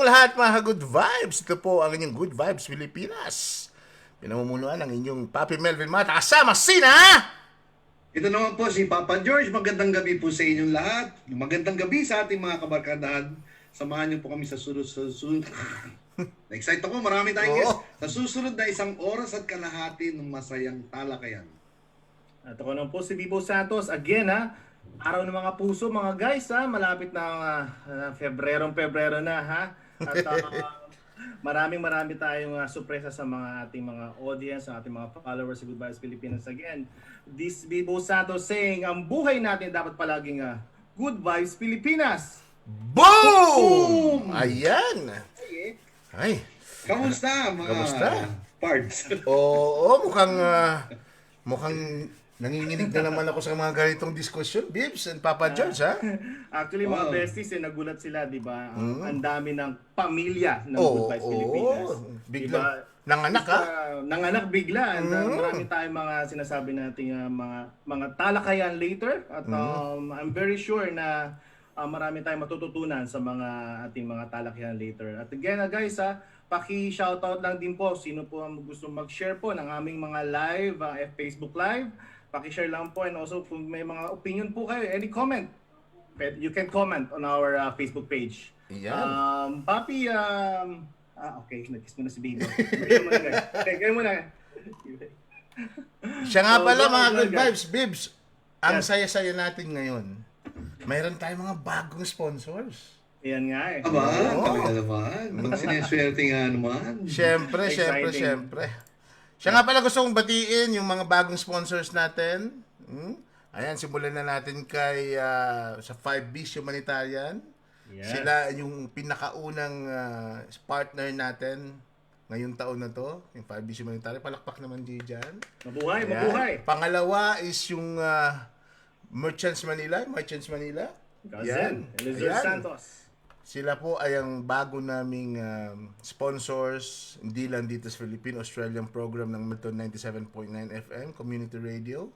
inyong lahat mga good vibes. Ito po ang inyong Good Vibes Pilipinas. Pinamumunuan ng inyong Papi Melvin Mata. Kasama sina! Ito naman po si Papa George. Magandang gabi po sa inyong lahat. Magandang gabi sa ating mga kabarkadahan. Samahan niyo po kami sa susunod. Na-excite ako. Marami tayong guests. Sa susunod na 1 oras at kalahati ng masayang talakayan. At ako naman po si Bibo Santos. Again araw ng mga puso mga guys malapit na Pebrero na At marami tayong sorpresa sa mga ating mga audience, sa ating mga followers sa Good Vibes Pilipinas. Again, this Bibo Santos saying, ang buhay natin dapat palaging Good Vibes Pilipinas. Boom! Ayan. Ay. Kamusta mga parts? Oo, mukhang nanginginig na naman ako sa mga ganitong diskusyon, Bibs and Papa George, ha? Actually, mga besties, nagulat sila, di ba? Ang dami ng pamilya ng Good Vibes Pilipinas. Bigla. Diba? Nanganak, ha? Nanganak bigla. And marami tayong mga sinasabi nating mga talakayan later. At I'm very sure na marami tayong matututunan sa mga ating mga talakayan later. At again, guys, paki-shoutout lang din po sino po ang gusto mag-share po ng aming mga live, Facebook Live. Paki-share lang po, and also kung may mga opinion po kayo, any comment, you can comment on our Facebook page. Yan. Papi, okay, nag-kiss mo na si Baby. Kayo muna. Siya nga pala mga good vibes, Bibs. Ang saya-saya natin ngayon. Mayroon tayong mga bagong sponsors. Yan nga eh. Aba, talaga naman. Sineswerte nga naman. Siyempre. Siya nga pala gusto kong batiin yung mga bagong sponsors natin. Ayan, simulan na natin kay sa 5Bs Humanitarian. Yes. Sila yung pinakaunang partner natin ngayong taon na to. Yung 5Bs Humanitarian. Palakpak naman dyan. Mabuhay. Pangalawa is yung Merchants Manila. Cousin, Elizabeth Santos. Sila po ay ang bago naming sponsors, hindi lang dito sa Philippine-Australian program ng Milton 97.9 FM, Community Radio,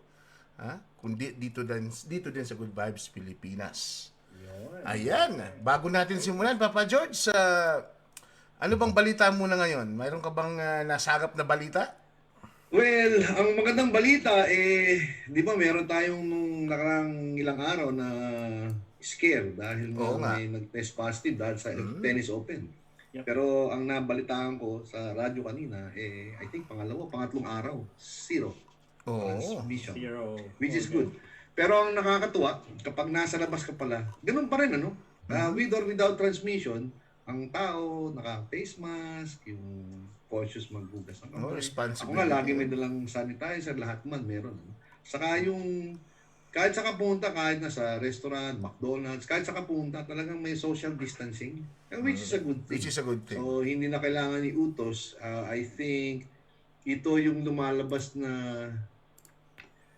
kundi dito din sa Good Vibes Pilipinas. Ayan, bago natin simulan, Papa George, ano bang balita muna ngayon? Mayroon ka bang nasagap na balita? Well, ang magandang balita di ba meron tayong nung nakarang ilang araw na scare dahil may nag-test positive dahil sa tennis open. Yep. Pero ang nabalitaan ko sa radyo kanina, I think pangatlong araw, 0. Transmission. Which is good. Pero ang nakakatuwa, kapag nasa labas ka pala, ganun pa rin, with or without transmission, ang tao naka-face mask, yung cautious maghugas ng kamay. Ako nga, lagi may dalang sanitizer, lahat man meron. Saka yung kahit sa kapunta, kahit na sa restaurant, McDonald's, kahit sa kapunta, talagang may social distancing. Which is a good thing. So, hindi na kailangan iutos. I think, ito yung lumalabas na,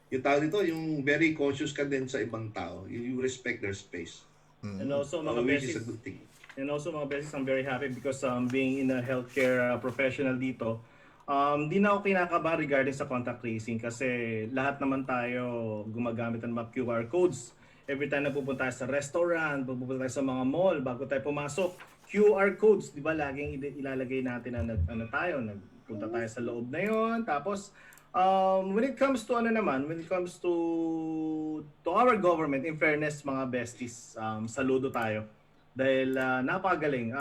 yung tao dito, yung very cautious ka din sa ibang tao. You respect their space. And also, mga which is a good thing. And also, mga beses, I'm very happy because being in a healthcare professional dito, di na ako kinakabahan regarding sa contact tracing kasi lahat naman tayo gumagamit ng mga QR codes. Every time na pupunta tayo sa restaurant, pupunta tayo sa mga mall, bago tayo pumasok, QR codes, di ba laging ilalagay natin na nagpunta tayo sa loob na yon. Tapos, when it comes to our government, in fairness mga besties, saludo tayo. Dahil napakagaling.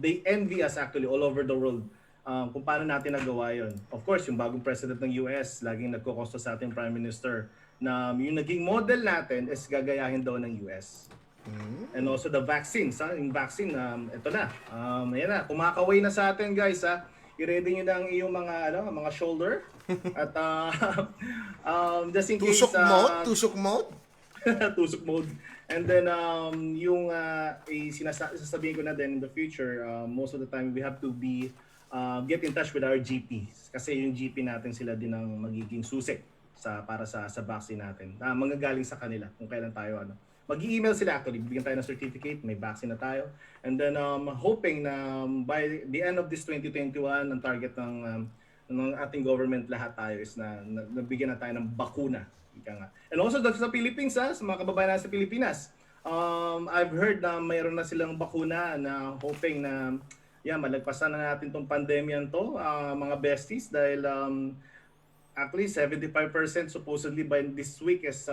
They envy us actually all over the world. Kung paano natin nagawa yun. Of course, yung bagong president ng US, laging nagkokosto sa ating Prime Minister na yung naging model natin is gagayahin daw ng US. And also the vaccines, yung vaccine, ito na. Ayan na, kumakaway na sa atin guys. I-ready nyo na ang iyong mga shoulder. At just in case... Tusok mode? Tusok mode. And then yung sasabihin ko na din in the future, most of the time we have to be get in touch with our GPs kasi yung GP natin sila din ang magiging susi para sa vaccine natin. Manggagaling sa kanila kung kailan tayo mag-i-email sila actually, bigyan tayo ng certificate, may vaccine na tayo. And then hoping na by the end of this 2021 ang target ng ating government lahat tayo is na nabigyan na tayo ng bakuna. And also sa Philippines, sa mga kababayan natin sa Pilipinas, I've heard na mayroon na silang bakuna na hoping na malagpasan na natin tong pandemyan to, mga besties, dahil actually 75% supposedly by this week is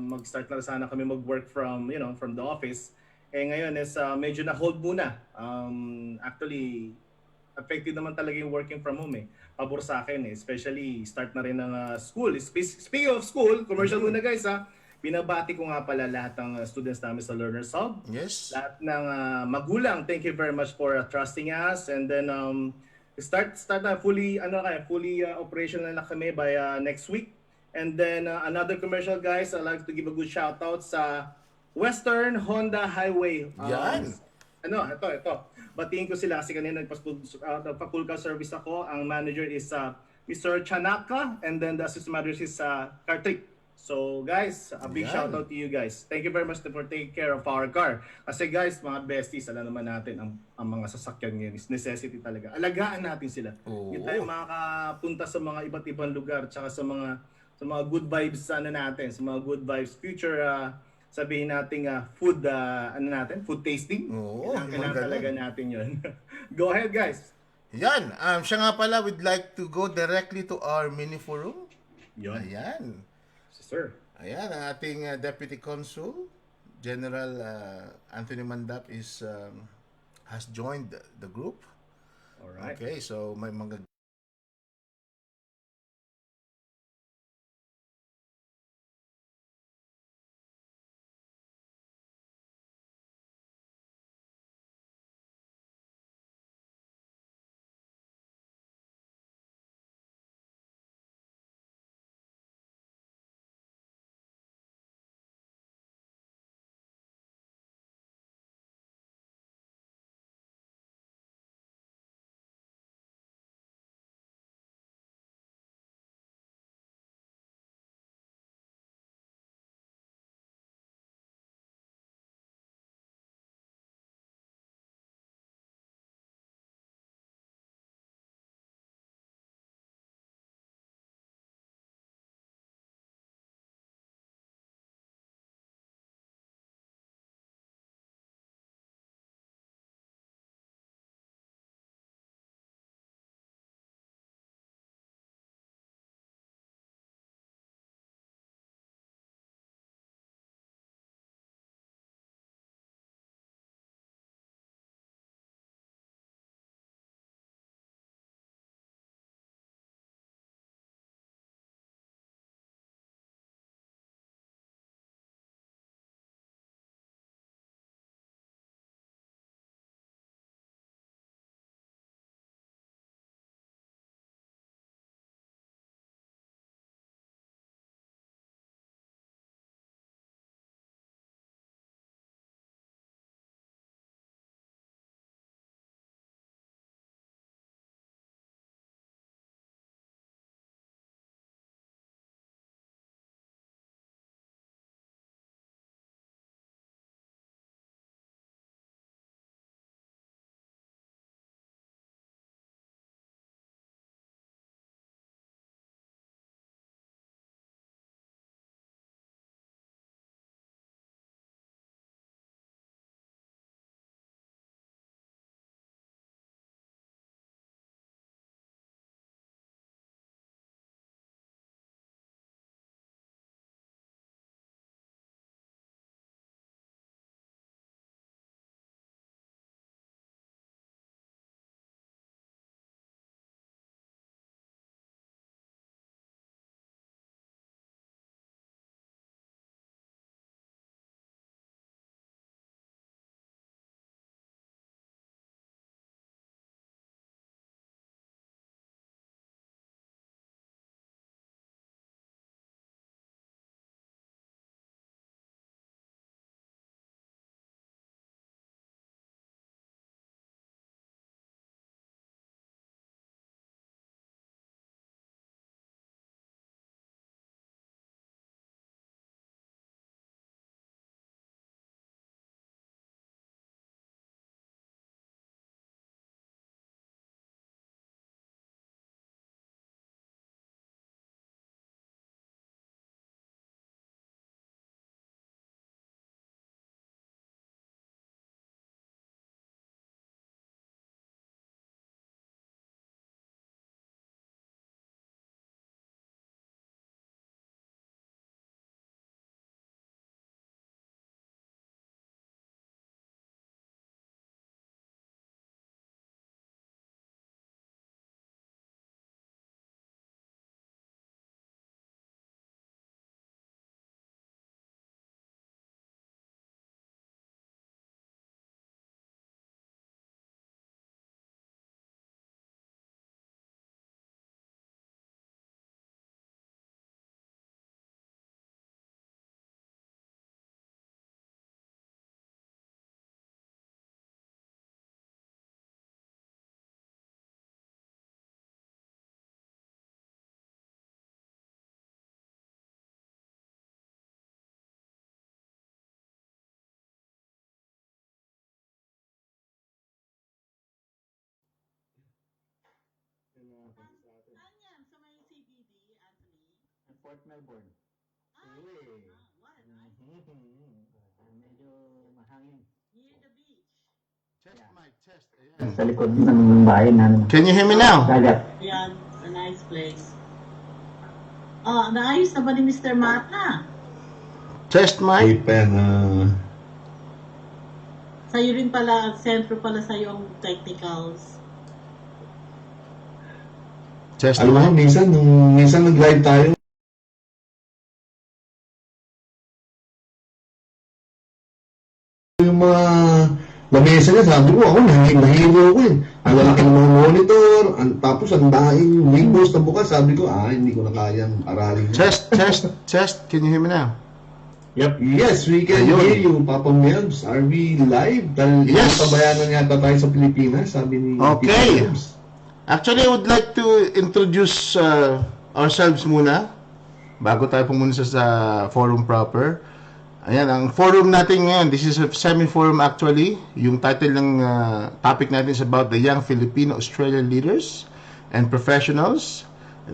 mag-start na sana kami mag-work from, from the office. Eh ngayon is medyo na hold muna. Actually affected naman talaga yung working from home eh. Pabor sa akin eh. Especially start na rin ng school. Speaking of school, commercial muna guys ha. Binabati ko nga pala lahat ng students namin sa Learners Hub. Yes. Lahat ng magulang, thank you very much for trusting us. And then start na fully operational na kami by next week. And then another commercial guys, I'd like to give a good shout out sa Western Honda Highway. Yan. Ito. Batiin ko sila kasi kanina nagpa-full car service ako. Ang manager is Mr. Chanaka, and then the assistant manager is Kartik. So guys, a big shout out to you guys. Thank you very much for taking care of our car. Kasi guys, mga besties, alam naman natin ang mga sasakyan ngayon is necessity talaga. Alagaan natin sila. Hindi tayo makakapunta sa mga iba't ibang lugar tsaka sa mga good vibes natin, sa mga good vibes future sabihin natin food food tasting. Kailangan talaga natin 'yon. Go ahead guys. Yan, siya nga pala would like to go directly to our mini forum. Yon. Ayan. Sir. Ayan, ang ating Deputy Consul, General Anthony Mandap has joined the group. Alright. Okay, so may mga Saan yan? Sa may CBD, Anthony? Port Melbourne. What a nice Medyo mahangin. near the beach. Test mic, test. Ayan. Sa likod ng bahay namin. Can you hear me now? Dagat. Yan, a nice place. Oh, naayos na ba ni Mr. Mata? Test mic. Wait pa yan. Sa'yo rin pala, sentro pala sa'yo ang technicals. Test Alam mo, mic. minsan nag-live tayo. Yung mga lamesa niya, sabi ko, ako nahihilo ko eh. Ang lalaki ng mga monitor, tapos ang daing windows na bukas, sabi ko, hindi ko na kayang aralin. Test. Can you hear me now? Yes, we can Ayun. hear you, Papa Melbs. Are we live? Dahil Yes. pabayanan yata tayo sa Pilipinas, sabi ni Okay. Tita Melbs. Actually, I would like to introduce ourselves muna bago tayo pumunta sa forum proper. Ayan, ang forum natin ngayon, this is a semi-forum actually. Yung title ng topic natin is about the young Filipino-Australian leaders and professionals,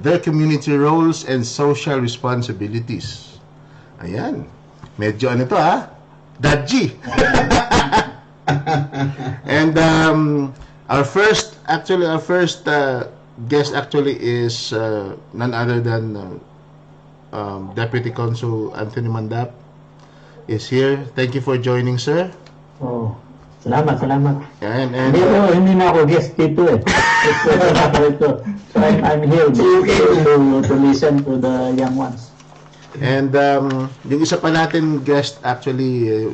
their community roles and social responsibilities. Ayan. Medyo ano to dodgy. And our first guest actually is none other than Deputy Consul Anthony Mandap is here. Thank you for joining, sir. Oh, salamat. And Hindi na ako guest dito eh. So I'm here to listen to the young ones. And yung isa pa natin guest actually,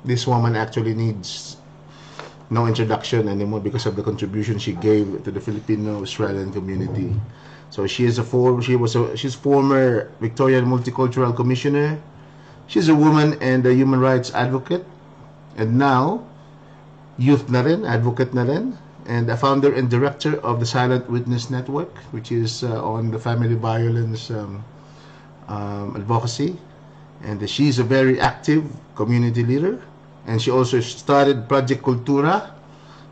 this woman actually needs no introduction anymore because of the contribution she gave to the Filipino-Australian community. So she's former Victorian Multicultural Commissioner. She's a woman and a human rights advocate, and now youth na rin, advocate na rin, and a founder and director of the Silent Witness Network, which is on the family violence advocacy. And she's a very active community leader, and she also started Project Cultura,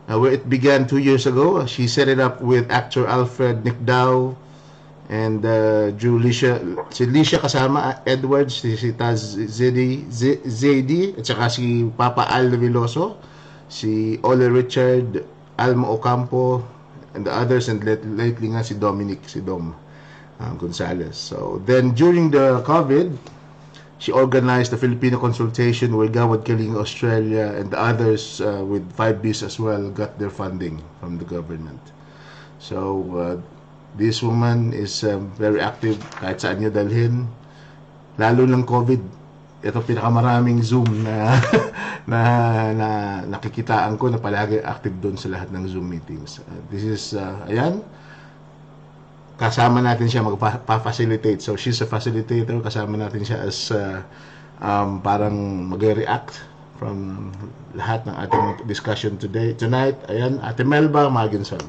where it began 2 years ago. She set it up with actor Alfred Nicdao and si Licia kasama, Edwards, si Taz Zedi, at saka si Papa Al Veloso, si Ole Richard, Alma Ocampo, and the others, and lately nga si Dominic, si Dom Gonzalez. So then during the COVID, she organized the Filipino consultation where Gawad Kalinga Australia and the others with 5Bs as well got their funding from the government. So this woman is very active kahit saan nyo dalhin. Lalo ng COVID, ito pinakamaraming Zoom na nakikitaan ko na palagi active doon sa lahat ng Zoom meetings. This is, ayan, kasama natin siya magpa-facilitate. So she's a facilitator. Kasama natin siya as parang mag-react from lahat ng ating discussion tonight. Ayan, Ate Melba Maginson.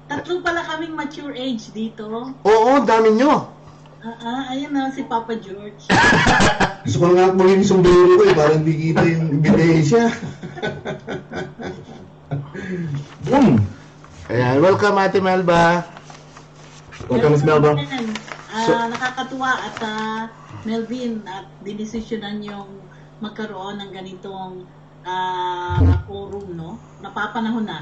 Tatlo pala kaming mature age dito. Oo, dami nyo. Ayan na si Papa George. Gusto ko nga maging sombrero ko eh, parang di kita yung ebidensya. Ayan, welcome Ate Melba. Welcome, Miss Melba. Nakakatuwa at Melvin at dinesisyonan yung magkaroon ng ganitong forum, no? Napapanahon na.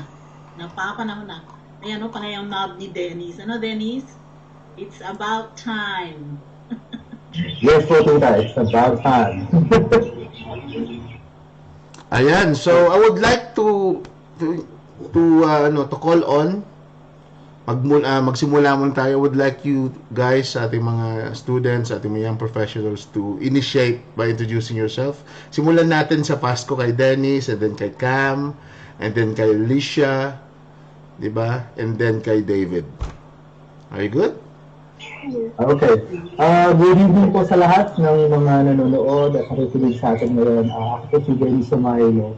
Ayan, no? Panayang nod ni Dennis. Ano, Dennis? It's about time. Yes po, tita. It's about time. Ayan, so I would like to call on magsimula muna tayo. I would like you guys, ating mga students, ating mga young professionals to initiate by introducing yourself. Simulan natin sa Pasko kay Dennis, and then kay Cam, and then kay Alicia, di ba? And then kay David. Are you good? Okay. Good evening po sa lahat ng mga nanonood at nakikinig sa atin ngayon. Ako po si Dennis Sumailo.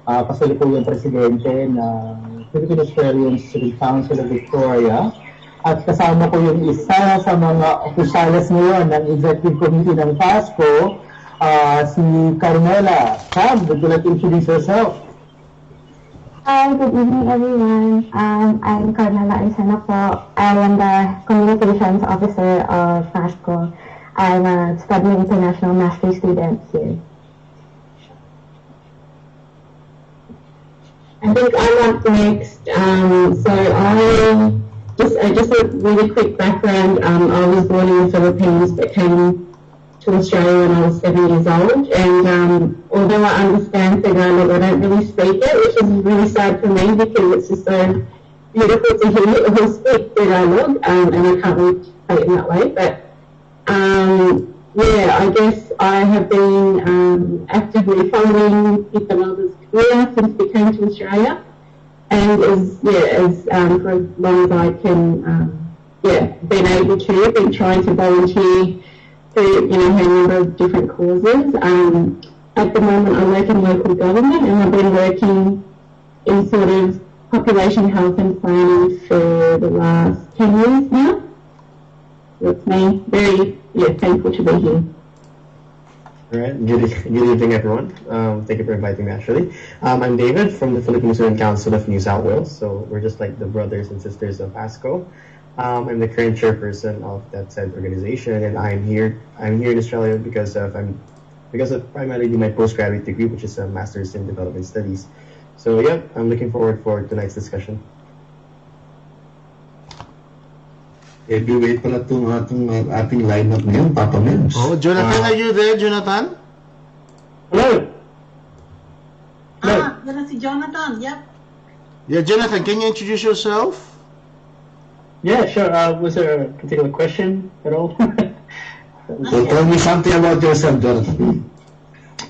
Kasalukuyang presidente ng Philippine-Australian Civic Council of Victoria. At kasama ko yung isa sa mga opisyales ngayon ng Executive Committee ng PASCO, si Carmela. Cam, would you like to introduce yourself? Hi, good evening everyone. I'm Carmela Aysena po. I am the Communications Officer of FASCO. I'm a studying international master's student here. I think I'm up next. Just a really quick background. I was born in the Philippines but came to Australia when I was 7 years old, and although I understand Tagalog, I don't really speak it, which is really sad for me because it's just so beautiful to hear people speak Tagalog, and I can't really play it in that way. But yeah, I guess I have been actively following Peter Melba's career since we came to Australia, and for as long as I can, been able to, been trying to volunteer for a number of different causes. At the moment, I work in local government, and I've been working in sort of population health and planning for the last 10 years now. It's me. Very thankful to be here. All right. Good evening, everyone. Thank you for inviting me, actually. I'm David from the Philippine Student Council of New South Wales. So we're just like the brothers and sisters of ASCO. I'm the current chairperson of that said organization, and I'm here in Australia because of primarily my postgraduate degree, which is a Master's in Development Studies. So yeah, I'm looking forward for tonight's discussion. Heavyweight pala itong ating lineup ngayon, Papa Mims. Oh, Jonathan, are you there, Jonathan? Hello. Yan si Jonathan. Yep. Yeah, Jonathan, can you introduce yourself? Yeah, sure. Was there a particular question at all? So tell me something about yourself, Jonathan.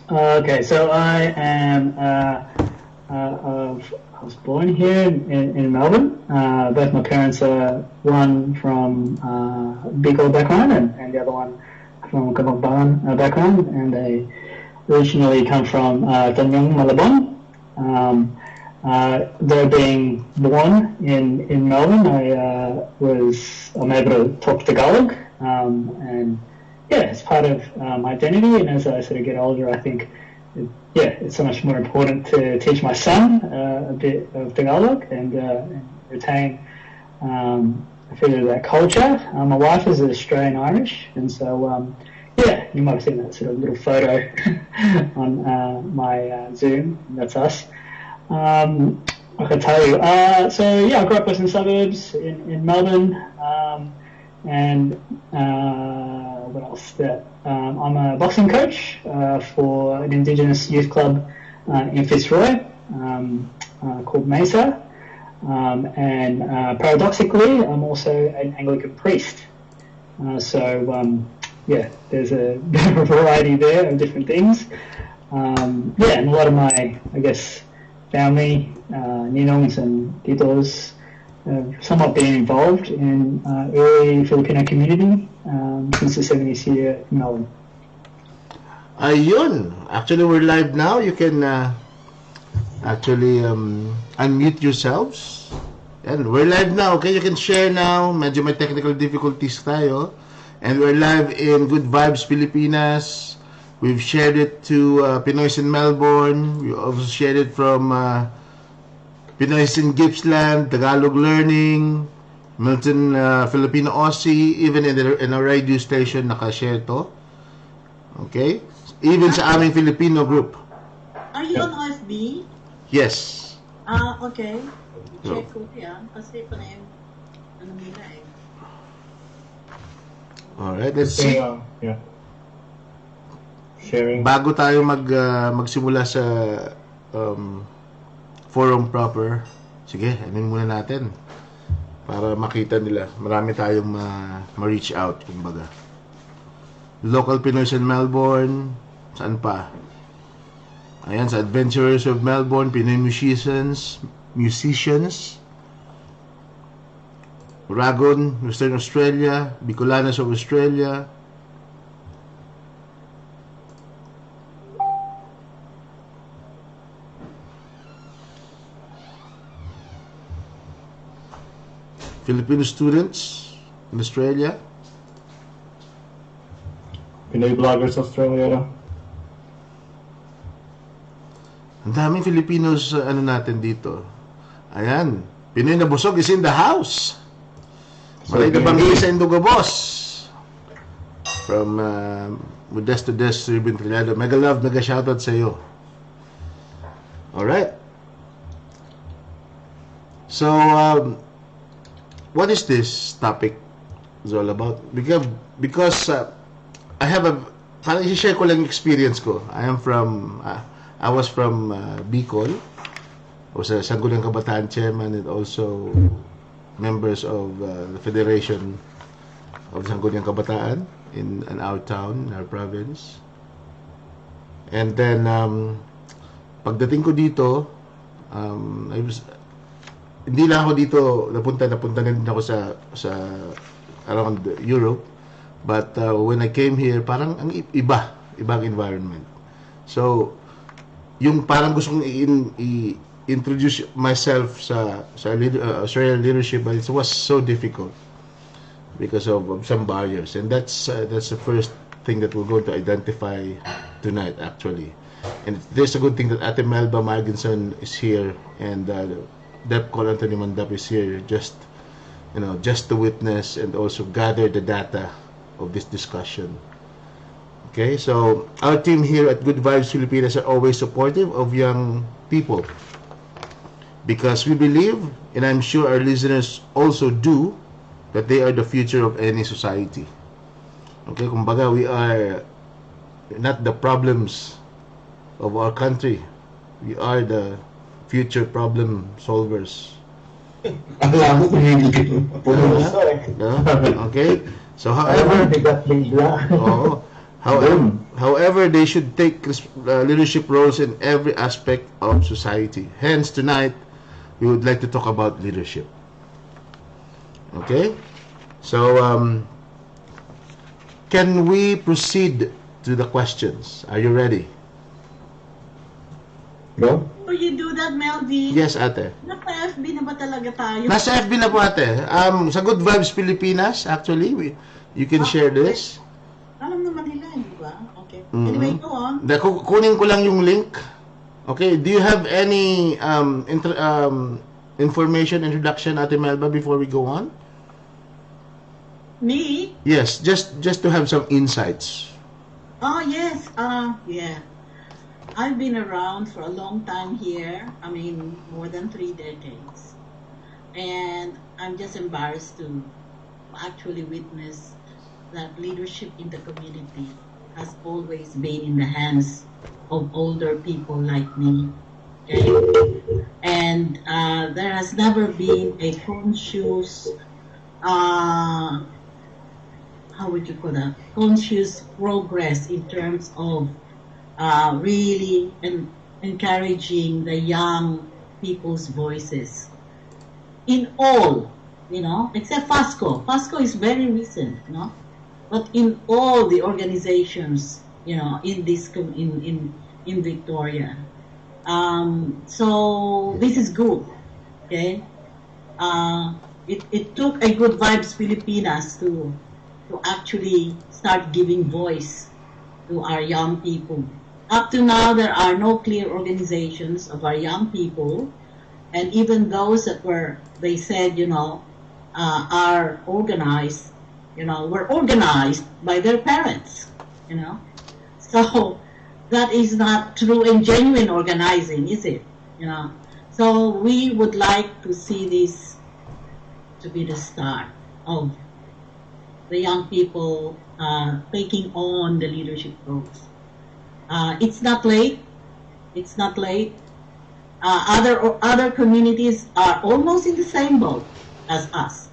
Okay, so I am. I was born here in Melbourne. Both my parents are one from Bicol background and the other one from Kabambangan background, and they originally come from Tanyong, Malabon. Though being born in Melbourne, I'm able to talk Tagalog, and yeah, it's part of my identity. And as I sort of get older, I think it's so much more important to teach my son a bit of Tagalog and retain a bit of that culture. My wife is Australian Irish, and so you might have seen that sort of little photo on my Zoom. That's us. I can tell you. I grew up in the suburbs in Melbourne, and what else? I'm a boxing coach for an Indigenous youth club in Fitzroy called Mesa, and paradoxically, I'm also an Anglican priest. There's a bit of a variety there of different things. And a lot of my, I guess, family, ninongs and titos, somewhat being involved in early Filipino community since the 70s here in Melbourne. Ayun. Actually, we're live now. You can unmute yourselves. And we're live now. Okay, you can share now. Medyo may technical difficulties tayo. And we're live in Good Vibes Pilipinas. We've shared it to Pinoys in Melbourne. We also shared it from Pinoys in Gippsland, Tagalog Learning, Milton Filipino Aussie, even in our radio station nakashare to. Okay? Even sa aming Filipino group. Are you on OFB? Yes. Okay. Check ko yan. Kasi pa na yung nila eh. Alright, let's see. Sharing. Bago tayo magsimula sa forum proper, sige, anin muna natin para makita nila. Marami tayong ma-reach out, kumbaga. Local Pinoys in Melbourne, saan pa? Ayan, sa Adventurers of Melbourne, Pinoy musicians, Ragon, Western Australia, Bicolanas of Australia, Filipino students in Australia, Pinoy Bloggers Australia. Ang daming Filipinos ano natin dito. Ayan. Pinoy na busog is in the house. Malay na bang sa Indugo Boss. From Modesto Des Ruben Trilado. Mega love, mega shoutout sa iyo. Alright. So, what is this topic is all about? Because I have parang i-share ko lang experience ko. I was from Bicol. I was a Sangguniang Kabataan chairman and also members of the Federation of Sangguniang Kabataan in our town, in our province. And then, pagdating ko dito, hindi lang ako dito napunta na din ako sa around Europe, but when I came here, parang ang ibang environment. So, yung parang gusto kong i-introduce myself sa Australian leadership, but it was so difficult because of some barriers, and that's the first thing that we're going to identify tonight, actually. And there's a good thing that Ate Melba Marginson is here, and Dep Col Anthony Mandap is here, just to witness and also gather the data of this discussion. Okay, so our team here at Good Vibes Pilipinas are always supportive of young people because we believe, and I'm sure our listeners also do, that they are the future of any society. Okay, kumbaga, we are not the problems of our country. We are the future problem solvers. Okay? So however, they should take leadership roles in every aspect of society. Hence, tonight, we would like to talk about leadership. Okay? So, can we proceed to the questions? Are you ready? Go? So you do that, Melvin? Yes, ate. Nasa FB na ba talaga tayo? Nasa FB na po, ate. Sa Good Vibes Pilipinas, actually, you can share this. Alam naman nila, di ba? Okay. Anyway, go on. Kunin ko lang yung link. Okay, do you have any information, introduction, Ate Melba, before we go on? Me? Yes, just to have some insights. Oh, yes. Yeah. I've been around for a long time here. I mean, more than 3 decades. And I'm just embarrassed to actually witness that leadership in the community has always been in the hands of older people like me. Okay? And there has never been a conscious, how would you call that? Conscious progress in terms of really encouraging the young people's voices in all, except FASCO. FASCO is very recent, but in all the organizations, in this in Victoria. So this is good, okay? It took a Good Vibes Pilipinas to actually start giving voice to our young people. Up to now, there are no clear organizations of our young people, and even those that they said, are organized, were organized by their parents, So that is not true and genuine organizing, is it? So we would like to see this to be the start of the young people taking on the leadership roles. It's not late. It's not late. Other communities are almost in the same boat as us.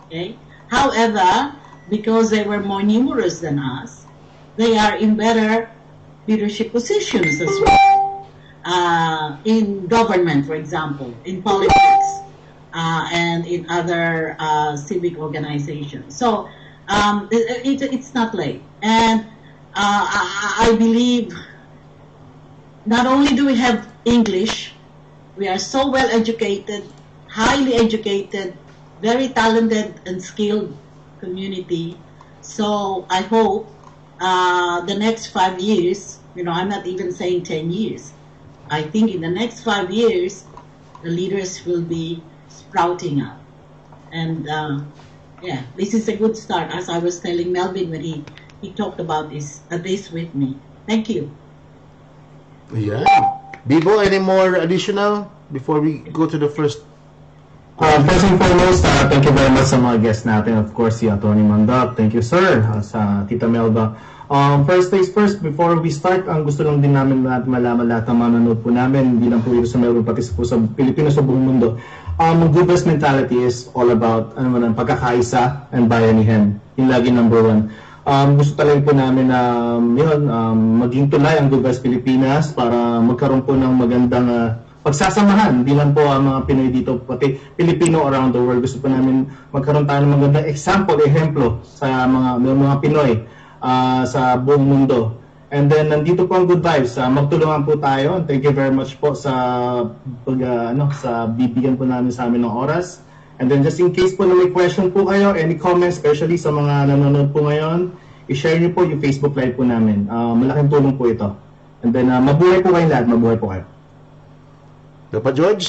Okay. However, because they were more numerous than us, they are in better leadership positions as well. In government, for example, in politics, and in other civic organizations. So it's not late. And I believe not only do we have English, we are so well educated, highly educated, very talented and skilled community. So I hope the next 5 years, I'm not even saying 10 years, I think in the next 5 years, the leaders will be sprouting up. And yeah, this is a good start, as I was telling Melvin when he talked about this with me. Thank you. Yeah. Bibo, any more additional before we go to the first? First and foremost, thank you very much sa mga guests natin. Of course, si Atty. Mandak. Thank you, sir. Sa Tita Melba. First things first, before we start, ang gusto lang din namin malaman lahat ng manonood po namin, hindi lang po ito sa Melbourne, pati po sa Pilipinas, sa buong mundo. Good best mentality is all about pagkakaisa and bayanihan. Yung lagi number one. Gusto talaga po namin na maging tulay ang Good Vibes Pilipinas para magkaroon po ng magandang pagsasamahan. Hindi lang po ang mga Pinoy dito, pati Pilipino around the world. Gusto po namin magkaroon tayo ng magandang ehemplo sa mga Pinoy sa buong mundo. And then, nandito po ang Good Vibes. Magtulungan po tayo. Thank you very much po sa bibigyan po namin sa amin ng oras. And then, just in case po na may question po kayo, any comments, especially sa mga nanonood po ngayon, i-share niyo po yung Facebook Live po namin. Malaking tulong po ito. And then, mabuhay po kayong lahat. Mabuhay po kayo. Dapat George?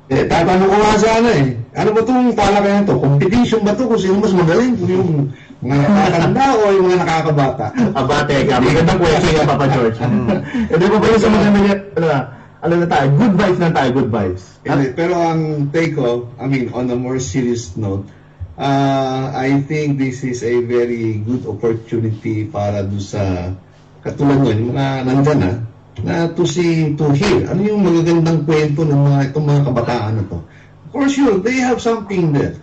Tatanong ko nga sana ano ba itong talakayan to? Competition ba to kung sino mas magaling? Yung mga nakakanda o yung mga nakakabata? Teka, magandang question yan, Papa George. Hindi pa ba yung sa mga na tayo? Good vibes na tayo, good vibes. Pero ang take ko, on a more serious note, I think this is a very good opportunity para doon sa katulad nun, yung mga nandyan to hear ano yung magagandang kwento ng itong mga kabataan na to. For sure, they have something there.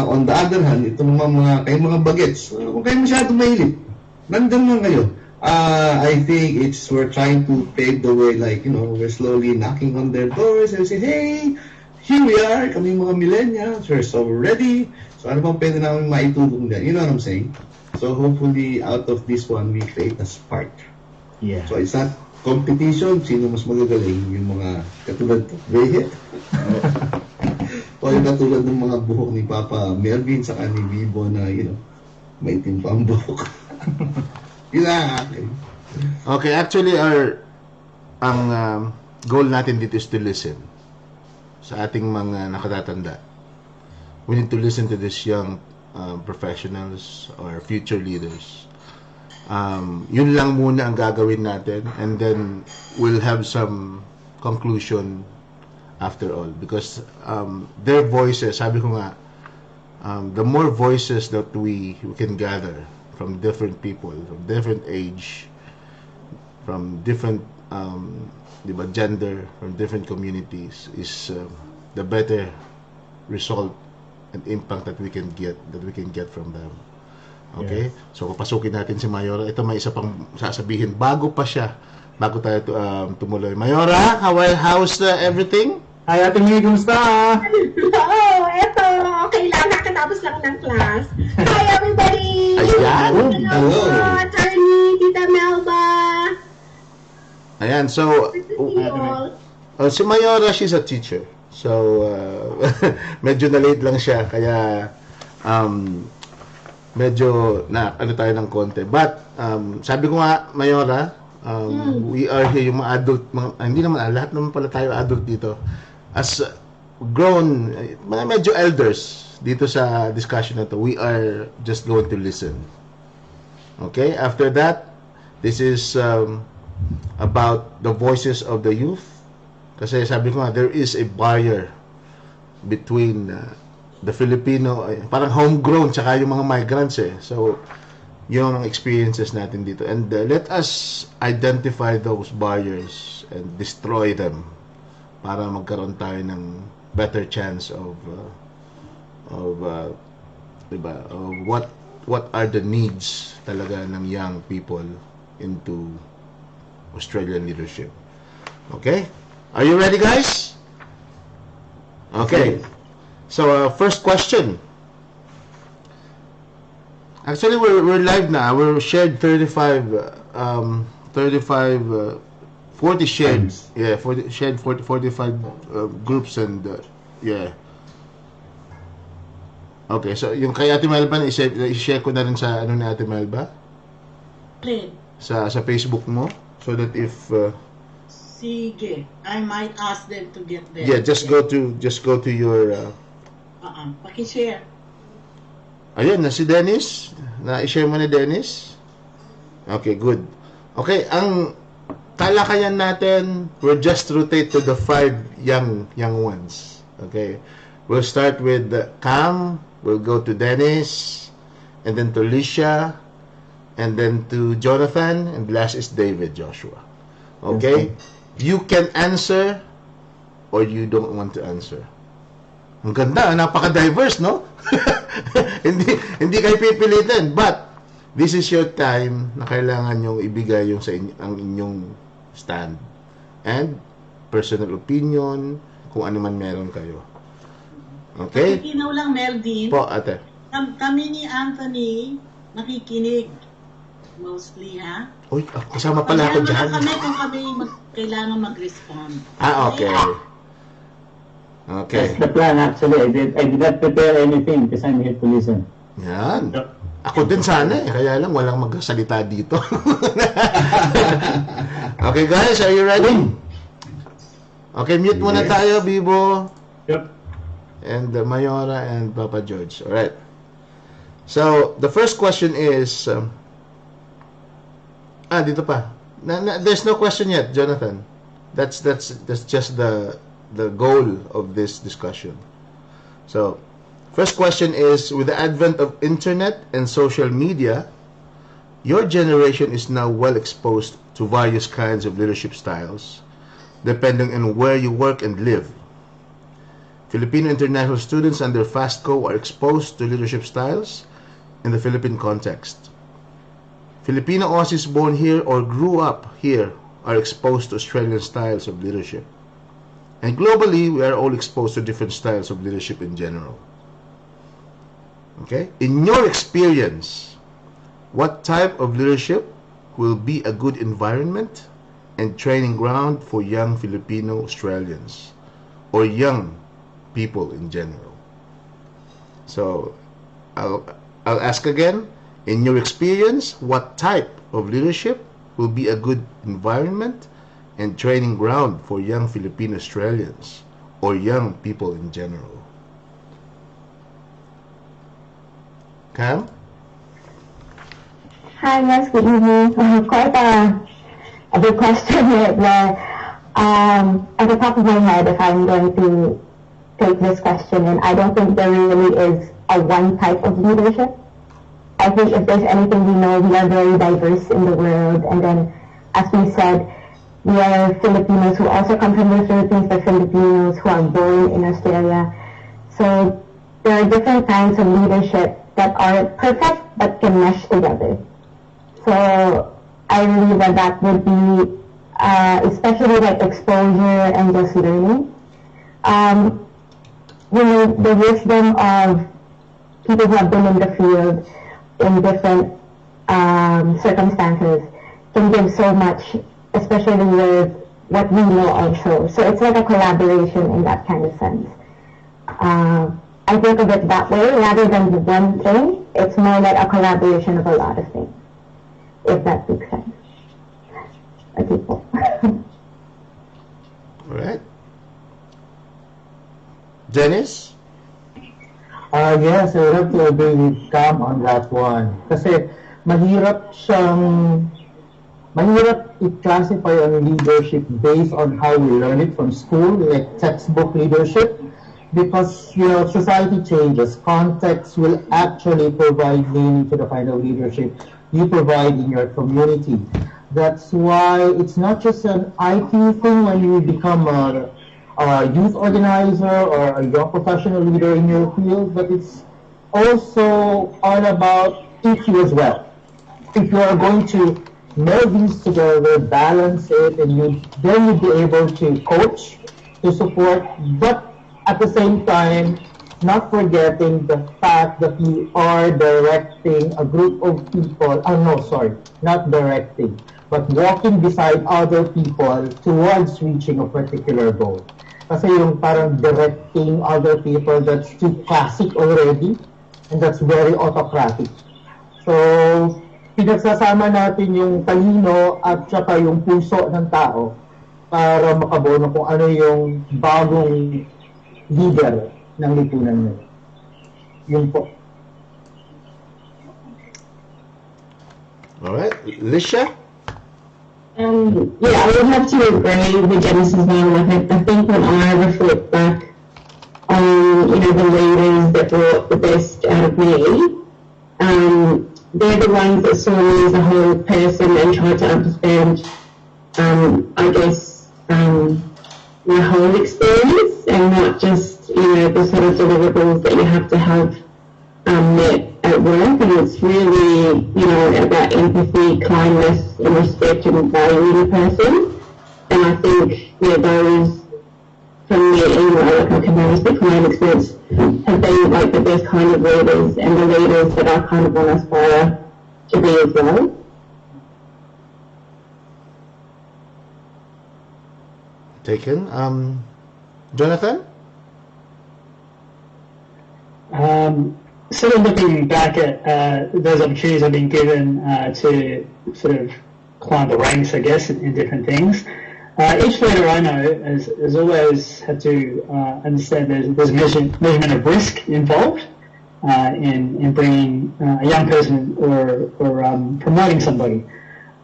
On the other hand, itong kayong mga bagets, kung kayo masyado mahilig, nandun lang kayo. I think we're trying to pave the way, we're slowly knocking on their doors and say, hey, here we are, kami mga millennials, we're so ready. So ano bang pwede namin maitulong dyan? You know what I'm saying? So hopefully, out of this one, we create a spark. Yeah. So it's not competition, sino mas magagaling, yung mga katulad Rayhet. O yung katulad ng mga buhok ni Papa Melvin sa ni Bibo na, may itim pa ang buhok. Yun ang akin. Okay, actually, ang goal natin dito is to listen sa ating mga nakatatanda. We need to listen to these young professionals or future leaders. Yun lang muna ang gagawin natin, and then we'll have some conclusion after all, because their voices, sabi ko nga, the more voices that we can gather from different people, from different age, from different gender, from different communities, is the better result and impact that we can get from them. Okay? Yeah. So, papasukin natin si Mayora. Ito may isa pang sasabihin bago tayo tumuloy. Mayora, how's everything? Hi, Ate May, kumusta? Hello, eto, okay lang, nakatapos lang ng class. Hi, everybody! Ayan! Hello, Attorney, Tita Melba. Ayan, so, si Mayora, she's a teacher. So, medyo na-late lang siya, kaya, medyo tayo ng konti. But, sabi ko nga, Mayora, we are here, yung mga adult, hindi naman, lahat naman pala tayo adult dito. As grown, medyo elders dito sa discussion na to, we are just going to listen. Okay? After that, this is about the voices of the youth. Kasi sabi ko nga, there is a barrier between the Filipino, parang homegrown, tsaka yung mga migrants So, yun ang experiences natin dito. And let us identify those barriers and destroy them para magkaroon tayo ng better chance of what are the needs talaga ng young people into Australian leadership. Okay? Are you ready, guys? Okay. So, first question. Actually, we're live now. We're shared 40 shared. Yeah, 45 groups and yeah. Okay, so yung kay Ate Melba, i-share ko na rin sa ni Ate Melba. Great. Sa Facebook mo, so that if Sige. I might ask them to get there. Yeah, just go to your Paki-share. ayun na si Dennis. Na-share mo ni Dennis? Okay, good. Okay, ang talakayan natin, we'll just rotate to the 5 young ones. Okay. We'll start with Cam, we'll go to Dennis, and then to Lisha, and then to Jonathan, and last is David Joshua. Okay? You can answer or you don't want to answer. Ang ganda, napaka-diverse, no? hindi kayo pipilitin, but this is your time na kailangan nyong ibigay yung ang inyong stand and personal opinion, kung ano man meron kayo. Okay? Pakikinaw lang, Melvin. Po, ate. Kami ni Anthony, nakikinig. Mostly, ha? Uy, kasama pala ako dyan. Kami kung kami kailangan mag-respond. Okay. Okay. That's the plan actually. I did not prepare anything because I'm here to listen. Yan. Ako din sana eh. Kaya lang walang magsasalita dito. Okay guys, are you ready? Okay, mute muna tayo, Bibo. Yep. And Mayora and Papa George. Alright. So, the first question is... dito pa. There's no question yet, Jonathan. That's just the goal of this discussion. So, first question is, with the advent of internet and social media, your generation is now well exposed to various kinds of leadership styles, depending on where you work and live. Filipino international students under FASTCO are exposed to leadership styles in the Philippine context. Filipino Aussies born here or grew up here are exposed to Australian styles of leadership. And globally, we are all exposed to different styles of leadership in general. Okay? In your experience, what type of leadership will be a good environment and training ground for young Filipino Australians or young people in general? So, I'll ask again. In your experience, what type of leadership will be a good environment and training ground for young Filipino Australians or young people in general? Cam? Hi, yes, good evening. Quite a big question here, but at the top of my head, if I'm going to take this question, and I don't think there really is a one type of leadership. I think if there's anything we know, we are very diverse in the world. And then, as we said, we are Filipinos who also come from the Philippines, but Filipinos who are born in Australia. So there are different kinds of leadership that are perfect but can mesh together. So I believe that would be, especially like exposure and just learning. The wisdom of people who have been in the field in different circumstances can give so much, especially with what we know also. So it's like a collaboration in that kind of sense. I think of it that way rather than the one thing. It's more like a collaboration of a lot of things, if that makes sense. Okay. All right. Dennis? Yes, I have to agree with Cam on that one. Kasi mahirap i-classify ang leadership based on how we learn it from school, like textbook leadership, because, society changes. Context will actually provide meaning to the kind of leadership you provide in your community. That's why it's not just an IT thing when you become a youth organizer or a young professional leader in your field, but it's also all about EQ as well. If you are going to meld these together, balance it, and then you'll be able to coach, to support, but at the same time, not forgetting the fact that you are directing a group of people, not directing, but walking beside other people towards reaching a particular goal. Kasi yung parang directing other people, that's too classic already, and that's very autocratic. So, pinagsasama natin yung talino at saka yung puso ng tao para makabuo na kung ano yung bagong leader ng lipunan nyo. Yun po. Alright, Lisha? Yeah, I would have to agree with Dennis as well. Like, I think when I reflect back on, the leaders that brought the best out of me, they're the ones that saw me as a whole person and tried to understand, I guess, my whole experience and not just, the sort of deliverables that you have to have met at work. And it's really, about empathy, kindness and respect and valuing a person. And I think, those from me anyway, like I can only speak from my own experience, have been like the best kind of leaders and the leaders that I kind of want to aspire to be as well. Taken. Jonathan? Sort of looking back at those opportunities I've been given to sort of climb the ranks, I guess, in different things. Each leader I know has always had to understand there's a measurement of risk involved in bringing a young person or promoting somebody.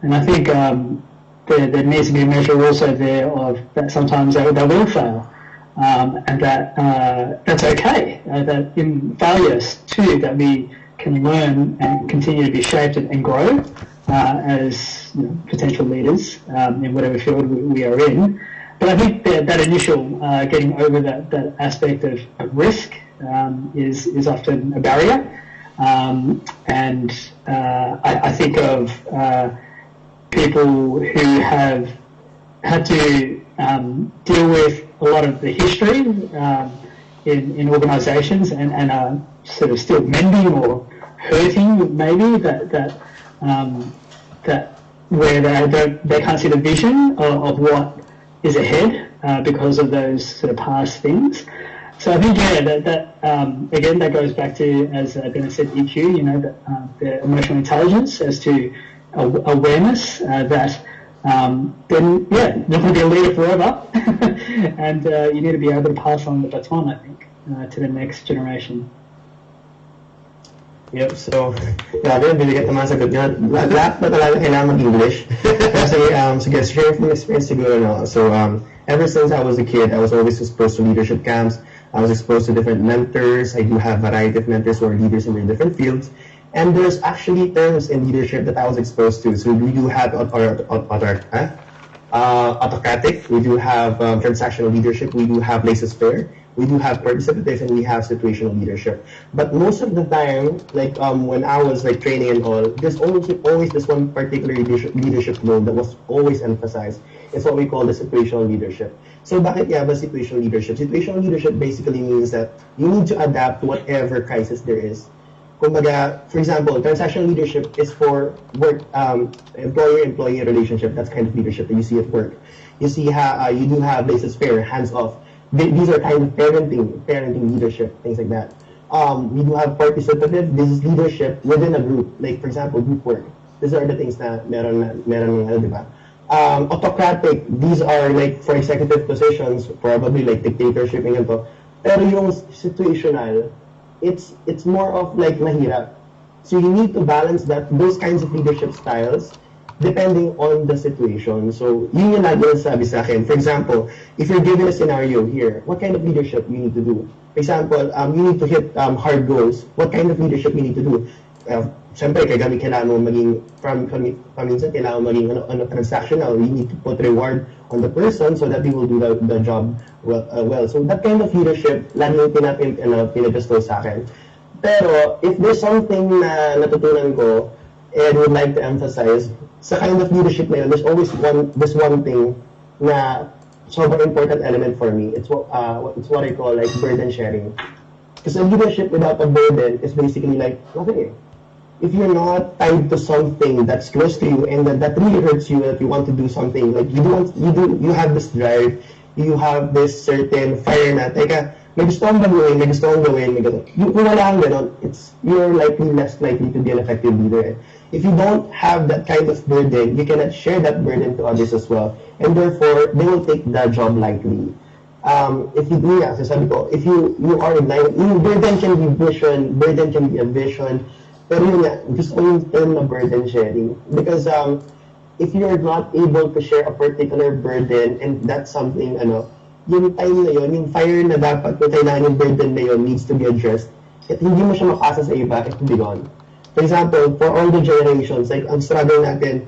And I think there needs to be a measure also there of that sometimes they will fail. And that's okay. That in failures too, that we can learn and continue to be shaped and grow as potential leaders in whatever field we are in. But I think that initial getting over that aspect of risk is often a barrier. And I think of people who have had to deal with a lot of the history in organisations and are sort of still mending or hurting maybe that where they can't see the vision of what is ahead because of those sort of past things. So I think that again that goes back to, as Dennis said, EQ, the emotional intelligence as to awareness that then you're not going to be a leader forever, and you need to be able to pass on the baton, I think, to the next generation. Yep, so, grabe, binigat naman sagot nyo. Lahat na talaga kailangan mag-English. Kasi, sige, share from experience siguro, no? So, ever since I was a kid, I was always exposed to leadership camps. I was exposed to different mentors. I do have a variety of mentors who are leaders in their different fields. And there's actually terms in leadership that I was exposed to. So we do have autocratic, we do have transactional leadership, we do have laissez-faire, we do have participative, and we have situational leadership. But most of the time, like when I was like training and all, there's always this one particular leadership role that was always emphasized. It's what we call the situational leadership. So bakit you have a situational leadership? Situational leadership basically means that you need to adapt to whatever crisis there is. Kumbaga, for example, transactional leadership is for work, employer-employee relationship. That's kind of leadership that you see at work. You see how you do have laissez-faire, hands-off. These are kind of parenting leadership, things like that. We do have participative. This is leadership within a group. Like, for example, group work. These are the things na meron diba? Autocratic, these are like for executive positions, probably like dictatorship and ganito. Pero yung situational, it's more of like mahirap. So you need to balance those kinds of leadership styles depending on the situation. So yun yung lagi sabi sa akin. For example, if you're given a scenario here, what kind of leadership you need to do? For example, you need to hit hard goals. What kind of leadership you need to do? Siyempre, kailangan mo maging, paminsan, kailangan mo maging transactional. You need to put reward on the person so that they will do the job well. So that kind of leadership, lagi yung pinagusto sa akin. Pero, if there's something na natutunan ko, and would like to emphasize, sa kind of leadership na yun, there's always this one thing na sobrang important element for me. It's what I call like burden sharing. Because a leadership without a burden is basically like nothing. If you're not tied to something that's close to you and that really hurts you, that you want to do something, like you have this drive, you have this certain fire na, teka, may gusto kang baguhin, may gusto kang gawin, may gano'n. Kung wala kang gano'n, you're likely less likely to be an effective leader. If you don't have that kind of burden, you cannot share that burden to others as well. And therefore, they will take the job lightly. If you do that, sabi ko, if you are in line, yung burden can be vision, burden can be a vision, pero yun nga, gusto ko yung term na burden sharing. Because if you're not able to share a particular burden, and that's something, yung time na yun, yung fire na dapat kung kailangan yung burden na yun needs to be addressed, at hindi mo siya mapasa sa iba, it will be gone. For example, for all the generations, like ang struggle natin,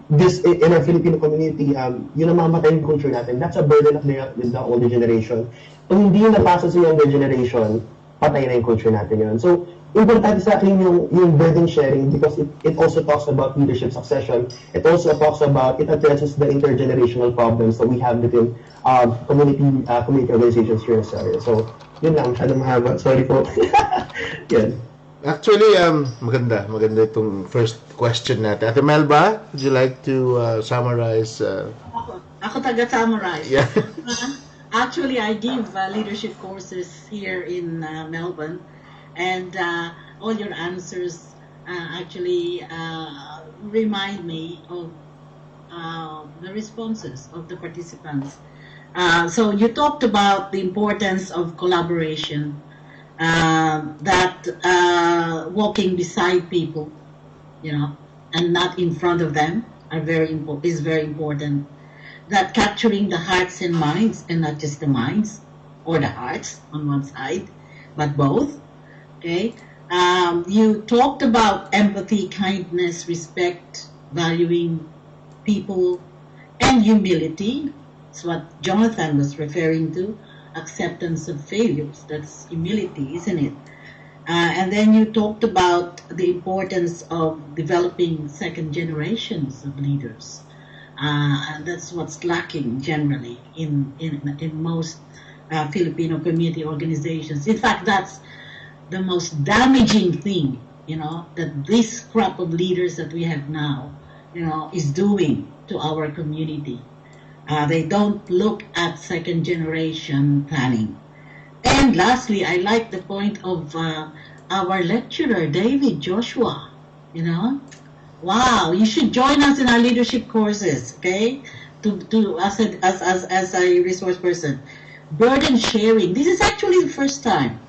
this in our Filipino community, yun ang mamatay yung culture natin. That's a burden of the older generation. Kung hindi yung napasa sa younger generation, patay na yung culture natin yun. So, importante sa akin yung burden sharing because it also talks about leadership succession. It also talks about, it addresses the intergenerational problems that we have between community organizations here in Australia. So, yun lang, masyadong mahaba. Sorry po. Yan. Actually, maganda itong first question natin. Ate Melba, would you like to summarize? Ako taga-summarize. Yeah. Actually, I give leadership courses here in Melbourne, and all your answers actually remind me of the responses of the participants. So you talked about the importance of collaboration, that walking beside people, and not in front of them is very important. That capturing the hearts and minds, and not just the minds or the hearts on one side, but both. Okay. You talked about empathy, kindness, respect, valuing people, and humility. It's what Jonathan was referring to. Acceptance of failures. That's humility, isn't it? And then you talked about the importance of developing second generations of leaders. And that's what's lacking generally in most Filipino community organizations. In fact, that's the most damaging thing, that this crop of leaders that we have now, is doing to our community. They don't look at second generation planning. And lastly, I like the point of our lecturer, David Joshua. Wow, you should join us in our leadership courses, okay? As a resource person. Burden sharing. This is actually the first time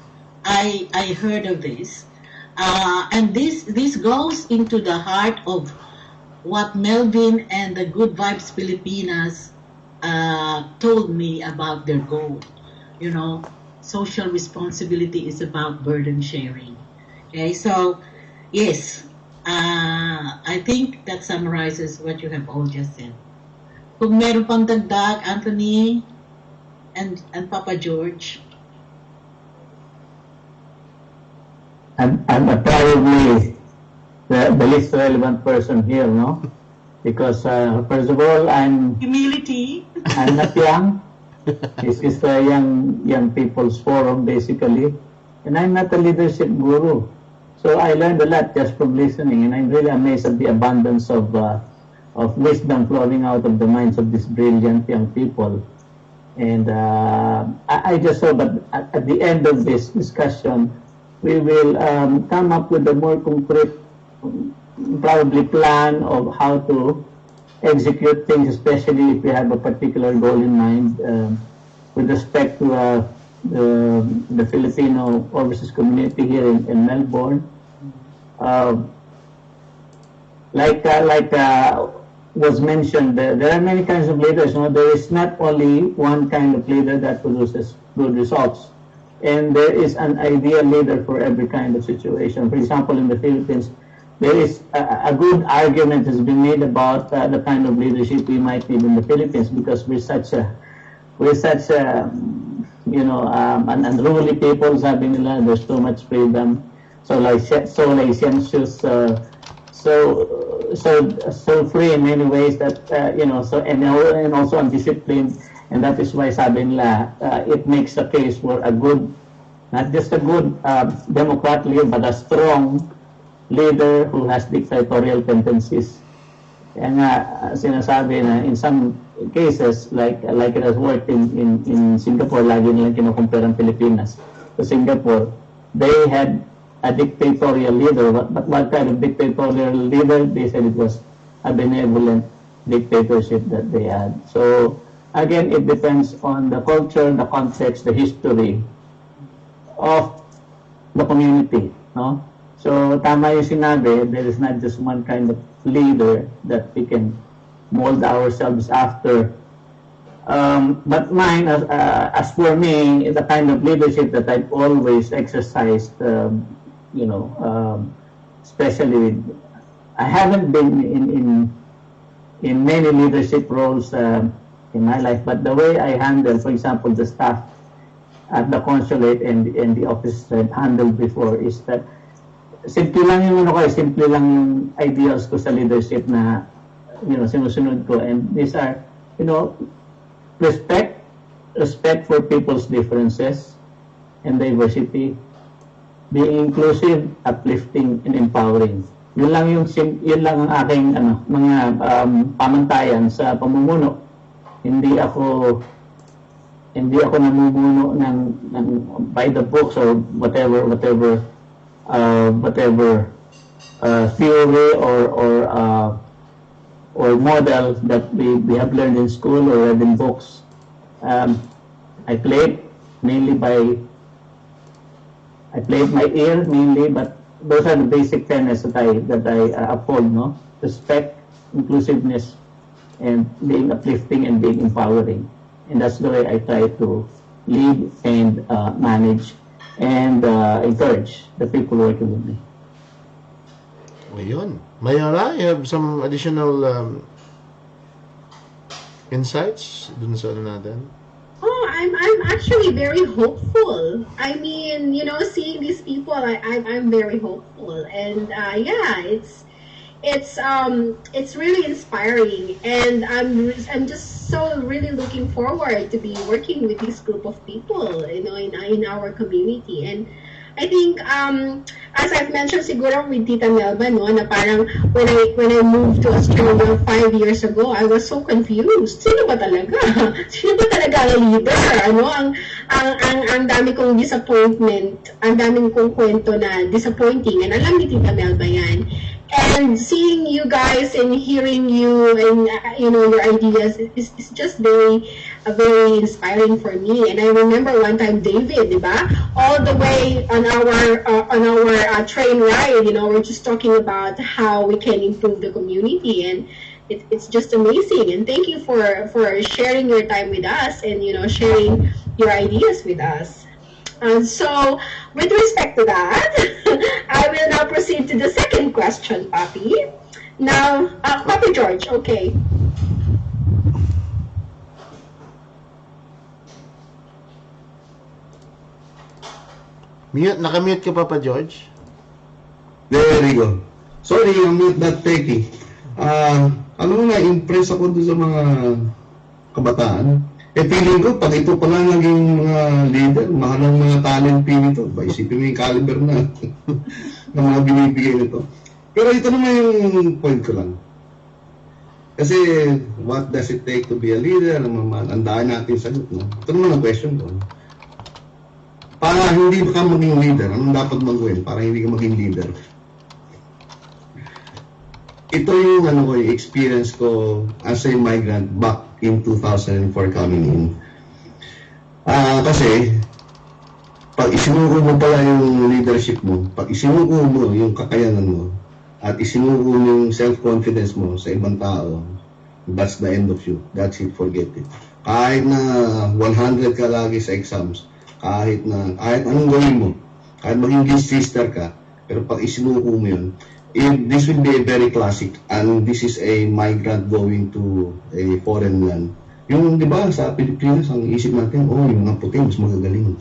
I heard of this. And this goes into the heart of what Melvin and the Good Vibes Pilipinas told me about their goal. Social responsibility is about burden sharing. Okay, so yes, I think that summarizes what you have all just said. Kung meron pang dagdag, Anthony and Papa George. I'm probably the least relevant person here, no? Because first of all, I'm not young. This is a young people's forum basically, and I'm not a leadership guru. So I learned a lot just from listening, and I'm really amazed at the abundance of wisdom flowing out of the minds of these brilliant young people. And I just hope that at the end of this discussion, we will come up with a more concrete, probably plan of how to execute things, especially if we have a particular goal in mind with respect to the Filipino overseas community here in Melbourne. Like was mentioned, there are many kinds of leaders. There is not only one kind of leader that produces good results, and there is an ideal leader for every kind of situation. For example, in the Philippines, there is a good argument has been made about the kind of leadership we might need in the Philippines, because we're such an unruly people. Sabi nila, there's too much freedom, so licentious, so free in many ways that and also undisciplined, and that is why sabi nila it makes a case for a good, not just a good democrat leader, but a strong leader who has dictatorial tendencies. Kaya nga sinasabi na in cases like it has worked in Singapore, lagi nilang kinukumpare ang Pilipinas to Singapore. They had a dictatorial leader, but what kind of dictatorial leader? They said it was a benevolent dictatorship that they had. So again, it depends on the culture, the context, the history of the community, no? So tama yung sinabi, there is not just one kind of leader that we can mold ourselves after. But mine, as for me, the kind of leadership that I've always exercised, especially, I haven't been in many leadership roles in my life, but the way I handle, for example, the staff at the consulate and the office I've handled before is that simple lang yung simple lang yung ideals ko sa leadership na sinusunod ko, and these are respect for people's differences and diversity, being inclusive, uplifting, and empowering. Yun lang ang aking mga pamantayan sa pamumuno. Hindi ako namumuno ng by the books or whatever theory or model that we have learned in school or read in books. I played my ear mainly, but those are the basic tenets that I uphold, no? Respect, inclusiveness, and being uplifting and being empowering. And that's the way I try to lead and manage and encourage the people working with me. Ayun. Mayora, you have some additional insights dun sa natin? Oh, I'm actually very hopeful. I mean, seeing these people, I'm very hopeful, and yeah, it's really inspiring, and I'm just so really looking forward to be working with this group of people, in our community. And I think as I've mentioned siguro with Tita Melba, na parang when I moved to Australia 5 years ago, I was so confused. Sino ba talaga ang leader? Ang dami kong disappointment, ang daming kong kwento na disappointing, and alam ni Tita Melba yan. And seeing you guys and hearing you and your ideas is just very inspiring for me. And I remember one time David, diba? All the way on our train ride, we're just talking about how we can improve the community, and it's just amazing. And thank you for sharing your time with us and sharing your ideas with us. So, with respect to that, I will now proceed to the second question, Papi. Now, Papi George, okay. Nakamute ka, Papa George? There you go. Sorry, I'm not that techy. Na-impress ako doon sa mga kabataan. Feeling ko, pag ito pala naging mga leader, mahalang mga talent pin ito. Isipin mo yung caliber na ng mga binibigay nito. Pero ito naman yung point ko lang. Kasi, what does it take to be a leader? Ang daan natin sagot, no? Ito naman ang question ko. Para hindi ka maging leader, anong dapat magawin para hindi ka maging leader? Ito yung yung experience ko as a migrant back in 2004 coming in. Kasi, pag isinuko mo pala yung leadership mo, pag isinuko mo yung kakayanan mo, at isinuko mo yung self-confidence mo sa ibang tao, that's the end of you. That's it, forget it. Kahit na 100 ka lagi sa exams, kahit anong gawin mo, kahit maging sister ka, pero pag isinuko mo yun, this will be a very classic, and this is a migrant going to a foreign land. Yung, di ba, sa Pilipinas, ang isip natin, yung mga puti, mas magagaling.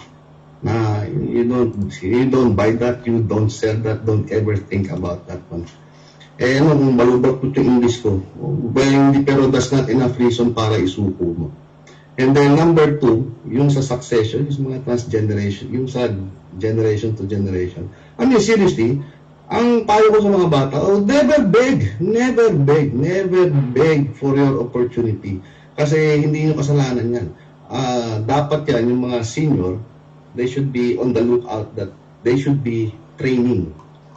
Na, you don't buy that, you don't sell that, don't ever think about that one. Kung malubak po yung English ko, pero that's not enough reason para isuko mo. And then number 2, yung sa succession, yung mga transgeneration, yung sa generation to generation. I mean, seriously, ang payo ko sa mga bata, never beg for your opportunity. Kasi hindi nyo kasalanan yan. Dapat yan, yung mga senior, they should be on the lookout that they should be training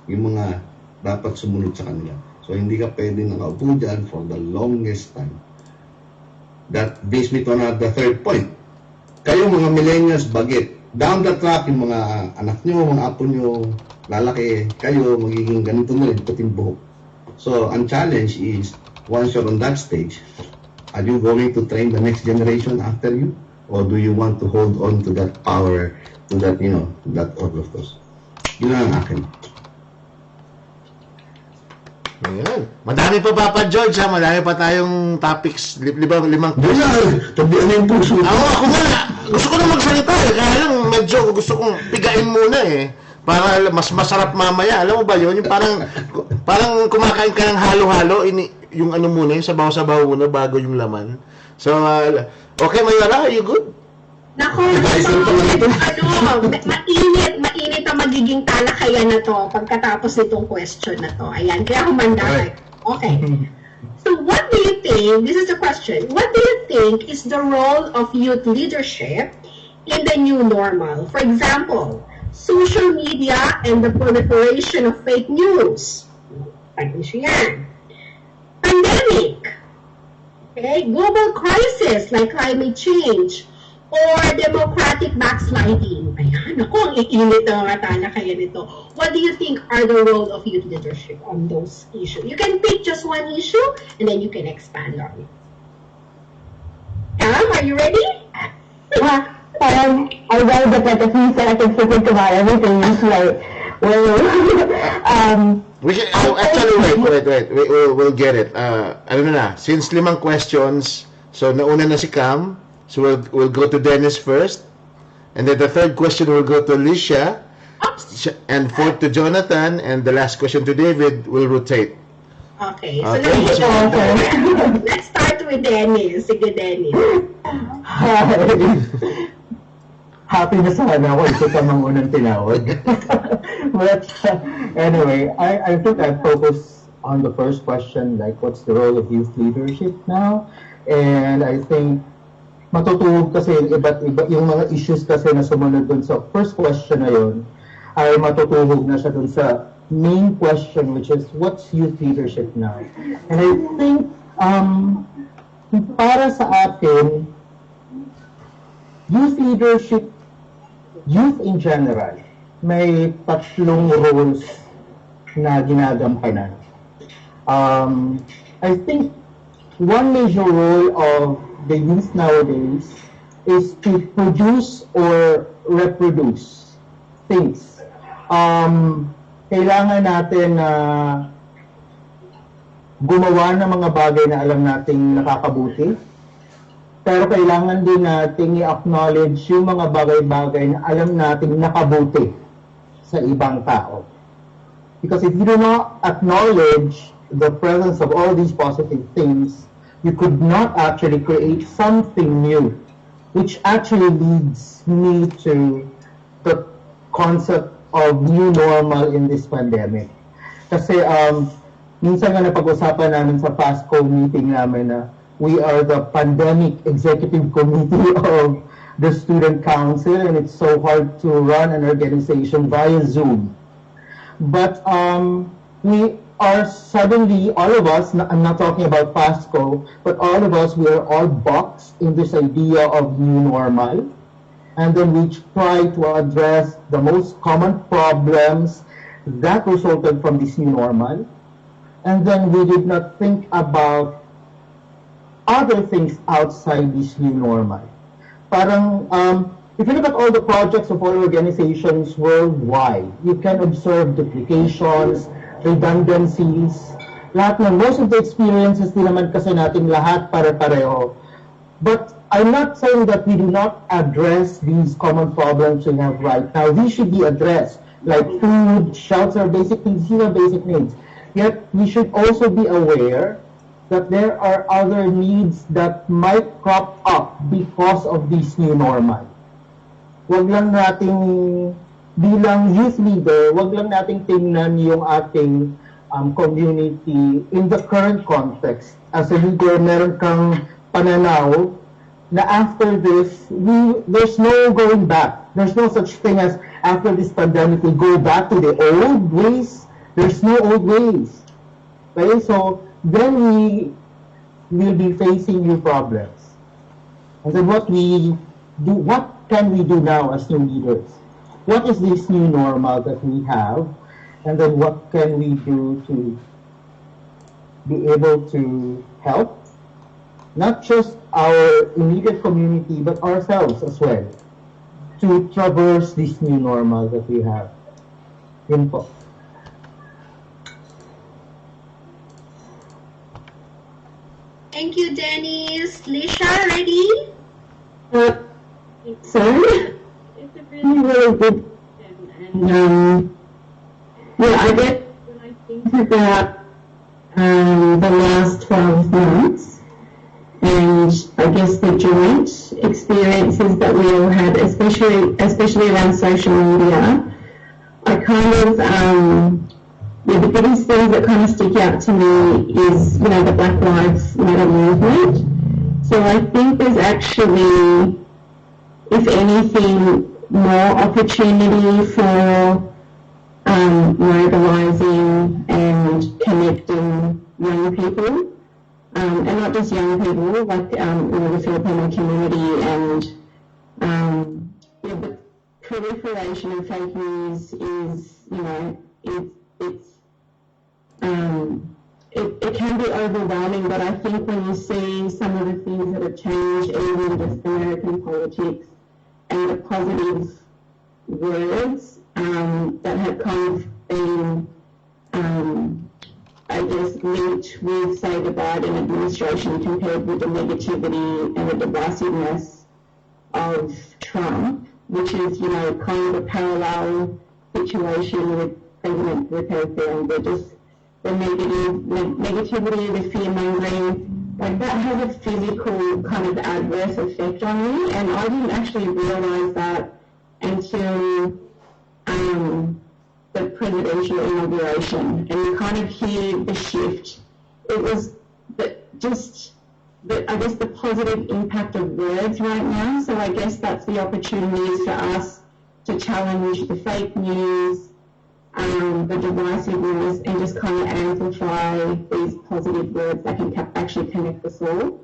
yung mga dapat sumunod sa kanila. So, hindi ka pwede nakaupo dyan for the longest time. That brings me to another third point. Kayo mga millennials, bagit. Down the track, yung mga anak nyo, mga apo nyo, lalaki, kayo, magiging ganito na rin, puting buhok. So, ang challenge is, once you're on that stage, are you going to train the next generation after you? Or do you want to hold on to that power, to that, that all of those? Yun ang akin. Ayan. Madami pa Papa George ha, madami pa tayong topics, limang questions. Tabihan yung puso. Ako muna, gusto ko na magsalita eh, kaya lang medyo gusto kong pigain muna eh, para mas masarap mamaya. Alam mo ba yun? Yung parang kumakain ka ng halo-halo, yung ano muna, yung sabaw-sabaw muna bago yung laman. So, okay Mayora, are you good? Nako, mainit ang magiging talakayan na to pagkatapos nitong question na to. Ayan, kaya humanda kayo. Okay. So what do you think, this is the question, what do you think is the role of youth leadership in the new normal? For example, social media and the proliferation of fake news. Pag-issue yan. Pandemic. Okay, global crisis like climate change or democratic backsliding. Ayan, ako, ang iinit na mga talakayan nito. What do you think are the role of youth leadership on those issues? You can pick just one issue and then you can expand on it. Cam, are you ready? I read that like if you said I can think about everything, it's like, well, we can, actually, wait. We'll get it. Ano na, since limang questions, so nauna na si Cam, so we'll go to Dennis first, and then the third question will go to Alicia, and fourth to Jonathan, and the last question to David will rotate. Okay, so let's start with Dennis. Sige, Dennis. Happy na sana ako, ito ka mang unang tinawag. But anyway, I think I focus on the first question, like what's the role of youth leadership now? And I think matutuhog kasi iba't iba yung mga issues kasi na sumunod dun sa first question na yun ay matutuhog na siya dun sa main question, which is what's youth leadership now? And I think para sa atin, youth leadership, youth in general, may tatlong roles na ginagampanan. I think one major role of the youth nowadays is to produce or reproduce things. Kailangan natin na gumawa ng mga bagay na alam nating nakakabuti, pero kailangan din nating i-acknowledge yung mga bagay-bagay na alam nating nakabuti sa ibang tao. Because if you do not acknowledge the presence of all these positive things, you could not actually create something new, which actually leads me to the concept of new normal in this pandemic. Kasi minsan nga napag-usapan namin sa FASCO meeting namin na we are the pandemic executive committee of the student council, and it's so hard to run an organization via Zoom. But we are suddenly, all of us, I'm not talking about FASCO, but all of us, we are all boxed in this idea of new normal. And then we try to address the most common problems that resulted from this new normal. And then we did not think about other things outside this new normal. Parang, if you look at all the projects of all organizations worldwide, you can observe duplications, redundancies, lahat ng, most of the experiences din naman kasi natin lahat pare-pareho. But I'm not saying that we do not address these common problems we have right now. These should be addressed, like food, shelter, basic things, these are basic needs. Yet we should also be aware that there are other needs that might crop up because of this new normal. Wag lang nating bilang youth leader, wag lang nating tingnan yung ating community in the current context. As a leader, meron kang pananaw na after this, there's no going back. There's no such thing as after this pandemic, we go back to the old ways. There's no old ways. Okay, so then we will be facing new problems. And then what can we do now as new leaders? What is this new normal that we have? And then what can we do to be able to help not just our immediate community, but ourselves as well, to traverse this new normal that we have. Yun po. Thank you, Dennis. Lisha, ready? So, it's a really good question. And I guess when I think about the last 12 months, and I guess the joint experiences that we all had, especially around social media, I kind of, the biggest things that kind of stick out to me is, the Black Lives Matter movement. So I think there's actually, if anything, more opportunity for mobilizing and connecting young people. And not just young people, like the Filipino community, and the proliferation of fake news is, it can be overwhelming. But I think when you see some of the things that have changed, even just American politics, and the positive words that have kind of been I guess, linked with, say, the Biden administration compared with the negativity and the divisiveness of Trump, which is, kind of a parallel situation with President Duterte, and the negativity, the fear-mongering, like that has a physical kind of adverse effect on me, and I didn't actually realize that until the presidential inauguration, and you kind of hear the shift. It was I guess the positive impact of words right now. So I guess that's the opportunities for us to challenge the fake news, the divisiveness, and just kind of amplify these positive words that can actually connect us all.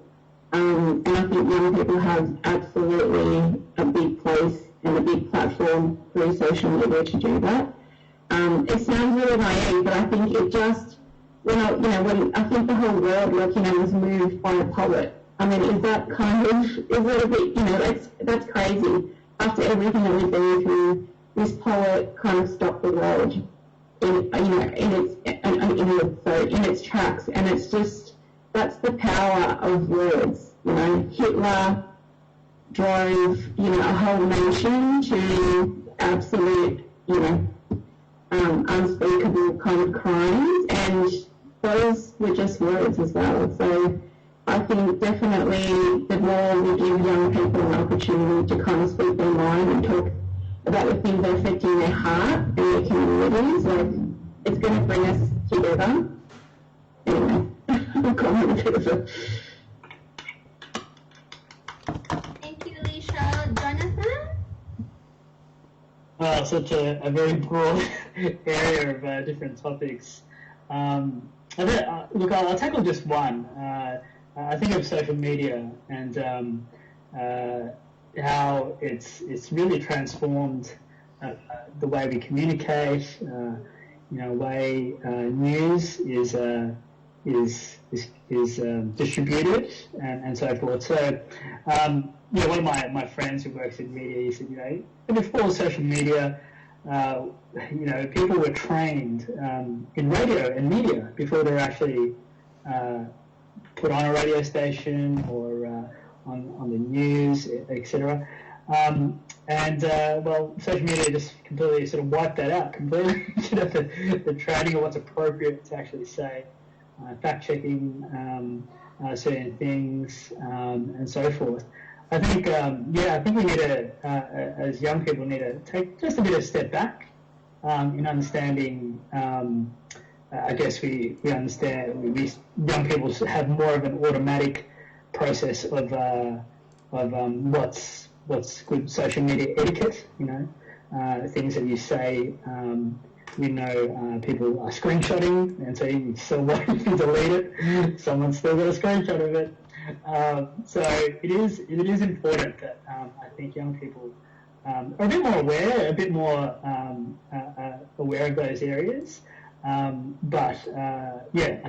And I think young people have absolutely a big place and a big platform through social media to do that. It sounds really naive, but I think it just, when I think the whole world, was moved by a poet. I mean, is that a bit, that's crazy. After everything that we've been through, this poet kind of stopped the world in its tracks, and it's just, that's the power of words. Hitler drove, a whole nation to absolute, unspeakable kind of crimes, and those were just words as well. So I think definitely the more we give young people an opportunity to kind of speak their mind and talk about the things that are affecting their heart and their communities, it's going to bring us together. Anyway, I'm calling it a bit of a... Thank you, Alicia. Jonathan? Such a very broad area of different topics. Look, I'll tackle just one. I think of social media and how it's really transformed the way we communicate. Way news is distributed and so forth. So, one of my friends who works in media, he said, before social media, people were trained in radio and media before they were actually put on a radio station or on the news, etc. Social media just completely sort of wiped that out completely. The training of what's appropriate to actually say, fact-checking certain things, and so forth. I think, I think we need to, as young people, need to take just a bit of a step back in understanding. I guess we understand we young people have more of an automatic process of what's good social media etiquette. Things that you say. People are screenshotting, and so you still want to delete it. Someone's still got a screenshot of it. So it is important that I think young people are a bit more aware, a bit more aware of those areas. I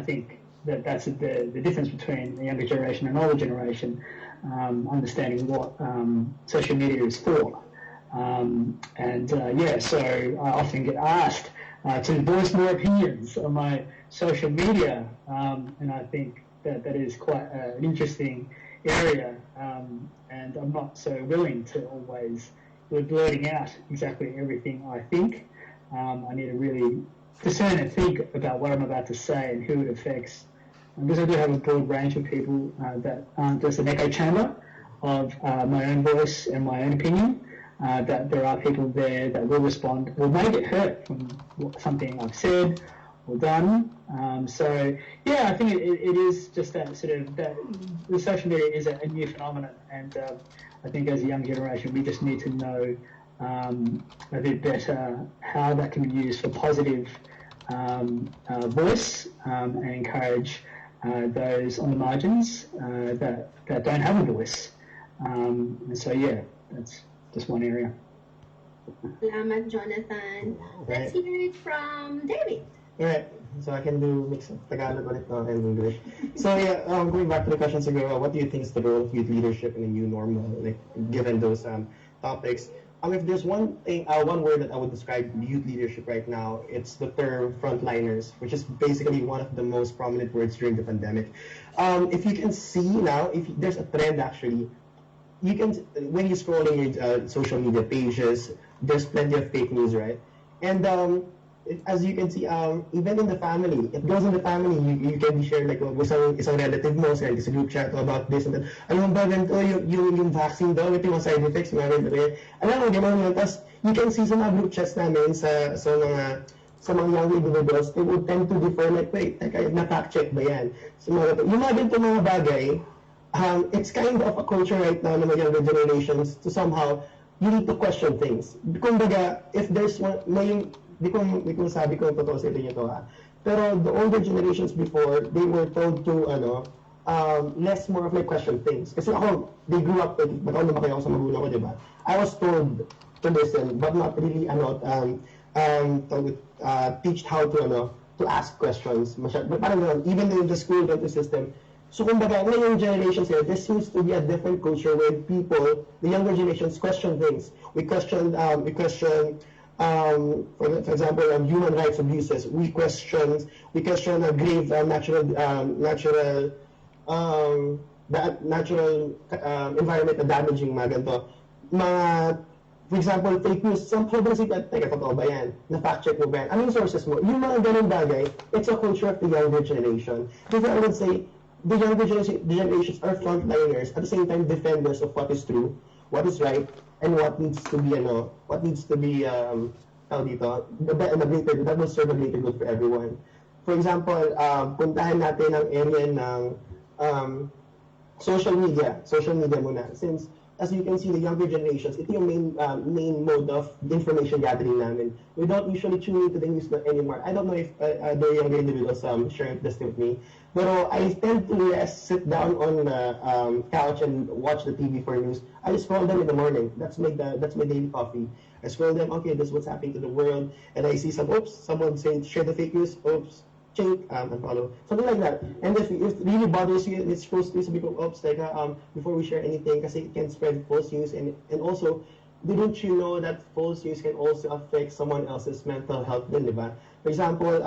think that's the difference between the younger generation and older generation, understanding what social media is for. So I often get asked to voice more opinions on my social media, and I think that is quite an interesting area, and I'm not so willing to always be blurting out exactly everything I think. I need to really discern and think about what I'm about to say and who it affects. Because I do have a broad range of people that aren't just an echo chamber of my own voice and my own opinion, that there are people there that will respond or may get hurt from something I've said or done. I think it is just that sort of, that the social media is a new phenomenon, and I think as a young generation we just need to know a bit better how that can be used for positive voice, and encourage those on the margins that don't have a voice. That's just one area. Salamat, Jonathan. Let's hear it from David. Alright, so I can do mix of Tagalog ulit and English. So going back to the question, what do you think is the role of youth leadership in a new normal, given those topics? If there's one word that I would describe youth leadership right now, it's the term frontliners, which is basically one of the most prominent words during the pandemic. If you can see now, if there's a trend actually, you can, when you're scrolling your social media pages, there's plenty of fake news, right? And as you can see, even in the family, it goes in the family, you can share like isang relative mo, send sa group chat about this and that. Alam mo ba, ganito, yung vaccine daw, ito yung side effects, mga ganito. Alam mo, gano'n yun. Tapos, you can see sa mga group chats namin, sa mga young individuals, they would tend to differ like, wait, na-fact check ba yan? So, yung mga ganito mga bagay, it's kind of a culture right now ng mga younger generations to somehow, you need to question things. Kumbaga, if there's one, di ko sabi ko totoo sa inyo to pero the older generations before, they were told to less more of like question things. Kasi ako, they grew up, ako lumaki ako sa magulang ko, diba? I was told to listen, but not really teach how to ask questions. But parang even in the school system. So kumbaga, ngayong generations here, there seems to be a different culture where people, the younger generations, question things. We question for example, human rights abuses. We question a grave natural environment na damaging mga ganito. For example, fake news. Some people say, teka, totoo ba yan? Na-fact check mo ba yan? Anong sources mo? Yung mga ganun bagay, it's a culture of the younger generation. Therefore, I would say, the younger generations are frontliners, at the same time defenders of what is true, what is right, and what needs to be that will serve a greater good for everyone. For example, puntahan natin ang area ng social media muna, since as you can see, the younger generations, ito yung main mode of information gathering namin. We don't usually tune into the news anymore. I don't know if the younger individuals share this with me, but I tend to sit down on the couch and watch the TV for news. I scroll them in the morning. That's my daily coffee. I scroll them, okay, this is what's happening to the world, and I see someone saying, share the fake news, change, unfollow, something like that. And if it really bothers you, it's supposed to be before we share anything, kasi it can spread false news, and also, didn't you know that false news can also affect someone else's mental health din, diba? For example,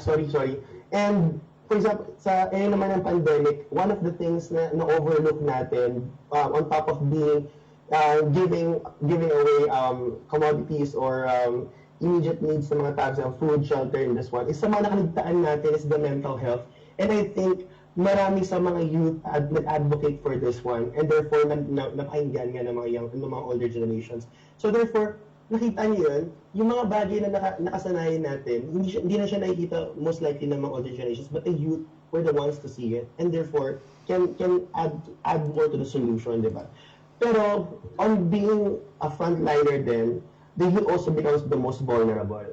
sorry. And for example, sa naman ng pandemic, one of the things na overlook natin, on top of being giving away commodities or immediate needs sa mga tags ng food, shelter in this one, is sa mga nakaligtaan natin is the mental health. And I think marami sa mga youth nag-advocate for this one, and therefore napakinggan nga ng mga older generations. So therefore, nakita niyo yun, yung mga bagay na nakasanayan natin, hindi na siya nakikita most likely ng mga older generations, but the youth we're the ones to see it, and therefore can add more to the solution, di ba? Pero on being a frontliner then, the youth also becomes the most vulnerable.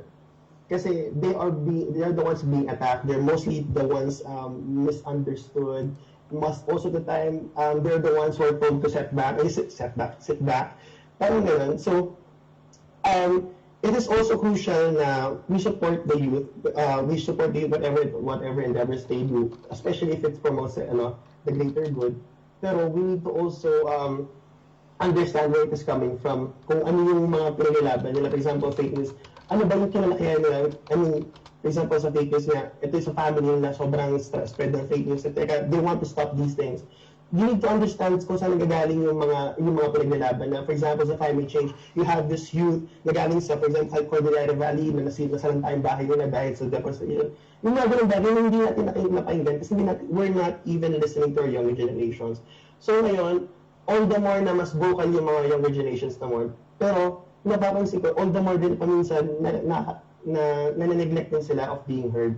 Kasi they are the ones being attacked. They're mostly the ones misunderstood. Most of the time, they're the ones who are told to sit back. Parang ganun. So, it is also crucial na we support the youth. We support the youth whatever endeavors they do, especially if it promotes the greater good. Pero we need to also understand where it is coming from. Kung ano yung mga pinaglalaban nila. For example, fake news. Ano ba yung kinalakihan nila? I mean, for example, sa fake news nga, ito yung sa family na sobrang spread ng fake news. They want to stop these things. You need to understand kung saan nagagaling yung mga pinaglalaban na. For example, sa climate change, you have this youth na galing sa, for example, sa Cordillera Valley na nasalan tayong bahay nila dahil sa deforestation. Yung mga ganun bagay na hindi natin napakinggan kasi we're not even listening to our younger generations. So ngayon, all the more na mas vocal yung mga younger generations na more. Pero, napapansin ko, all the more din paminsan na-neglect din sila of being heard.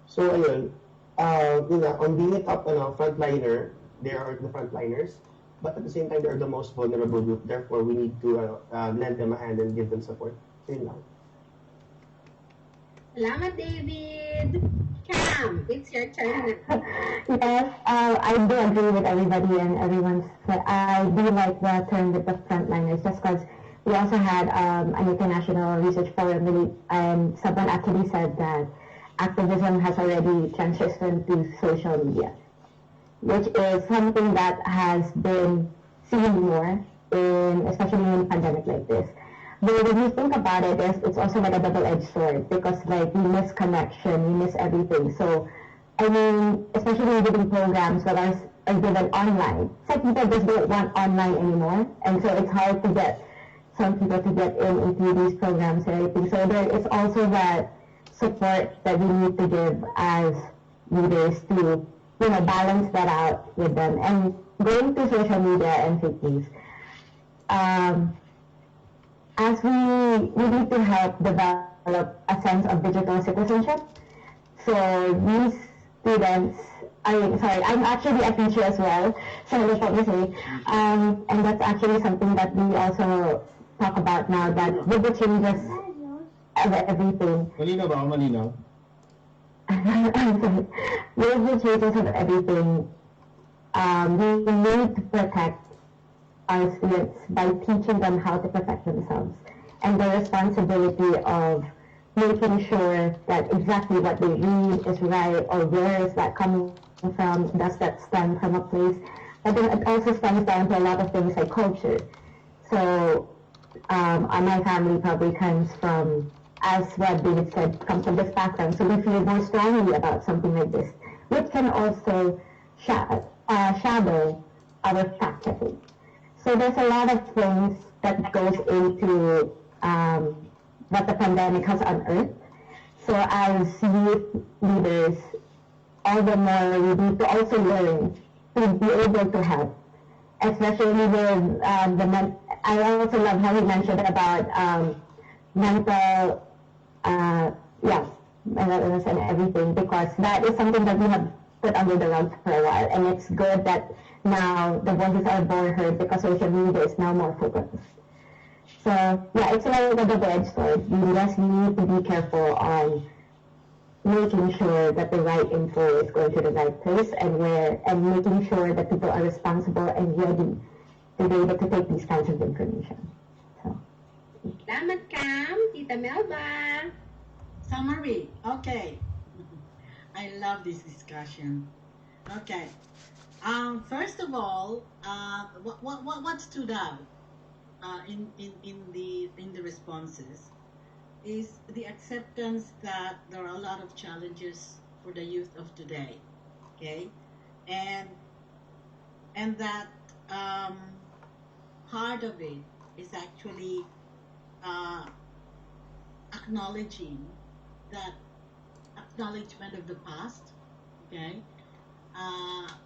So, ayun, on being a top frontliner, they are the frontliners, but at the same time, they are the most vulnerable group. Therefore, we need to lend them a hand and give them support. Yun lang. Salamat, David. Cam, it's your turn. Yes, I do agree with everybody and everyone's. I do like the term with the frontliners, just because we also had an international research forum, and someone actually said that activism has already transitioned to social media, which is something that has been seen more, especially in a pandemic like this. But when you think about it, it's also like a double-edged sword, because like you miss connection, you miss everything. So, I mean, especially within programs that are given online, some people just don't want online anymore, and so it's hard to get some people to get into these programs and everything. So there is also that support that we need to give as leaders to, balance that out with them. And going to social media and fake news, as we need to help develop a sense of digital citizenship. So these students, I'm actually a teacher as well, so let me say, and that's actually something that we also talk about now, that with the changes of everything. Malinaw ba? Malinaw? With the changes of everything, we need to protect our students by teaching them how to protect themselves, and the responsibility of making sure that exactly what they read is right, or where is that coming from, does that stem from a place. But then it also stems down to a lot of things like culture. So my family probably comes from, as what David said, comes from this background, so we feel more strongly about something like this, which can also shadow our fact-checking. So there's a lot of things that goes into what the pandemic has unearthed. So as youth leaders, all the more we need to also learn to be able to help, especially with I also love how he mentioned about mental illness and everything, because that is something that we have put under the rug for a while, and it's good that now the voices are more heard because social media is now more focused. So yeah, it's like a double-edged sword. We just need to be careful on making sure that the right info is going to the right place, and making sure that people are responsible and ready to be able to take these kinds of information. So. Salamat, Cam. Tita Melba. Summary. Okay. I love this discussion. Okay. First of all, what stood out in the responses is the acceptance that there are a lot of challenges for the youth of today. Okay, and that part of it is actually acknowledging that acknowledgement of the past. Okay,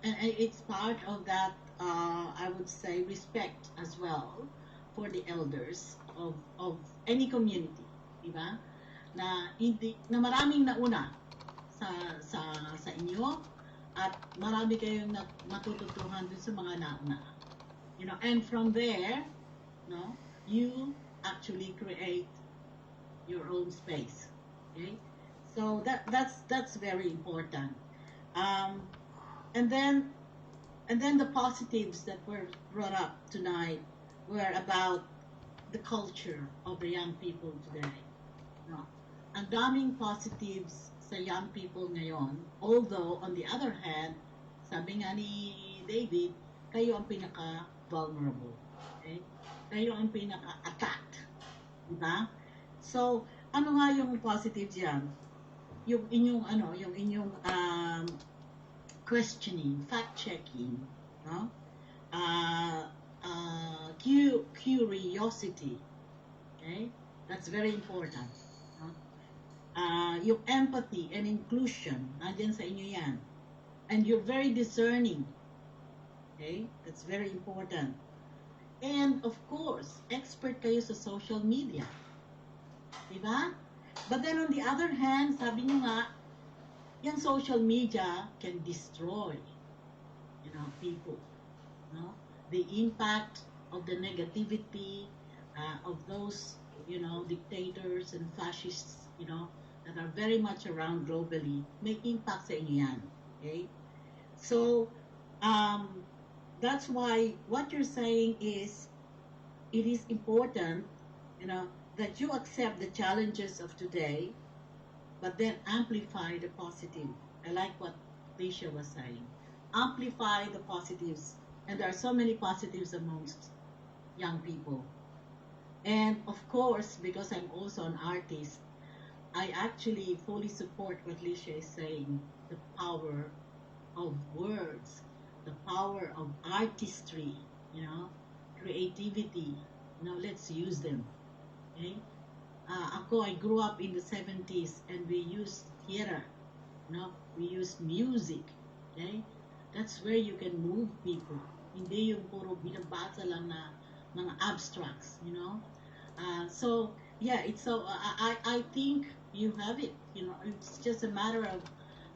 and it's part of that, I would say, respect as well for the elders of any community, di ba? Na maraming nauna sa inyo, at marami kayong matututuhan dun sa mga nauna. And from there, no, you actually create your own space. Okay, so that's very important. Um, and then the positives that were brought up tonight were about the culture of the young people today. No, ang daming positives sa young people ngayon. Although on the other hand, sabi nga ni David, kayo ang pinaka-vulnerable. Okay? Kayo ang pinaka-attacked. Diba? So, ano nga yung positives yan? Yung inyong questioning, fact-checking, no? Curiosity. Okay? That's very important. No? Yung empathy and inclusion, nandiyan sa inyo yan. And you're very discerning. Okay? That's very important. And of course, expert kayo sa social media. Diba? But then on the other hand, sabi nyo nga, yung social media can destroy, people. No? The impact of the negativity of those, dictators and fascists, that are very much around globally, may impact sa inyo yan. Okay? So, that's why what you're saying is, it is important, that you accept the challenges of today, but then amplify the positive. I like what Alicia was saying. Amplify the positives. And there are so many positives amongst young people. And of course, because I'm also an artist, I actually fully support what Alicia is saying, the power of words, the power of artistry, creativity. Let's use them. Okay? I grew up in the 70s and we used theater. We used music. Okay? That's where you can move people. Hindi yung puro binabasa lang na mga abstracts, So, yeah, it's so, I think you have it. It's just a matter of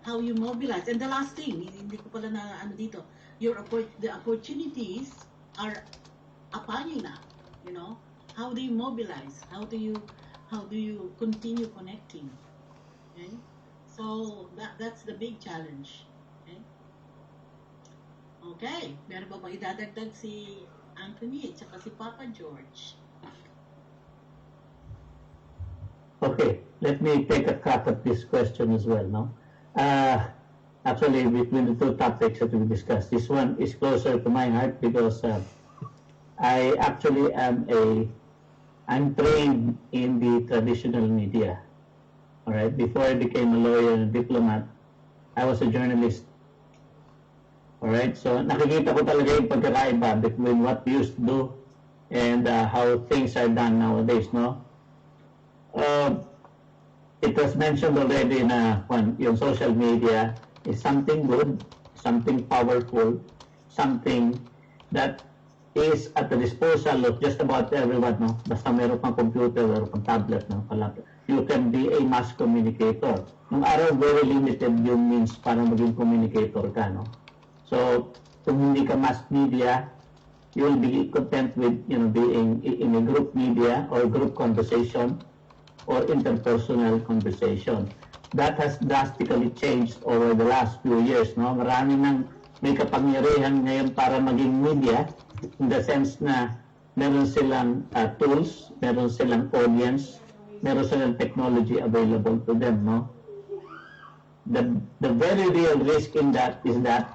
how you mobilize. And the last thing, hindi ko pala na dito, the opportunities are upon you now, How do you mobilize? How do you continue connecting? Okay? So that's the big challenge. Okay? Okay. Meron ba bang idadagdag si Anthony at saka si Papa George? Okay, let me take a crack at this question as well, no? Actually, between the two topics that we discussed, this one is closer to my heart because I actually I'm trained in the traditional media. All right, before I became a lawyer and diplomat, I was a journalist. All right, so nakikita ko talaga yung pagkakaiba between what we used to do and how things are done nowadays, no? It was mentioned already na yung social media is something good, something powerful, something that is at the disposal of just about everyone, no? Basta meron kang computer or kang tablet, no? You can be a mass communicator. Nung araw, very limited yung means para maging communicator ka, no? So, kung hindi ka mass media, you'll be content with, being in a group media or group conversation or interpersonal conversation. That has drastically changed over the last few years, no? Marami nang may kapangyarihan ngayon para maging media, in the sense na meron silang tools, meron silang audience, meron silang technology available to them, no? The very real risk in that is that,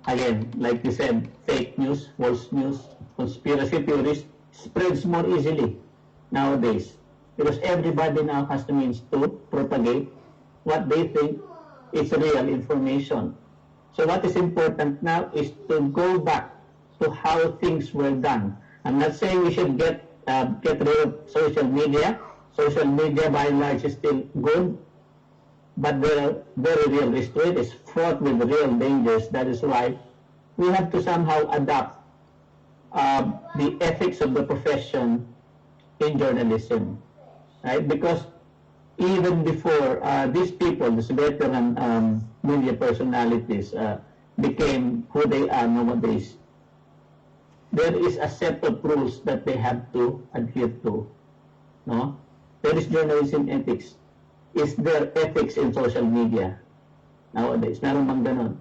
again, like you said, fake news, false news, conspiracy theories spreads more easily nowadays because everybody now has the means to propagate what they think is real information. So what is important now is to go back to how things were done. I'm not saying we should get rid of social media. Social media by and large is still good, but there are very real risks to it. It's fraught with real dangers. That is why we have to somehow adapt the ethics of the profession in journalism, right? Because even before these people, these veteran media personalities, became who they are nowadays, there is a set of rules that they have to adhere to. No? There is journalism ethics. Is there ethics in social media nowadays? Meron bang ganon?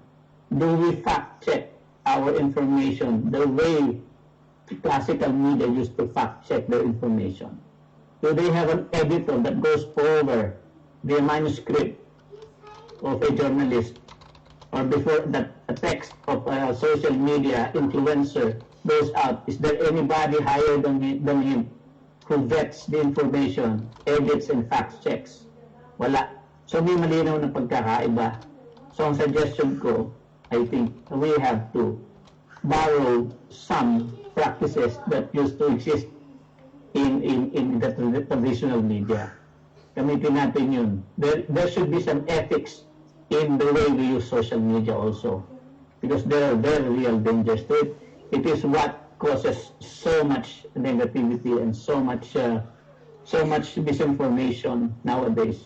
Do we fact check our information the way classical media used to fact check their information? Do they have an editor that goes over the manuscript of a journalist, or before that a text of a social media influencer goes out? Is there anybody higher than him who vets the information, edits and fact checks? Wala. So may malinaw na pagkakaiba. So ang suggestion ko, I think we have to borrow some practices that used to exist in the traditional media. Gamitin natin yun. There should be some ethics in the way we use social media also, because there are very real dangers to it. It is what causes so much negativity and so much misinformation nowadays.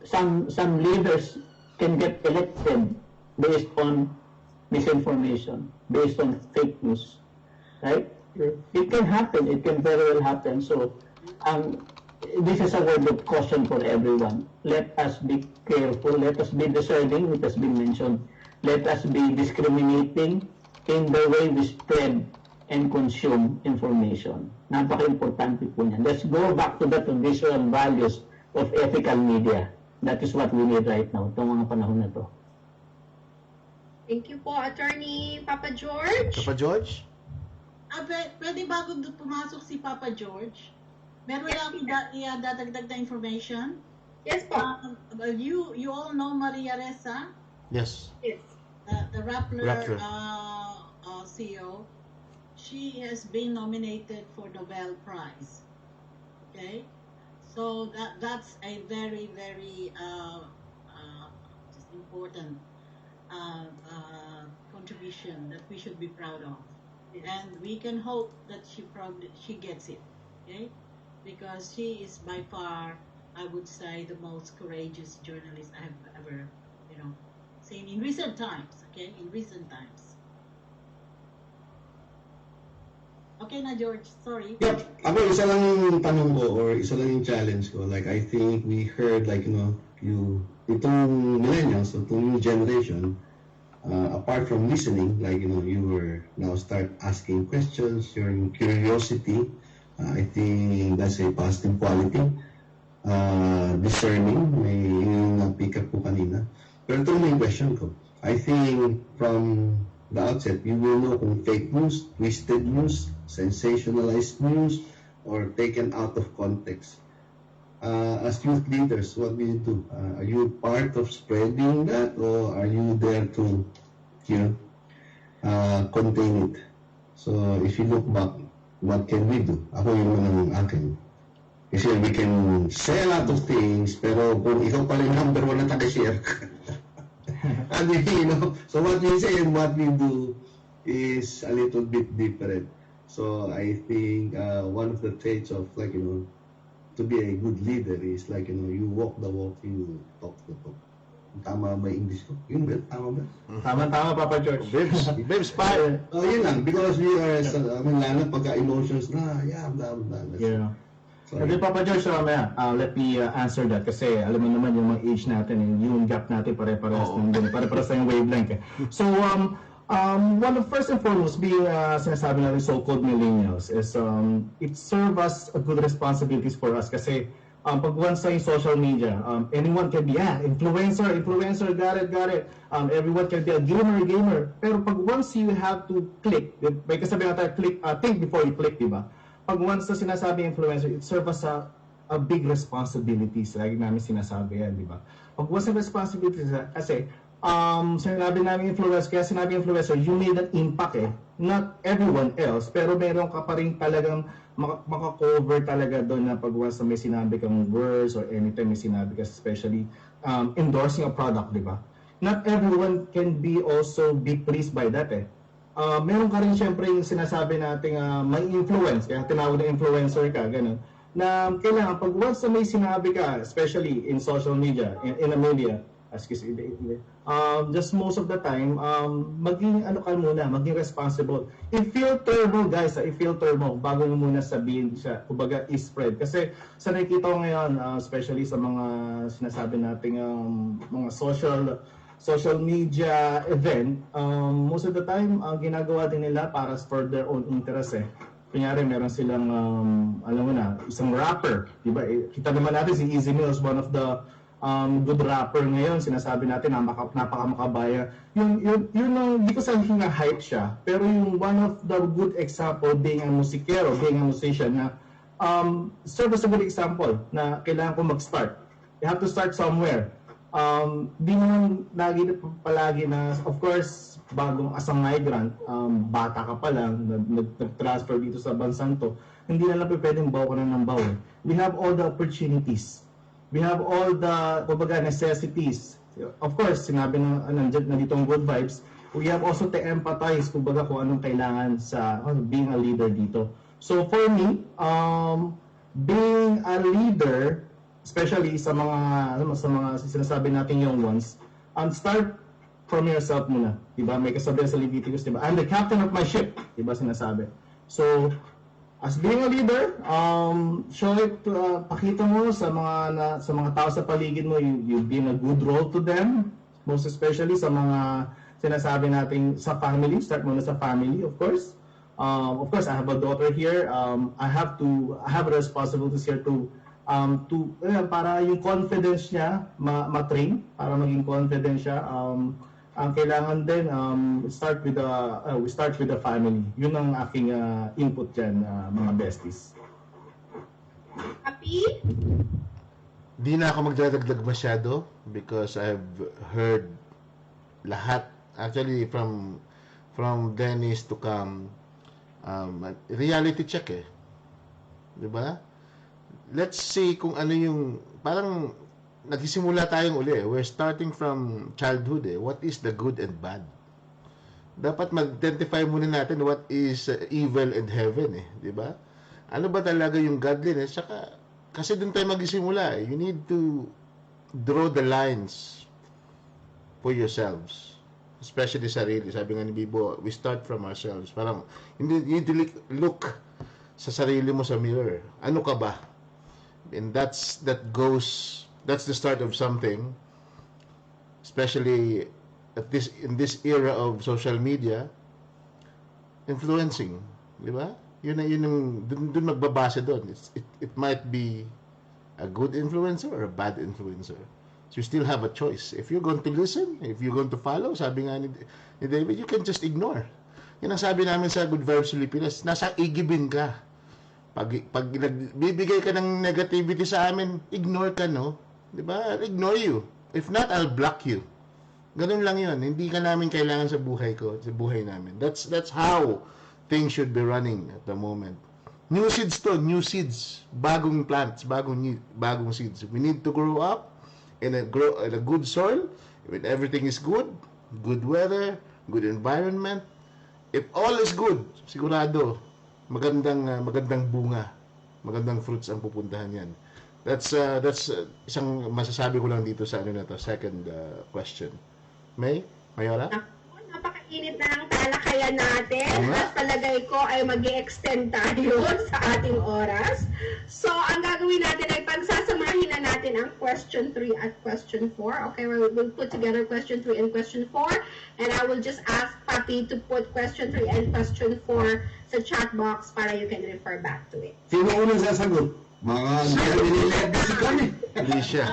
Some leaders can get elected based on misinformation, based on fake news, right? It can happen. It can very well happen. So, this is a word of caution for everyone. Let us be careful. Let us be discerning. It has been mentioned. Let us be discriminating in the way we spread and consume information. Napaka-importante po niyan. Let's go back to the traditional values of ethical media. That is what we need right now, itong mga panahon na to. Thank you po, Attorney Papa George. Papa George? Pwede bago pumasok si Papa George, meron lang dadagdag na information. Yes po. You all know Maria Ressa, Yes. Yes. the Rappler Rappler. CEO. She has been nominated for Nobel Prize. Okay, so that's a very just important contribution that we should be proud of. And we can hope that she gets it, okay? Because she is by far, I would say, the most courageous journalist I have ever, seen in recent times, okay? In recent times. Okay na, George, sorry. Yeah, ako isa lang yung tanong ko or isa lang yung challenge ko. Like, I think we heard itong millennials, itong new generation, apart from listening, you were now start asking questions, your curiosity. I think that's a positive quality. Discerning, may pick up po kanina. Pero ito yung question ko. I think from the outset, you will know kung fake news, twisted news, sensationalized news, or taken out of context. As youth leaders, what do you do? Are you part of spreading that, or are you there to, contain it? So, if you look back, what can we do? Ako yung naman akin. Kasi we can say a lot of things, pero kung ikaw pa rin number one na taga-share, so what we say and what we do is a little bit different. So I think one of the traits of to be a good leader is you walk the walk, you talk the talk. Tama ba English ko? Yun ba? Tama ba? Tama, Papa George. Bibs, pa. Yun lang. Because we are, lalo pagka-emotions na, blah. Yeah. Sorry. Okay, Papa George, let me answer that kasi alam mo naman yung mga age natin, yung gap natin pare-parehas ng wavelength. So, first and foremost, being sinasabi natin so-called millennials is it serves as a good responsibilities for us kasi pag once sa social media, anyone can be influencer, got it. Everyone can be a gamer. Pero pag once you have to click, may kasabi natin think before you click, di ba? Pag once na sinasabi influencer, it serves as a big responsibilities. Lagi namin sinasabi yan, di ba? Pag once na responsibilities, kasi sinabi namin influencer, kaya sinabi influencer, you made an impact Not everyone else, pero meron ka pa rin talagang makakover talaga doon na pag once na may sinabi kang words or anytime may sinabi ka, especially endorsing a product, di ba? Not everyone can also be pleased by that Meron ka rin syempre yung sinasabi natin may influence, kaya tinawag na influencer ka, ganun, na kailangan pag once na may sinabi ka, especially in social media, in the media, excuse me, just most of the time, maging ano ka muna, maging responsible. I-filter mo guys, i-filter mo bago mo muna sabihin siya, kumbaga i-spread. Kasi sa nakikita ko ngayon, especially sa mga sinasabi nating mga social media event, most of the time, ginagawa din nila para for their own interest eh. Kunyari, meron silang, alam mo na, isang rapper, diba? Kita naman natin si Easy Mills, one of the good rapper ngayon, sinasabi natin na napakamakabaya. Yun hindi ko sabihin na hype siya, pero yung one of the good example, being a musikero, being a musician, na serve as a good example na kailangan ko mag-start. You have to start somewhere. Di naman lagi palagi na, of course, bagong as a migrant, bata ka pa lang, nag-transfer dito sa bansang to, hindi na lang pwedeng baw ka na ng baw. We have all the opportunities. We have all the, kumbaga, necessities. Of course, sinabi na dito ang good vibes, we have also to empathize, kumbaga, kung anong kailangan sa being a leader dito. So for me, being a leader, especially sa mga sinasabi natin young ones, start from yourself muna, diba? May kasabihan sa Leviticus, diba? I'm the captain of my ship, diba sinasabi? So, as being a leader, show it, pakita mo sa mga tao sa paligid mo, you've been a good role to them, most especially sa mga sinasabi natin sa family, start muna sa family, of course. Of course, I have a daughter here. I have responsibilities here to para yung confidence niya ma-train, para maging confident siya. Ang kailangan din we start with the family. Yun ang aking input diyan, mga besties. Happy? Di na ako magdadagdag masyado because I've heard lahat actually from Dennis to come, reality check eh. 'Di ba? Let's see kung ano yung parang nagsisimula tayong uli. We're starting from childhood eh. What is the good and bad? Dapat mag-identify muna natin what is evil and heaven eh, 'di ba? Ano ba talaga yung godliness? Saka kasi doon tayo magsisimula eh. You need to draw the lines for yourselves. Especially sarili. Sabi nga ni Bibo, we start from ourselves. Parang you need to look sa sarili mo sa mirror. Ano ka ba? And that's the start of something, especially in this era of social media, influencing, di ba? Yun magbabase doon. It might be a good influencer or a bad influencer. So you still have a choice. If you're going to listen, if you're going to follow, sabi nga ni David, you can just ignore. Yan ang sabi namin sa Good Vibes Pilipinas, nasa igibin ka. Pag nagbibigay ka ng negativity sa amin, ignore ka, no? Diba? Ignore you. If not, I'll block you. Ganun lang yun. Hindi ka namin kailangan sa buhay ko, sa buhay namin. That's how things should be running at the moment. New seeds to, new seeds. Bagong plants, bagong seeds. We need to grow up in a good soil, when everything is good weather, good environment. If all is good, sigurado, magandang bunga, magandang fruits ang pupuntahan yan. That's isang masasabi ko lang dito sa second question. Mayora? Napakainit na ang talakayan natin at palagay ko ay mag-i-extend tayo sa ating oras. So, ang gagawin natin ay pagsasamahin na natin ang question 3 at question 4. Okay, we'll put together question 3 and question 4 and I will just ask Papi to put question 3 and question 4 sa chat box para you can refer back to it. Sino unang sasagot? Mga nililete si kami. Alicia.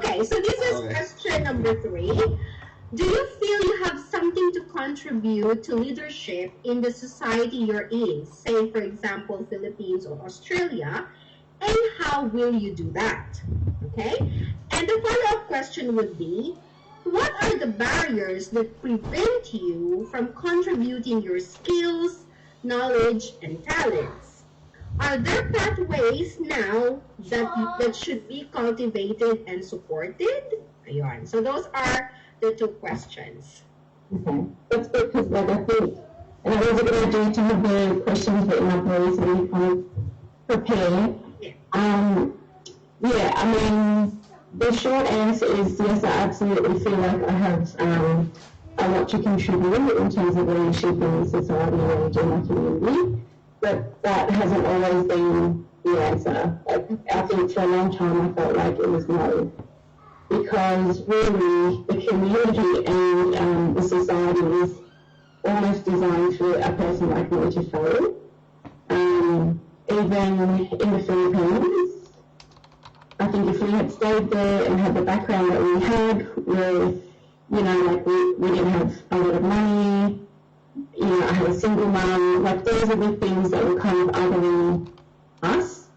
Okay, so this is question number 3. Do you feel you have something to contribute to leadership in the society you're in, say for example Philippines or Australia, and how will you do that? Okay, and the follow-up question would be, what are the barriers that prevent you from contributing your skills, knowledge, and talents? Are there pathways now that should be cultivated and supported? Ayun. So those are the 2 questions. Okay, let's break this down, I think. And I was going to do some of the questions that not very easily prepared. Yeah, I mean, the short answer is yes, I absolutely feel like I have a lot to contribute in terms of leadership in society and in my community, but that hasn't always been the answer. I think for a long time I felt like it was no, because really the community and the society is almost designed for a person like me to fail. Even in the Philippines, I think if we had stayed there and had the background that we had, with, you know, like we didn't have a lot of money, you know, I had a single mum, like those are the things that were kind of othering us,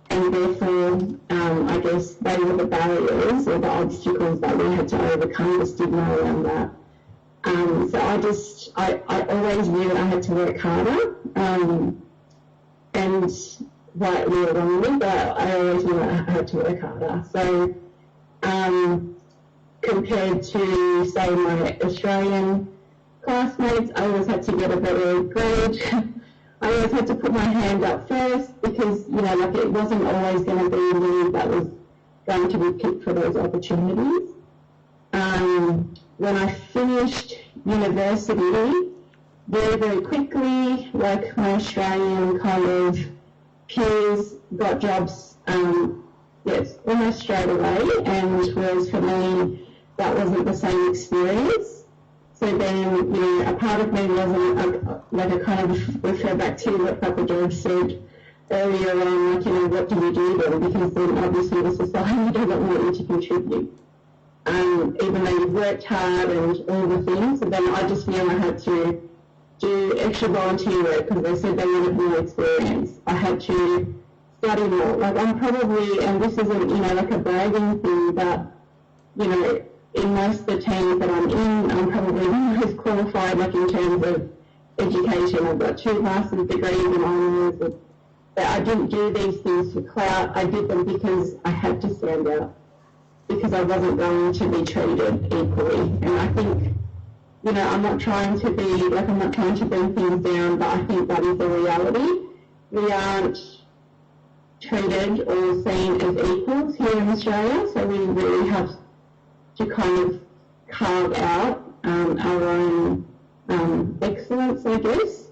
and therefore, I guess they were the barriers or the obstacles that we had to overcome, the stigma around that. So I always knew that I had to work harder, and rightly or wrongly, but I always knew I had to work harder. So compared to, say, my Australian classmates, I always had to get a better grade. I always had to put my hand up first because, you know, like it wasn't always going to be me that was going to be picked for those opportunities. When I finished university, very, very quickly, like my Australian kind of peers got jobs, yes, almost straight away, and whereas for me, that wasn't the same experience. So then, you know, a part of me wasn't like a kind of refer back to what Papa George said earlier on, like, you know, what do you do then? Because then obviously the society doesn't want you to contribute. Even though you've worked hard and all the things, and then I just knew I had to do extra volunteer work because they said they wanted more experience. I had to study more. Like I'm probably, and this isn't, you know, like a bragging thing, but, you know, in most of the teams that I'm in, I'm probably the most qualified, like in terms of education. I've got 2 master's degrees and honours. But I didn't do these things for clout. I did them because I had to stand out, because I wasn't going to be treated equally. And I think, you know, I'm not trying to bring things down, but I think that is the reality. We aren't treated or seen as equals here in Australia, so we really have to kind of carve out our own excellence, I guess.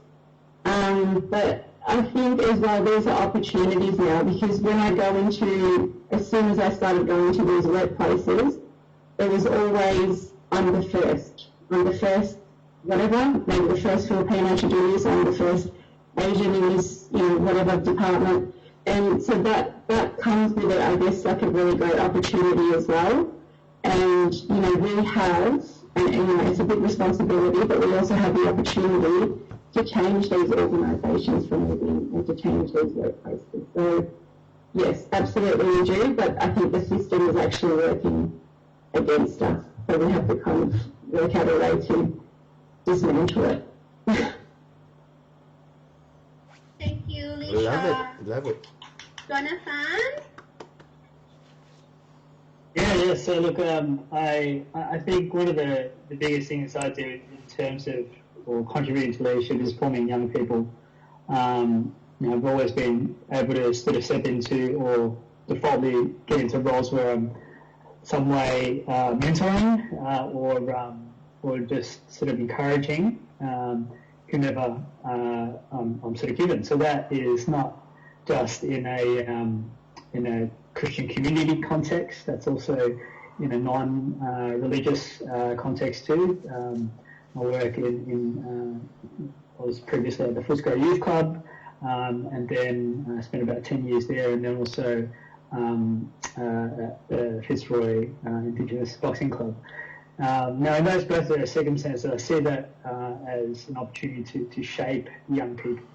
But I think as well there's opportunities now, because when I go into, as soon as I started going to these workplaces, there was always, I'm the first, whatever, maybe the first Filipino to do this, I'm the first Asian in this, you know, whatever department. And so that comes with it, I guess, like a really great opportunity as well. And, you know, we have, and you know, it's a big responsibility, but we also have the opportunity to change these organisations from within and to change these workplaces. So, yes, absolutely we do, but I think the system is actually working against us. So we have to kind of work out a way to dismantle it. Thank you, Lisha. Love it. Jonathan? Yeah. So look, I think one of the biggest things I do in terms of or contributing to leadership is forming young people. You know, I've always been able to sort of step into or defaultly get into roles where I'm some way mentoring or just sort of encouraging whomever I'm sort of given. So that is not just in a Christian community context. That's also in a non-religious context too. I work I was previously at the Footscray Youth Club, and then I spent about 10 years there, and then also at the Fitzroy Indigenous Boxing Club. Now, in those both circumstances, I see that as an opportunity to shape young people.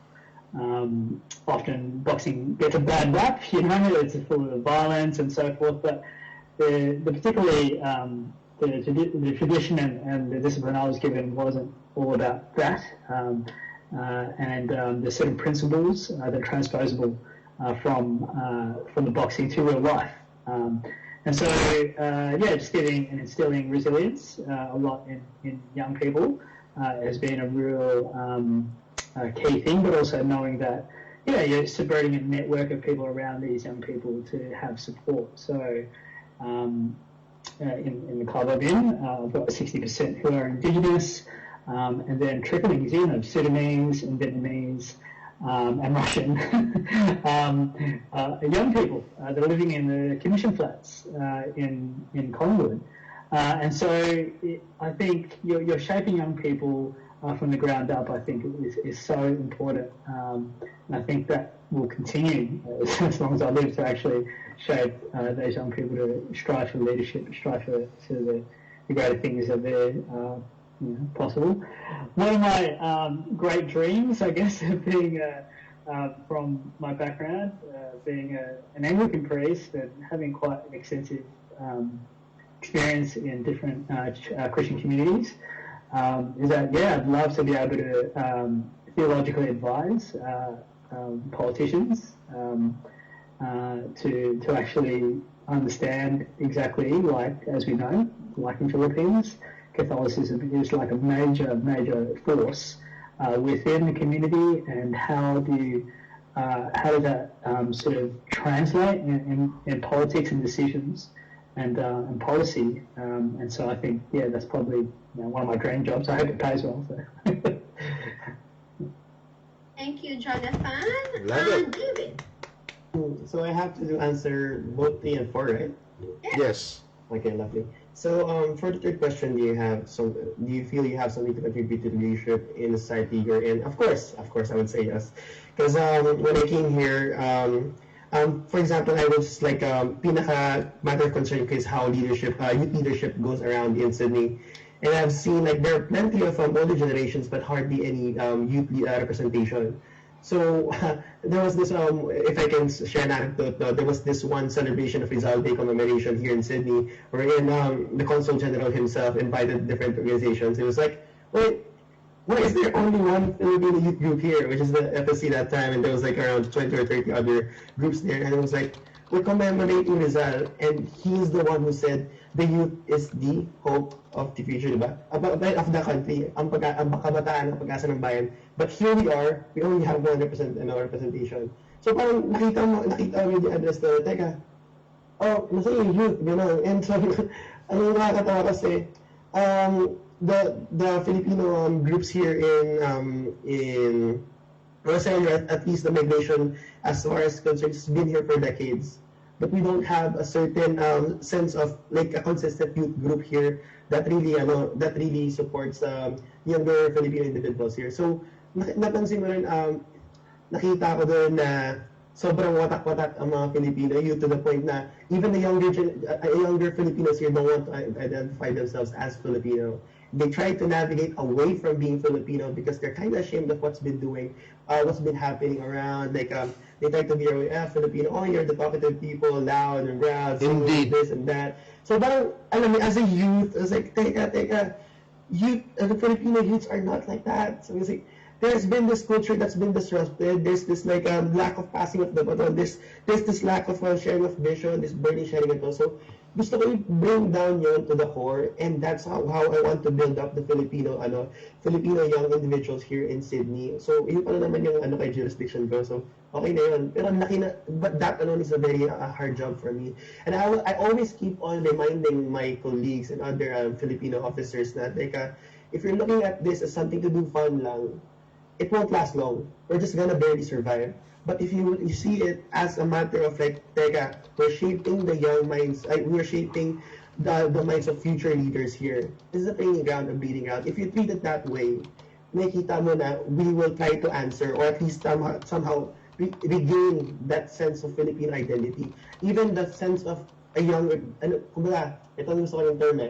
Often boxing gets a bad rap, you know, it's full of violence and so forth, but the particularly the tradition and the discipline I was given wasn't all about that, and the certain principles that are transposable from the boxing to real life. And so, just getting and instilling resilience a lot in young people has been a real key thing, but also knowing that you're subverting a network of people around these young people to have support. So in the club I'm in, I've got 60% who are Indigenous, and then trickling in of Sudanese and Vietnamese and Russian young people that are living in the commission flats in Collingwood. And so I think you're shaping young people from the ground up. I think is so important, and I think that will continue as long as I live to actually shape those young people to strive for leadership, strive for the greater things that they're possible. One of my great dreams, I guess, of being from my background, being an Anglican priest and having quite an extensive experience in different Christian communities, is that I'd love to be able to theologically advise politicians to actually understand exactly, like as we know, like in Philippines, Catholicism is like a major force within the community, and how does that sort of translate in politics and decisions and policy, and so I think that's probably one of my dream jobs. I hope it pays well. So. Thank you, Jonathan. Love it. David. So I have to answer both 3 and 4, right? Yes. Okay, lovely. So for the third question, do you feel you have something to contribute to the leadership in the society you're in? Of course, I would say yes. Because when I came here, for example, I was like pinaka matter of concern is how youth leadership goes around in Sydney. And I've seen like there are plenty of older generations, but hardly any youth representation. So there was this, if I can share an anecdote, there was this one celebration of Rizal Day commemoration here in Sydney, wherein the Consul General himself invited different organizations. It was like, wait, why is there only one Filipino youth group here, which is the FSC that time, and there was like around 20 or 30 other groups there, and it was like, we're commemorating Rizal, and he's the one who said the youth is the hope of the future, diba? Of the country, ang kabataan, ang pag-asa ng bayan. But here we are, we only have 1% representation. So parang nakita mo yung address na, teka, nasa yung youth, gano'n. And so, ano yung nakakatawa kasi, the Filipino groups here in Rosario, at least the migration, as far as concerned, has been here for decades. But we don't have a certain sense of like a consistent youth group here that really supports younger Filipino individuals here. So napansin mo rin, nakita ko doon na sobrang watak-watak ang mga Filipino youth to the point na even the younger Filipinos here don't want to identify themselves as Filipino. They try to navigate away from being Filipino because they're kind of ashamed of what's been happening around. Like they try to be Filipino. Oh, you're the talkative people, loud and proud, Indeed. This and that. So parang, alam mo, as a youth, I was like, teka, youth, the Filipino youths are not like that. So it's like, there's been this culture that's been disrupted. There's this like lack of passing of the baton. There's this lack of sharing of vision, this burden sharing and also. Gusto ko bring down yun to the core, and that's how I want to build up the Filipino young individuals here in Sydney. So yun pala naman yung kay jurisdiction ko. So okay na yun. Pero but that alone is a very hard job for me. And I always keep on reminding my colleagues and other Filipino officers that like if you're looking at this as something to do fun lang, it won't last long. We're just gonna barely survive. But if you see it as a matter of like, teka, we're shaping the young minds, we're shaping the minds of future leaders here. This is a training ground, a breeding ground. If you treat it that way, nakita mo na we will try to answer or at least somehow regain that sense of Filipino identity. Even the sense of a young, kumbaga, ito yung gusto ko yung term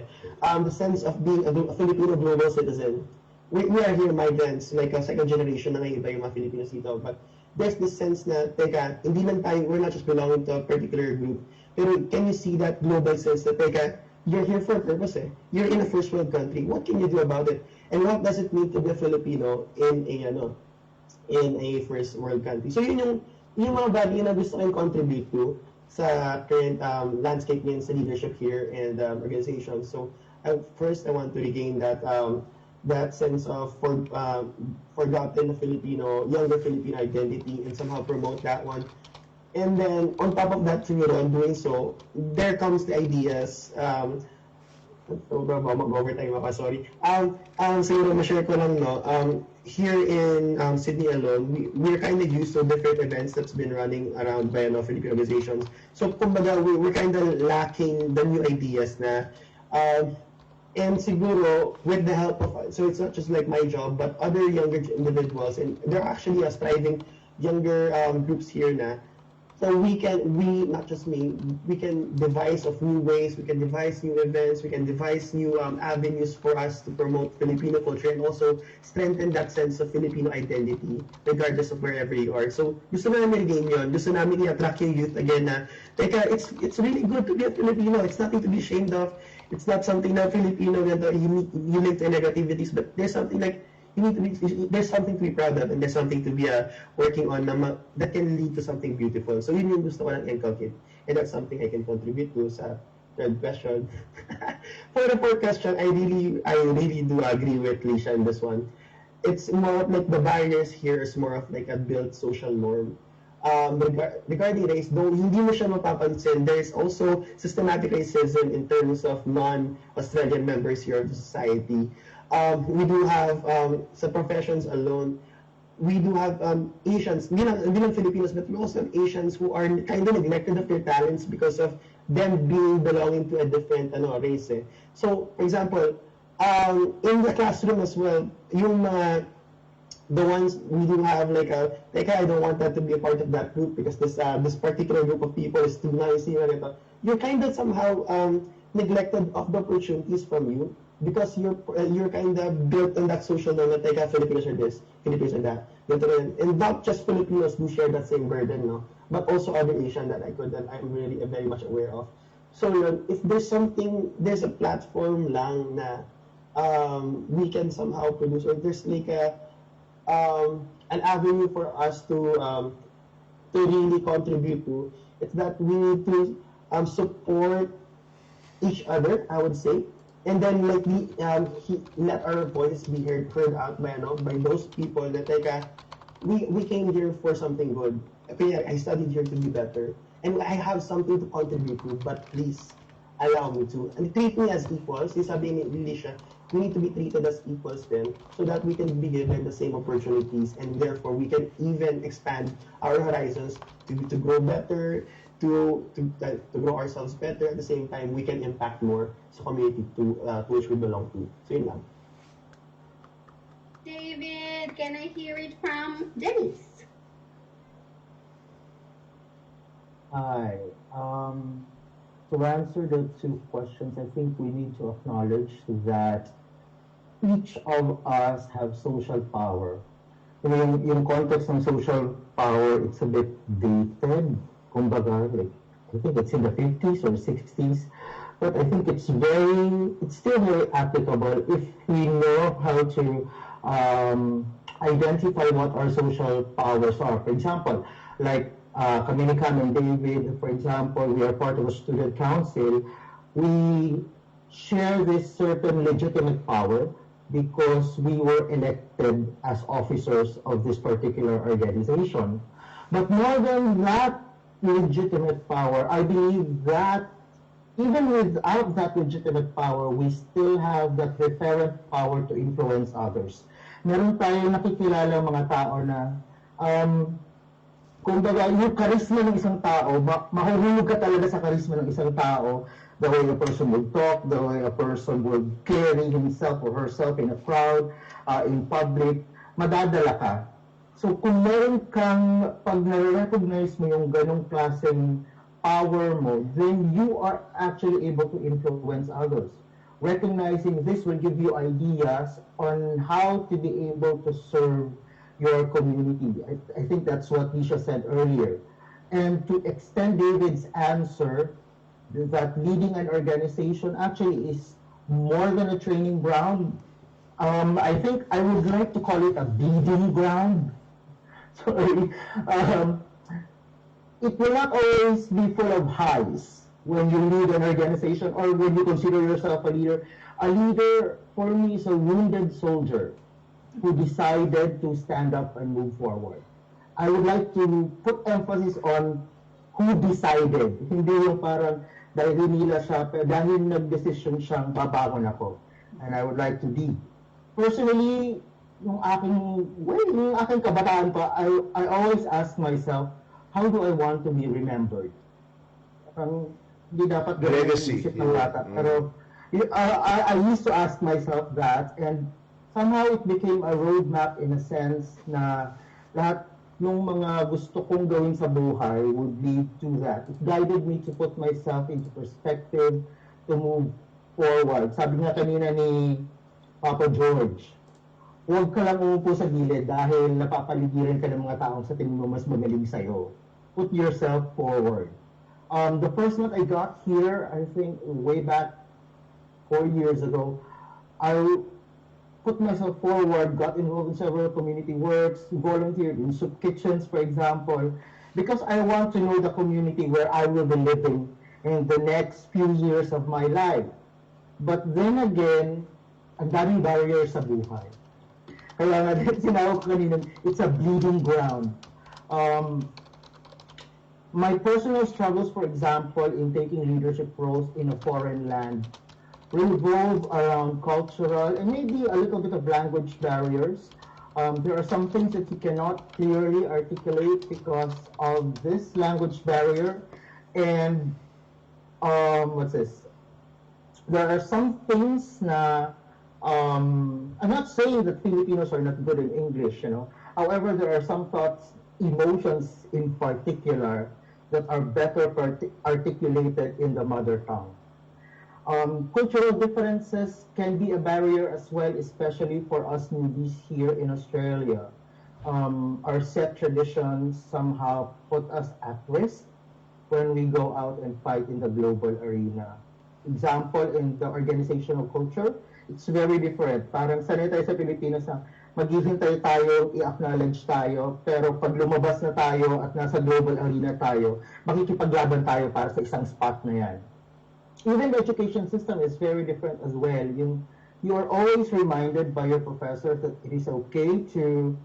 the sense of being a Filipino global citizen. We are here migrants, like a second generation na ngayon iba yung mga Filipinos dito, but there's this sense na, teka, hindi man tayo, we're not just belonging to a particular group, pero can you see that global sense that, teka, you're here for a purpose You're in a first world country. What can you do about it? And what does it mean to be a Filipino in a first world country? So yun yung mga bagay na gusto kong contribute to sa current landscape ngayon sa leadership here and organization. So first, I want to regain that that sense of forgotten Filipino, younger Filipino identity, and somehow promote that one. And then on top of that, siguro, in doing so, there comes the ideas. Mag-overtime ako, sorry. Siguro ma-share ko lang, no, here in Sydney alone, we're kind of used to different events that's been running around by Filipino organizations. So, kumbaga, we're kind of lacking the new ideas na, and siguro, with the help of, so it's not just like my job, but other younger individuals, and there are actually thriving younger groups here na, so not just me, we can devise of new ways, we can devise new events, we can devise new avenues for us to promote Filipino culture and also strengthen that sense of Filipino identity, regardless of wherever you are. So, gusto namin i-game yun. Gusto namin i-attract yung youth again na, teka, it's really good to be a Filipino. It's nothing to be ashamed of. It's not something na Filipino that you live to negativities, but there's something like, there's something to be proud of and there's something to be working on that can lead to something beautiful. So yun yung gusto ko lang inculcate. And that's something I can contribute to sa third question. For the fourth question, I really do agree with Lisha in this one. It's more of like the barriers here is more of like a built social norm. Regarding race, though hindi mo siya mapapansin, there's also systematic racism in terms of non-Australian members here of the society. We do have, sa professions alone, we do have Asians, hindi lang Filipinos, but we also have Asians who are kind of neglected of their talents because of them belonging to a different race. So, for example, in the classroom as well, yung the ones we do have like I don't want that to be a part of that group because this particular group of people is too noisy. You're kind of somehow neglected of the opportunities from you because you're kind of built on that social norm that Filipinos are this, Filipinos are that. And not just Filipinos do share that same burden, no, but also other Asian that I'm really very much aware of. So if there's a platform lang na we can somehow produce, or there's like an avenue for us to really contribute to, it's that we need to support each other, I would say, and then like let our voices be heard out by those people that we came here for something good. Okay, I studied here to be better, and I have something to contribute to, but please allow me to, and treat me as equals. Yung sabi ni Alicia, we need to be treated as equals then, so that we can be given the same opportunities, and therefore we can even expand our horizons to grow better, to grow ourselves better. At the same time, we can impact more sa community to which we belong to. So yun lang. David, can I hear it from Dennis? Hi. To answer the two questions, I think we need to acknowledge that each of us have social power. Yung context ng social power, it's a bit dated. Kumbaga, like, I think it's in the 50s or 60s. But I think it's still very applicable if we know how to identify what our social powers are. For example, like kami ni Cam and David, for example, we are part of a student council. We share this certain legitimate power because we were elected as officers of this particular organization. But more than that legitimate power, I believe that even without that legitimate power, we still have that referent power to influence others. Meron tayong nakikilala mga tao na kumbaga, yung charisma ng isang tao, mahuhulog ka talaga sa charisma ng isang tao, the way a person would talk, the way a person would carry himself or herself in a crowd, in public, madadala ka. So kung meron kang, pag na-recognize mo yung ganong klaseng power mo, then you are actually able to influence others. Recognizing this will give you ideas on how to be able to serve your community. I think that's what Nisha said earlier. And to extend David's answer, that leading an organization actually is more than a training ground. I think I would like to call it a bleeding ground. Sorry. It will not always be full of highs. when you lead an organization or when you consider yourself a leader. A leader, for me, is a wounded soldier who decided to stand up and move forward. I would like to put emphasis on who decided. Hindi yung parang dahil hinila siya, pero dahil nag-decision siyang babangon ako. And I would like to be. Personally, yung aking kabataan pa, I always ask myself, how do I want to be remembered? Parang hindi dapat legacy ng bata. Pero I used to ask myself that, and somehow it became a roadmap in a sense na lahat ng mga gusto kong gawin sa buhay would lead to that. It guided me to put myself into perspective, to move forward. Sabi nga kanina ni Papa George, huwag ka lang umupo sa gilid dahil napapaligiran ka ng mga taong sa tingin mo mas magaling sa'yo. Put yourself forward. The first month I got here, I think way back 4 years ago, I put myself forward, got involved in several community works, volunteered in soup kitchens, for example, because I want to know the community where I will be living in the next few years of my life. But then again, ang daming barriers sa buhay. Kaya nga din sinawag ko kanina, it's a bleeding ground. My personal struggles, for example, in taking leadership roles in a foreign land revolve around cultural and maybe a little bit of language barriers. There are some things that you cannot clearly articulate because of this language barrier. And what's this? There are some things na I'm not saying that Filipinos are not good in English, you know. However, there are some thoughts, emotions in particular, that are better articulated in the mother tongue. Cultural differences can be a barrier as well, especially for us newbies here in Australia. Our set traditions somehow put us at risk when we go out and fight in the global arena. Example, in the organizational culture, it's very different. Parang sanay tayo sa Pilipinas na maghihintay tayo, i-acknowledge tayo, pero pag lumabas na tayo at nasa global arena tayo, makikipaglaban tayo para sa isang spot na yan. Even the education system is very different as well. You are always reminded by your professors that it is okay to,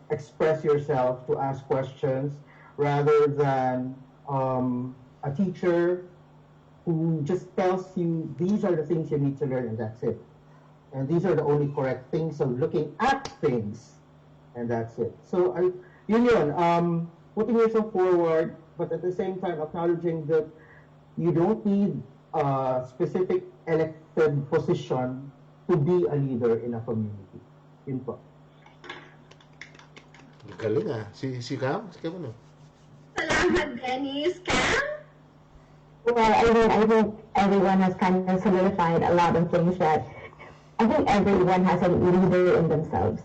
express yourself, to ask questions, rather than a teacher who just tells you these are the things you need to learn and that's it. And these are the only correct things. So looking at things, and that's it. So putting yourself forward, but at the same time acknowledging that you don't need a specific elected position to be a leader in a community. Yun po. Galing ah. Si Cam? Si Cam ano? Salamat, Dennis. Cam? Well, I think everyone has kind of solidified a lot of things that I think everyone has a leader in themselves.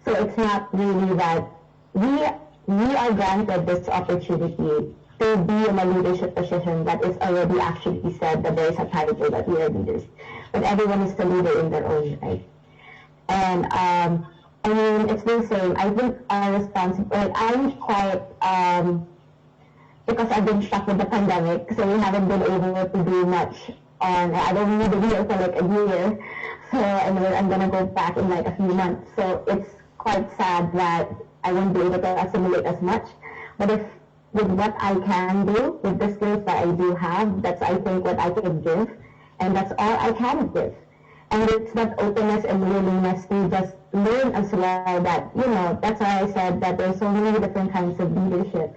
So it's not really that we are granted this opportunity to be in a leadership position that is already actually said that there is a title that we are leaders. But everyone is the leader in their own right. And it's the same. I think our responsibility, I'm quite, because I've been stuck with the pandemic, so we haven't been able to do much on, I don't need a video for like a year. So anyway, I'm gonna go back in like a few months. So it's quite sad that I won't be able to assimilate as much. But with what I can do, with the skills that I do have, that's I think what I can give, and that's all I can give. And it's that openness and willingness to just learn as well that, that's why I said that there's so many different kinds of leadership.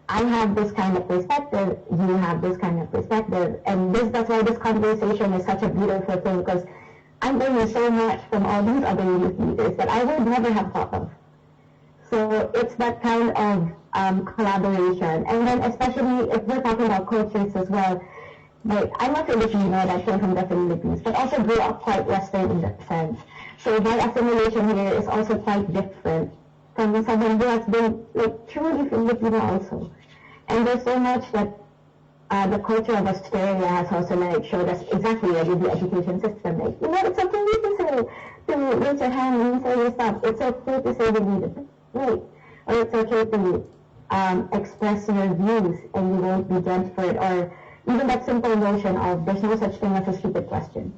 I have this kind of perspective, you have this kind of perspective, and that's why this conversation is such a beautiful thing, because I'm learning so much from all these other youth leaders that I would never have thought of. So it's that kind of collaboration. And then especially if we're talking about cultures as well, like I'm a Filipino that came from the Philippines, but also grew up quite Western in that sense. So my assimilation here is also quite different from someone who has been like truly Filipino also. And there's so much that the culture of Australia has also like showed us exactly like with the education system. Like, it's okay to say, to raise your hand and say your stuff. It's okay to say the leader. Right. Or it's okay to express your views and you won't be judged for it. Or even that simple notion of there's no such thing as a stupid question.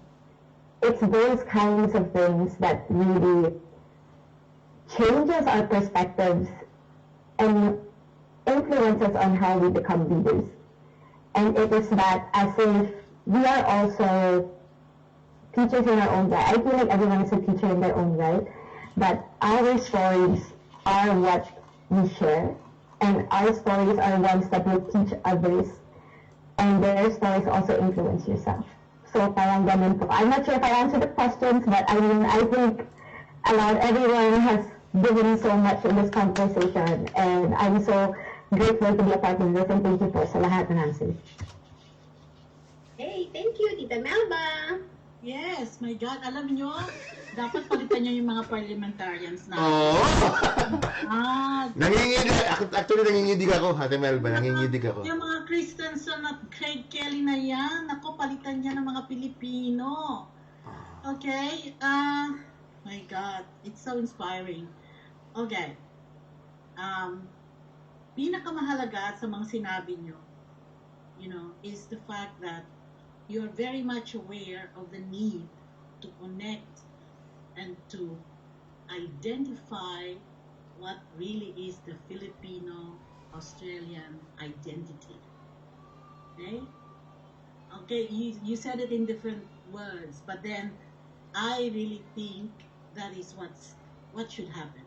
It's those kinds of things that really changes our perspectives and influences on how we become leaders. And it is that as if we are also teachers in our own right. I feel like everyone is a teacher in their own right, but our stories are what we share, and our stories are ones that will teach others, and their stories also influence yourself. So parang ganun po. I'm not sure if I answered the questions, but I mean, I think everyone has given so much in this conversation, and I'm so grateful to be a part of this, and thank you po sa lahat ng answers. Hey, thank you, Tita Melba. Yes, my God. Alam nyo, dapat palitan nyo yung mga parliamentarians na. Oo. Nangingidig. Actually, nangingidig ako, Ate Melba. Nangingidig ako. Yung mga Christensen at Craig Kelly na yan, ako, palitan niya ng mga Pilipino. Okay? My God. It's so inspiring. Okay. Pinakamahalaga sa mga sinabi nyo, is the fact that you're very much aware of the need to connect and to identify what really is the Filipino-Australian identity. Okay? Okay, you said it in different words, but then I really think that is what should happen.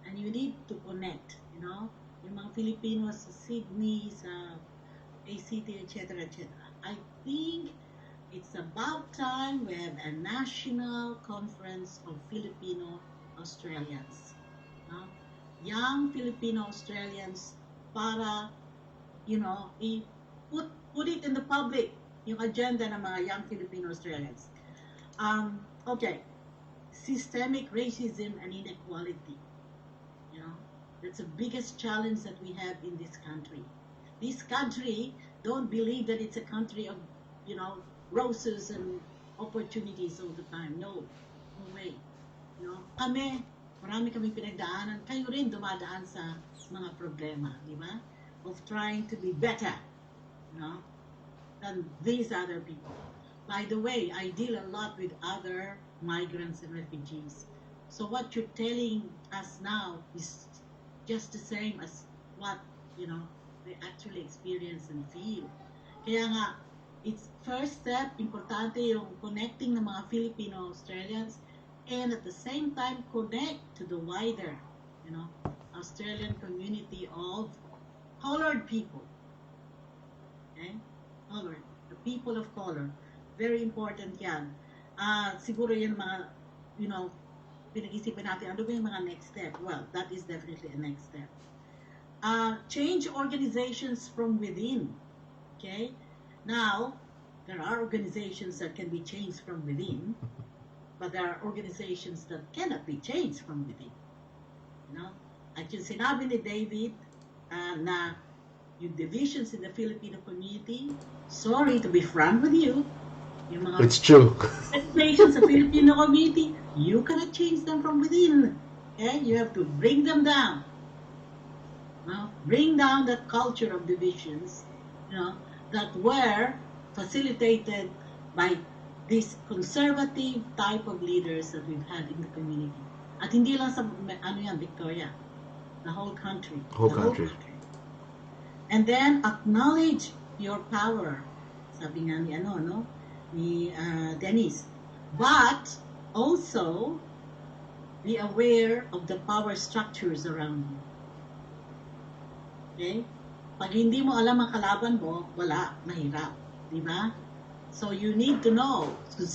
And you need to connect, yung mga Filipinos sa Sydney, sa ACT, etc., etc. I think it's about time we have a national conference of Filipino Australians. Young Filipino Australians para, put it in the public, yung agenda ng mga young Filipino Australians. Okay, systemic racism and inequality. That's the biggest challenge that we have in this country. This country, don't believe that it's a country of, roses and opportunities all the time. No way. Marami kaming pinagdaanan. Kayo rin dumadaan sa mga problema, di ba? Of trying to be better, than these other people. By the way, I deal a lot with other migrants and refugees. So what you're telling us now is just the same as what, they actually experience and feel. Kaya nga, it's first step, importante yung connecting ng mga Filipino-Australians and at the same time connect to the wider, Australian community of colored people. Okay? Colored. The people of color. Very important yan. Siguro yan mga, pinag-isipan natin, ano ba yung mga next step? Well, that is definitely a next step. Change organizations from within. Okay? Now, there are organizations that can be changed from within, but there are organizations that cannot be changed from within. At yung sinabi ni David na yung divisions in the Filipino community, sorry to be frank with you, yung mga it's true. Organizations sa Filipino community, you cannot change them from within. Okay? You have to bring them down. Bring down that culture of divisions, that were facilitated by this conservative type of leaders that we've had in the community. At hindi lang sa, Victoria, the whole country. Whole country. And then acknowledge your power. Sabi nga ni ni Dennis. But also be aware of the power structures around you. Okay? Pag hindi mo alam ang kalaban mo, wala, mahirap. Di ba? So you need to know kung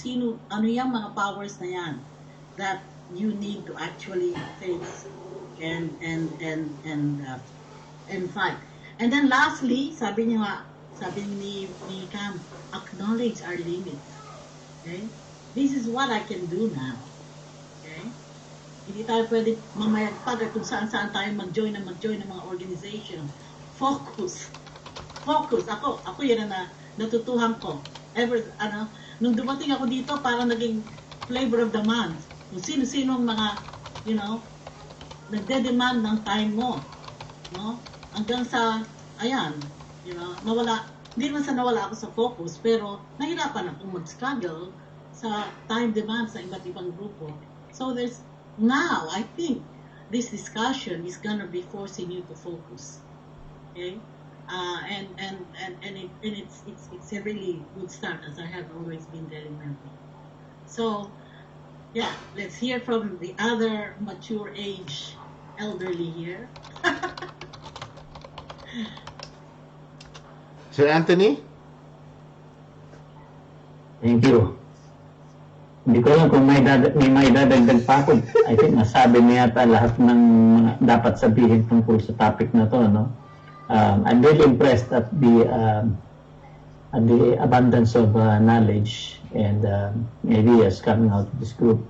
ano yung mga powers na yan that you need to actually face and fight. And then lastly, sabi ni Cam, acknowledge our limits. Okay? This is what I can do now. Okay? Hindi tayo pwede mamayagpag at kung saan-saan tayo mag-join ng mga organization. Focus. Ako yan na natutuhan ko. Nung dumating ako dito, parang naging flavor of the month. Kung sino-sino ang mga, nagde-demand ng time mo. Hanggang sa, nawala, Hindi naman sa nawala ako sa focus, pero nahirapan akong mag-struggle sa time demand sa iba't ibang grupo. So now, I think, this discussion is gonna be forcing you to focus. Okay? It's a really good start, as I have always been telling people. So, yeah, let's hear from the other mature age elderly here. Sir Anthony? Thank you. Hindi ko alam kung may dadagdag pa ako. I think nasabi niya yata lahat ng mga dapat sabihin tungkol sa topic na to, no? I'm really impressed at the abundance of knowledge and ideas coming out of this group.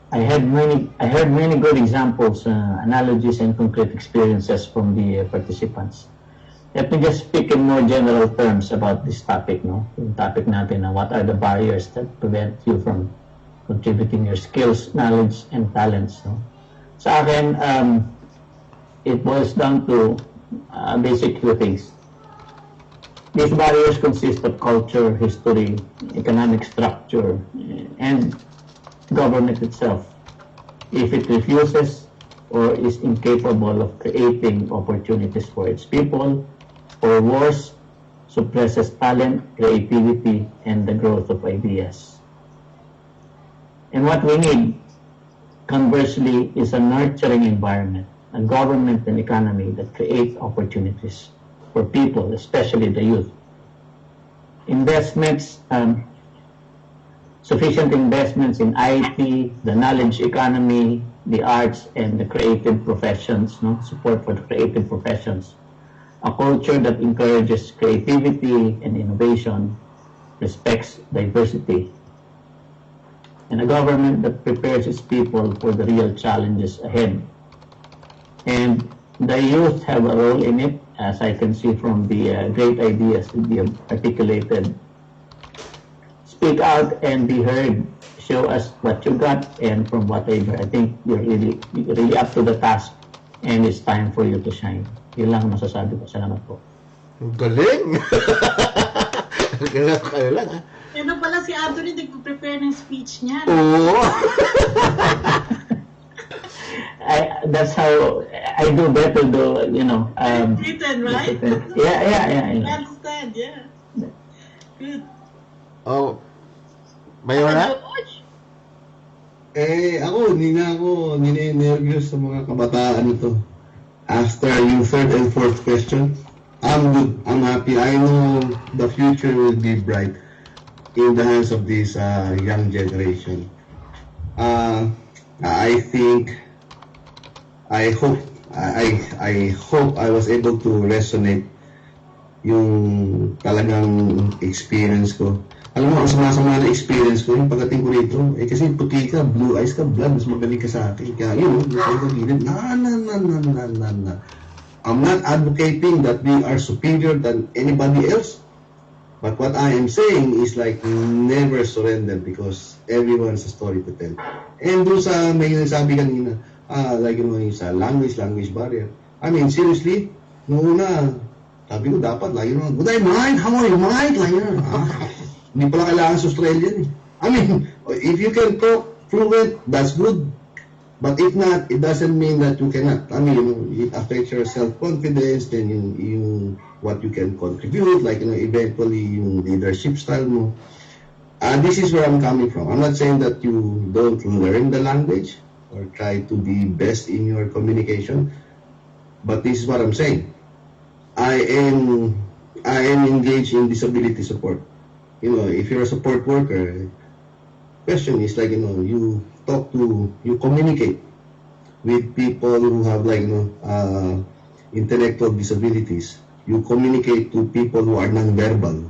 I heard many good examples, analogies, and concrete experiences from the participants. Let me just speak in more general terms about this topic, no? Yung topic natin na what are the barriers that prevent you from contributing your skills, knowledge, and talents, no? Sa akin, it boils down to basic few things. These barriers consist of culture, history, economic structure, and government itself. If it refuses or is incapable of creating opportunities for its people, or worse, suppresses talent, creativity, and the growth of ideas. And what we need, conversely, is a nurturing environment, a government and economy that create opportunities for people, especially the youth. Investments, sufficient investments in IT, the knowledge economy, the arts, and the creative professions, no? Support for the creative professions. A culture that encourages creativity and innovation, respects diversity, and a government that prepares its people for the real challenges ahead. And the youth have a role in it, as I can see from the great ideas that you have articulated. Speak out and be heard. Show us what you got, and from whatever, I think you're really up to the task, and it's time for you to shine. Yun lang masasabi ko. Salamat po. Galing! Kayo lang, ha? Yan na pala si Anthony, nag-prepare ng speech niya. Oo! That's how I do better, though, you know. Written, right? Yeah. I understand, yeah. Good. Oh, Mayora? Ako, hindi na nervous sa mga kabataan ito. After yung third and fourth question, I'm good. I'm happy. I know the future will be bright in the hands of this young generation. I hope I was able to resonate yung talagang experience ko. Alam mo, ang sama-sama na experience ko, yung pagdating ko rito, kasi puti ka, blue eyes ka, blood, mas magaling ka sa akin. Kaya yun, I'm not advocating that we are superior than anybody else. But what I am saying is like, never surrender because everyone has a story to tell. And doon sa may nasabi kanina, like, you know, yung sa language barrier. I mean, seriously, noong una, sabi ko dapat, like, you know, would I mind? How I mind? Like, you know, hindi pala kailangan sa Australian. I mean, if you can talk fluent, that's good. But if not, it doesn't mean that you cannot. I mean, it affects your self-confidence, then yung what you can contribute, like, you know, eventually yung leadership style mo. This is where I'm coming from. I'm not saying that you don't learn the language or try to be best in your communication, but this is what I'm saying. I am engaged in disability support. You know, if you're a support worker, question is like, you know, you communicate with people who have, like, you know, intellectual disabilities. You communicate to people who are non-verbal.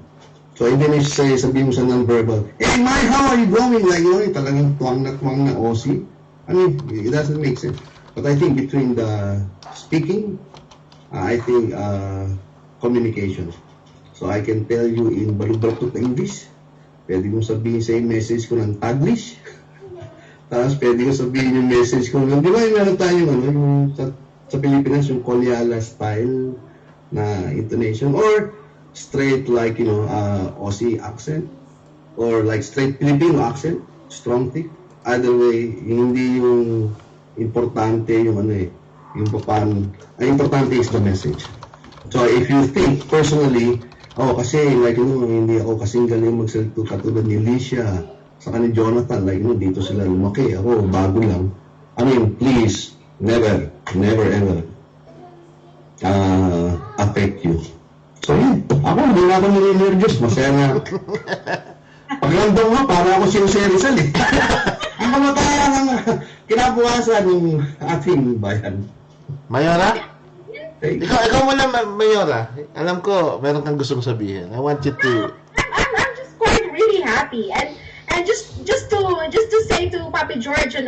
So even if sabihin mo sa non-verbal, hey Mike, how are you going? Like, you know, talagang tuwang na OC. I mean, it doesn't make sense. But I think between the speaking, I think communication. So I can tell you in balubraktot na English. Pwede kong sabihin sa message ko ng Taglish. Tapos pwede kong sabihin yung message ko ng, di ba yung meron tayo yung sa Pilipinas yung Kolyala style na intonation. Or straight like, Aussie accent or like straight Filipino accent, strong thick. Either way, hindi yung importante yung yung papan. Ang importante is the message. So if you think personally, kasi like hindi ako kasing galing magsalita katulad ni Alicia, saka ni Jonathan, like dito sila lumaki, ako bago lang. I mean, please, never ever affect you. So yun, ako hindi na ako nire-nervous, masaya na. Paglandong mo, para ako si Rizal eh. Ang kamatayan ng kinabukasan ng ating bayan. Mayora? Ikaw muna, Mayora. Alam ko, meron kang gustong sabihin. I want you to... I'm just quite really happy. And just to say to Papi George,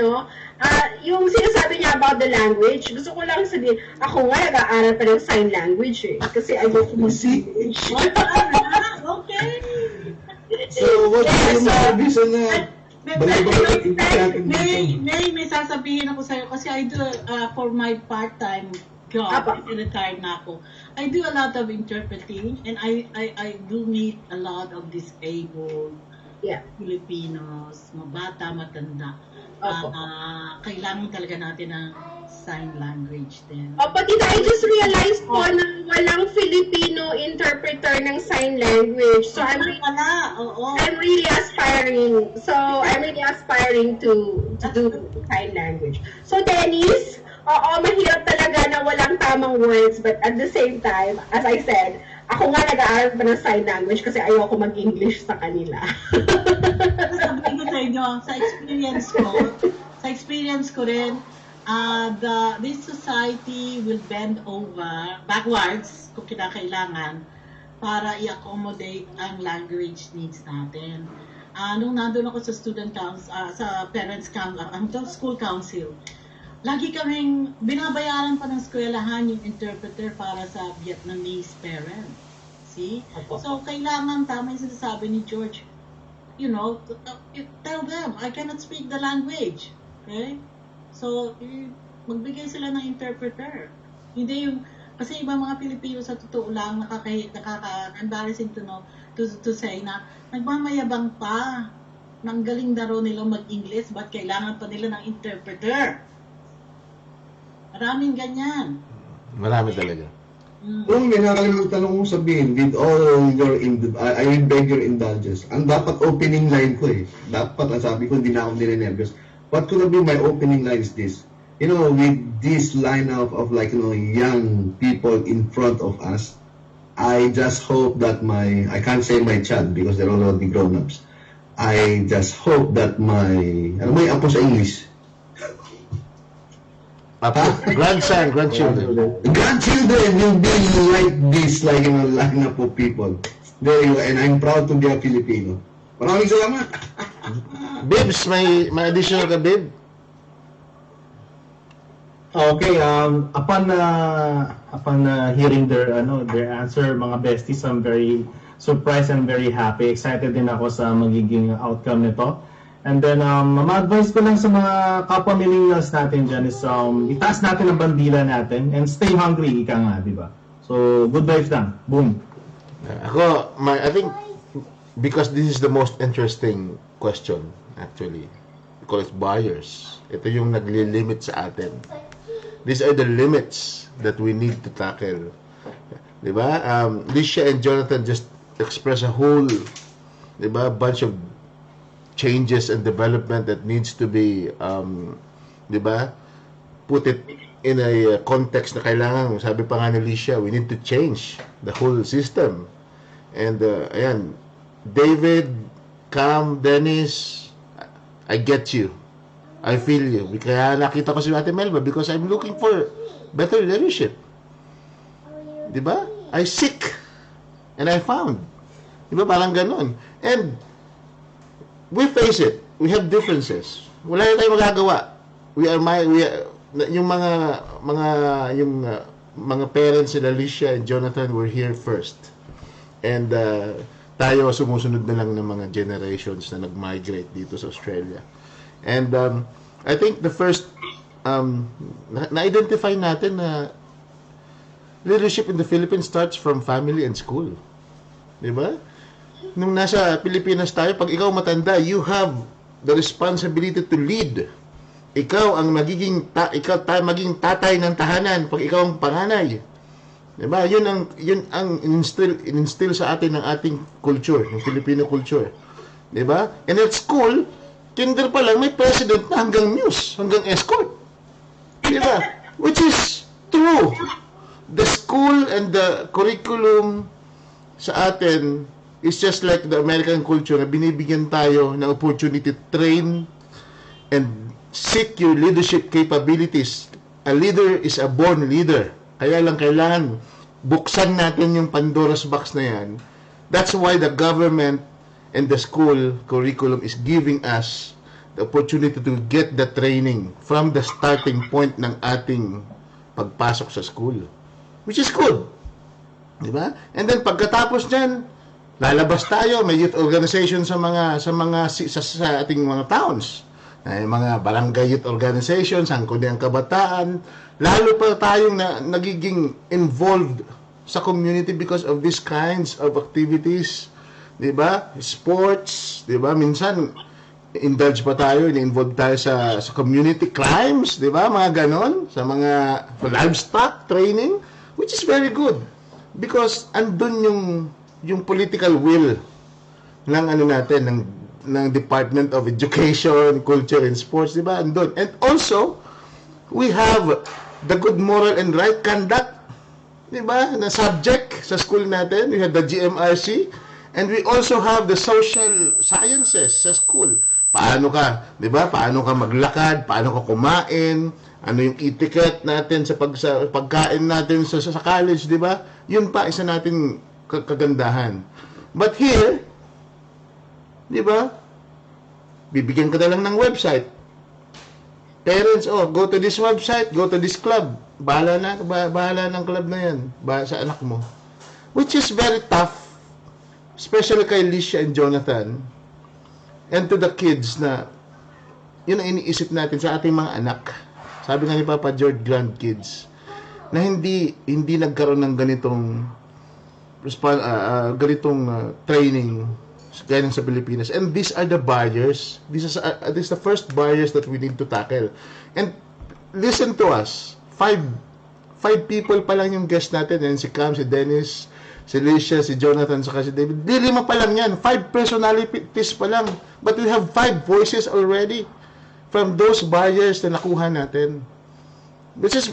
yung sinasabi niya about the language, gusto ko lang sabihin, ako nga nag-aaral pa ng sign language eh. Kasi ayoko mag-speech. Okay. So, what yung reason na may sasabihin ako sa'yo kasi I do for my part-time job, retired na ako. I do a lot of interpreting and I do meet a lot of disabled Filipinos, mabata, matanda. Kailangan talaga natin ng sign language din. Tita, I just realized po na walang Filipino interpreter ng sign language. So I'm really aspiring. So I'm really aspiring to do sign language. So Dennis, mahirap talaga na walang tamang words, but at the same time, as I said, ako nga nag-aaral pa ng sign language kasi ayoko mag-English sa kanila. Sabi ko sa inyo, sa experience ko rin, this society will bend over, backwards, kung kinakailangan, para i-accommodate ang language needs natin. Nung nandun ako sa student council, sa parents council, school council, lagi kaming binabayaran pa ng eskwelahan yung interpreter para sa Vietnamese parent. See? So, kailangan tama yung sinasabi ni George. Tell them, I cannot speak the language. Okay? So, magbigay sila ng interpreter. Hindi yung, kasi ibang mga Pilipino sa totoo lang, nakaka-embarrassing to say na, nagmamayabang pa, nang galing na raw nilang mag-English, ba't kailangan pa nila ng interpreter? Maraming ganyan. Marami talaga. Kung may nakalimutan akong sabihin, with all your, I will beg your indulgence, ang dapat opening line ko dapat, ang sabi ko, hindi na ako nire-nervous. What could be my opening line is this, with this lineup of young people in front of us, I just hope that I can't say my child because they're already grown-ups. I just hope that ano mo yung apo sa English? Grandchildren will be like this, lineup of people. There you go, and I'm proud to be a Filipino. Maraming salamat. Bibs, may additional ka, Bib? Okay, upon hearing their answer, mga besties, I'm very surprised and very happy. Excited din ako sa magiging outcome nito. And then, ma-advise ko lang sa mga kapwa millennials natin dyan is itaas natin ang bandila natin and stay hungry, ika nga, di ba? So, good vibes lang. Boom. I think, because this is the most interesting question, actually, because buyers, ito yung nagli-limit sa atin. These are the limits that we need to tackle. Di ba? Alicia and Jonathan just express a whole, di ba, bunch of changes and development that needs to be, di ba, put it in a context na kailangan, sabi pa nga ni Alicia, we need to change the whole system. And, ayan, David, Cam, Dennis, I get you. I feel you. Kaya nakita ko si Ate Melba because I'm looking for better leadership. Di ba? I seek and I found. Di ba? Parang ganun. And we face it. We have differences. Wala na tayong magagawa. Yung mga parents ni Alicia and Jonathan were here first. And tayo sumusunod na lang ng mga generations na nag-migrate dito sa Australia. And I think the first na-identify natin na leadership in the Philippines starts from family and school. Di ba? Nung nasa Pilipinas tayo, pag ikaw matanda, you have the responsibility to lead. Ikaw ang magiging tatay ng tahanan pag ikaw ang panganay. 'Di ba? Yun ang instill sa atin ng ating culture, ng Filipino culture. 'Di ba? And at school, kinder pa lang may president na hanggang muse, hanggang escort. 'Di ba? Which is true. The school and the curriculum sa atin is just like the American culture na binibigyan tayo ng opportunity to train and seek your leadership capabilities. A leader is a born leader. Kaya lang kailangan buksan natin yung Pandora's box na yan. That's why the government and the school curriculum is giving us the opportunity to get the training from the starting point ng ating pagpasok sa school. Which is good. Diba? And then pagkatapos niyan, lalabas tayo, may youth organization sa ating mga towns. Ay, mga barangay youth organizations, Sangguniang Kabataan, lalo pa tayong nagiging involved sa community because of these kinds of activities. Diba? Sports, diba? Minsan, indulge pa tayo, involved tayo sa community crimes, diba? Mga ganon, sa mga livestock training, which is very good. Because andun yung political will ng ng Department of Education, Culture and Sports, di ba? Andun. And also, we have the good moral and right conduct, di ba? Na subject sa school natin. We have the GMRC and we also have the social sciences sa school. Paano ka, di ba? Paano ka maglakad, paano ka kumain, ano yung etiquette natin sa pagkain natin sa college, di ba? Yun pa isa nating kagandahan. But here, di ba? Bibigyan ka na lang ng website. Parents, go to this website, go to this club. Bahala ng club na yan. Sa anak mo. Which is very tough. Especially kay Licia and Jonathan. And to the kids na, yun ang iniisip natin sa ating mga anak. Sabi nga ni Papa George, grandkids, na hindi nagkaroon ng ganitong training galing sa Pilipinas. And these are the barriers. This is the first barriers that we need to tackle. And listen to us. Five people pa lang yung guest natin. And si Cam, si Dennis, si Licia, si Jonathan, saka si David. Di 5 pa lang yan. 5 personalities pa lang. But we have 5 voices already from those barriers na nakuha natin. Which is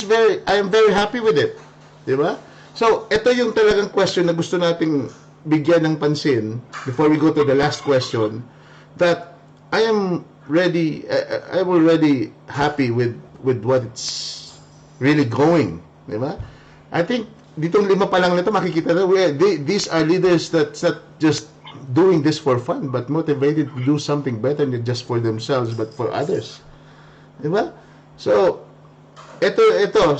very, I am very happy with it. Diba? So, ito yung talagang question na gusto nating bigyan ng pansin before we go to the last question, that I am ready, I'm already happy with what it's really going, di ba? I think ditong 5 pa lang nito makikita na these are leaders that's not just doing this for fun but motivated to do something better than just for themselves but for others, di ba? So ito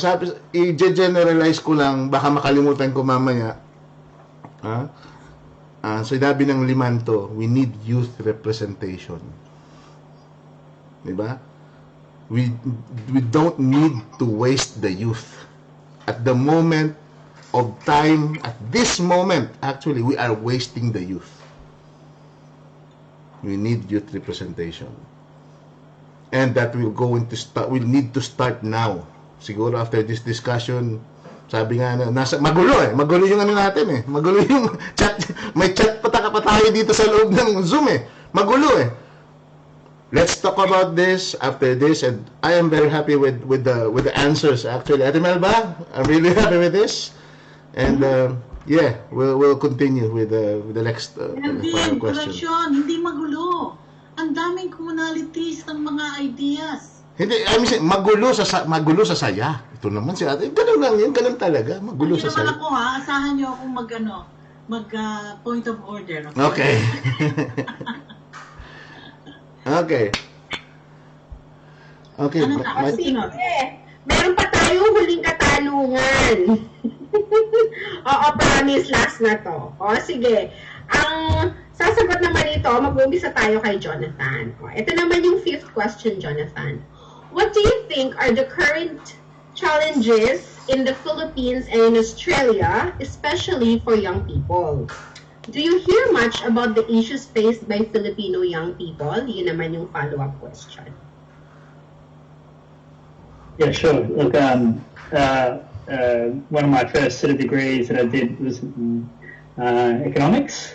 sabi, i-generalize ko lang, baka makalimutan ko mamaya. Sinabi ng 5 to, we need youth representation. Diba? We don't need to waste the youth. At the moment of time, at this moment, actually, we are wasting the youth. We need youth representation. And that we'll need to start now. Siguro after this discussion, sabi nga magulo yung natin magulo yung chat, may chat pa tayo dito sa loob ng Zoom magulo Let's talk about this after this, and I am very happy with the answers actually. Ate Melba, I'm really happy with this, and we'll continue with the next final question. Hindi magulo. Ang daming commonalities ng mga ideas. Hindi, I mean, magulo sa saya. Ito naman si ate. Ganun lang yun. Ganun talaga. Magulo sa saya. Hindi naman ako asahan niyo akong point of order. Okay. Okay. Okay. Sige. Meron pa tayong huling katanungan. Oo, promise last na to. O, sige. Ang sasagot naman ito, mag-umpisa tayo kay Jonathan. O, ito naman yung 5th question, Jonathan. What do you think are the current challenges in the Philippines and in Australia, especially for young people. Do you hear much about the issues faced by Filipino young people? Yun naman yung follow-up question. Yeah, sure. Look, one of my first sort of degrees that I did was in economics.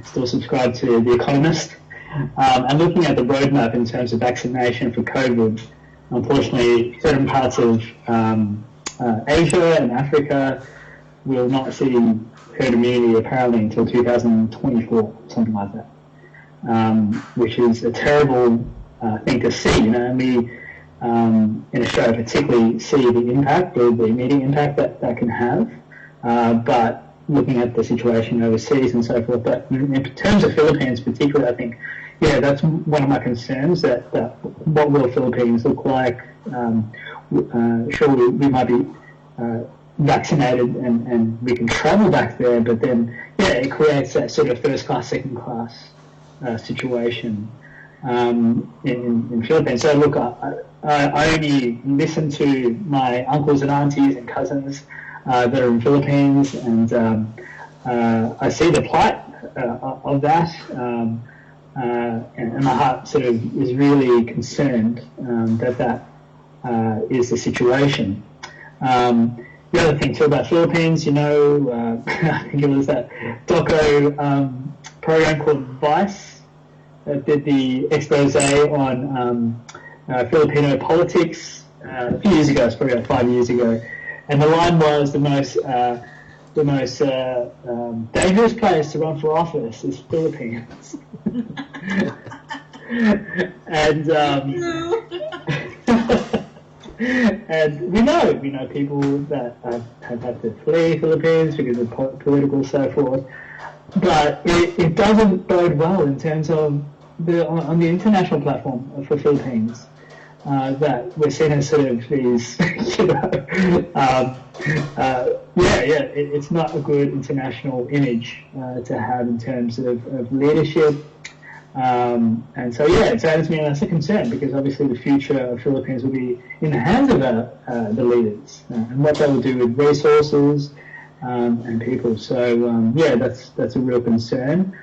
Still subscribe to The Economist. And looking at the roadmap in terms of vaccination for COVID, unfortunately, certain parts of Asia and Africa will not see herd immunity apparently until 2024, something like that, which is a terrible thing to see. You know, and we in Australia particularly see the impact, the immediate impact that can have, but looking at the situation overseas and so forth. But in terms of Philippines particularly, I think, yeah, that's one of my concerns, that what will Philippines look like? Sure, we might be vaccinated and we can travel back there, but then, yeah, it creates that sort of first class, second class situation in Philippines. So look, I only listen to my uncles and aunties and cousins that are in Philippines, and I see the plight of that, and my heart sort of is really concerned that is the situation. The other thing too about Philippines, you know, I think it was that doco program called Vice that did the expose on Filipino politics a few years ago. It's probably about 5 years ago, and the line was the most dangerous place to run for office is Philippines. And and we know people that have had to flee Philippines because of political so forth, but it doesn't bode well in terms of on the international platform for Philippines, that we're seen as sort of these, it's not a good international image to have in terms of leadership. And so, yeah, it saddens me, and that's a concern, because obviously the future of Philippines will be in the hands of the leaders and what they will do with resources and people. So, yeah, that's a real concern.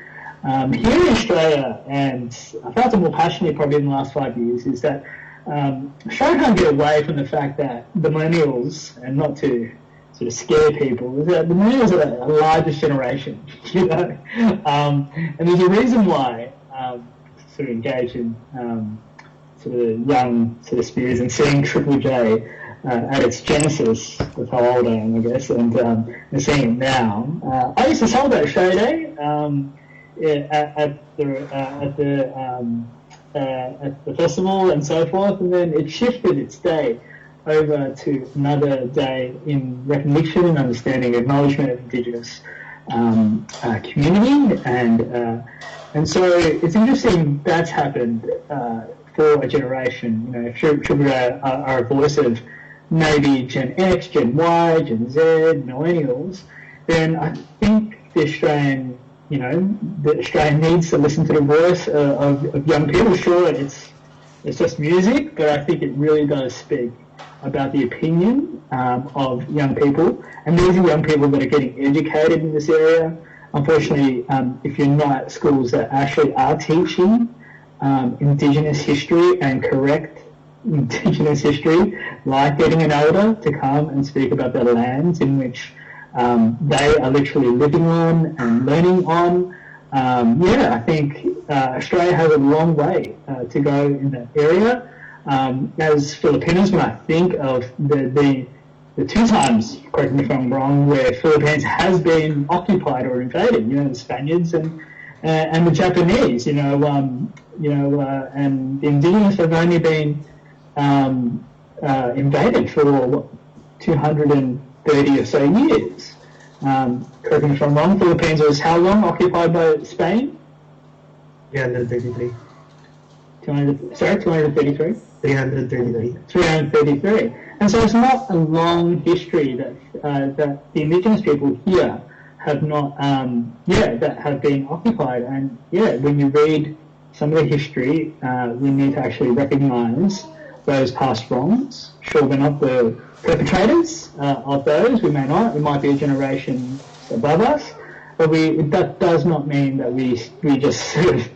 Here in Australia, and I felt it more passionately probably in the last 5 years, is that Australia can't get away from the fact that the millennials, and not to sort of scare people, is that the millennials are the largest generation, you know, and there's a reason why sort of engage in sort of young sort of spheres, and seeing Triple J at its genesis, with how old I am, I guess, and seeing it now. I used to celebrate Australia Day at the festival and so forth, and then it shifted its day over to another day in recognition and understanding, acknowledgement of Indigenous community, and so it's interesting that's happened for a generation. You know, if Triple J are a voice of maybe Gen X, Gen Y, Gen Z, millennials, then I think the Australian needs to listen to the voice of young people. Sure, it's just music, but I think it really does speak about the opinion of young people, and these are young people that are getting educated in this area. Unfortunately, if you're not at schools that actually are teaching Indigenous history and correct Indigenous history, like getting an elder to come and speak about their lands in which they are literally living on and learning on, I think Australia has a long way to go in that area. As Filipinos, when I think of the two times, correct me if I'm wrong, where Philippines has been occupied or invaded, you know, the Spaniards and the Japanese, and the Indigenous have only been invaded for 230 or so years. Correct me if I'm wrong, Philippines was how long occupied by Spain? 333. 233? 333. And so it's not a long history that the Indigenous people here have not, that have been occupied. And when you read some of the history, we need to actually recognise those past wrongs. Sure, we're not the perpetrators of those. We may not. It might be a generation above us, but that does not mean that we just sort of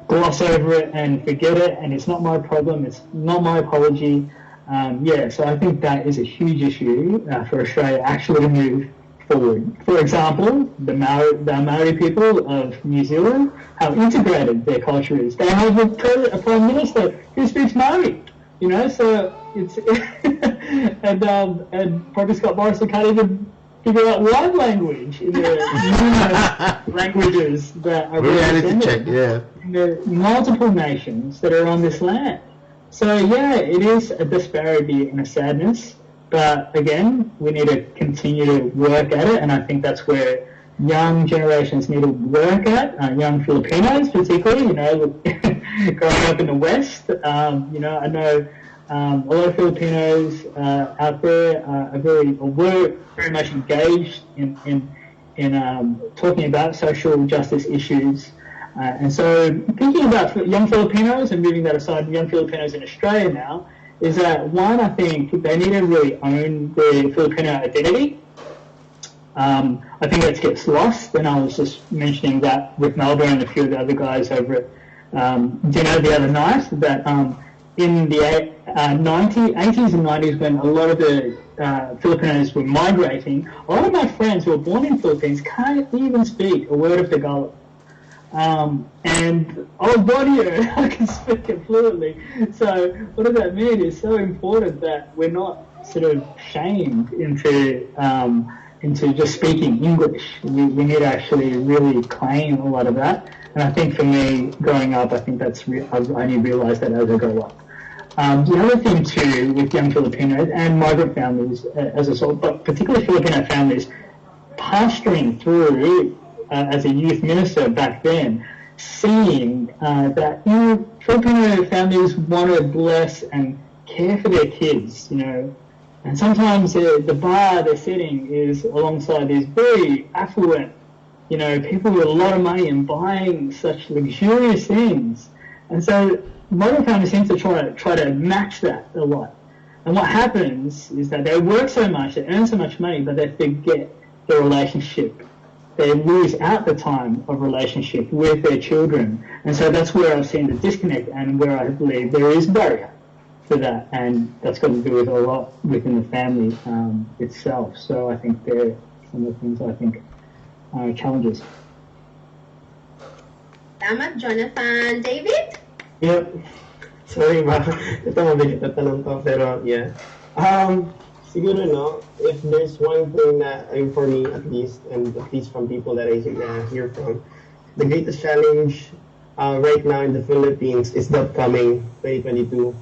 gloss over it and forget it. And it's not my problem. It's not my apology. So I think that is a huge issue for Australia actually to move forward. For example, the Maori people of New Zealand, how integrated their culture is. They have a prime minister who speaks Maori, so it's and probably Scott Morrison can't even figure out one language in the numerous languages that are reality check, yeah. in the multiple nations that are on this land. So yeah, it is a disparity and a sadness, but again, we need to continue to work at it, and I think that's where young generations need to work at, young Filipinos particularly, growing up in the West, I know a lot of Filipinos out there were very much engaged in talking about social justice issues. And so thinking about young Filipinos and moving that aside, young Filipinos in Australia now, is that one, I think they need to really own their Filipino identity. I think that gets lost, and I was just mentioning that with Melbourne and a few of the other guys over at dinner the other night, that in the 80s and 90s, when a lot of the Filipinos were migrating, a lot of my friends who were born in Philippines can't even speak a word of Tagalog. And I was born here, I can speak it fluently. So what does that mean? It's so important that we're not sort of shamed into just speaking English. We need to actually really claim a lot of that. And I think for me, growing up, I think I've only realised that as I grow up. The other thing too, with young Filipinos and migrant families as a sort, but particularly Filipino families, pastoring through as a youth minister back then, seeing that Filipino families want to bless and care for their kids, and sometimes the bar they're sitting is alongside these very affluent, people with a lot of money and buying such luxurious things, and so modern families seem to try to match that a lot. And what happens is that they work so much, they earn so much money, but they forget the relationship. They lose out the time of relationship with their children. And so that's where I've seen the disconnect and where I believe there is a barrier for that. And that's got to do with a lot within the family itself. So I think they're some of the things I think are challenges. Salamat, Jonathan. David? Yep. Sorry, ito mabigat na tanong to, pero yeah. Siguro, no, if there's one thing that, for me at least, and at least from people that I hear from, the greatest challenge right now in the Philippines is the upcoming 2022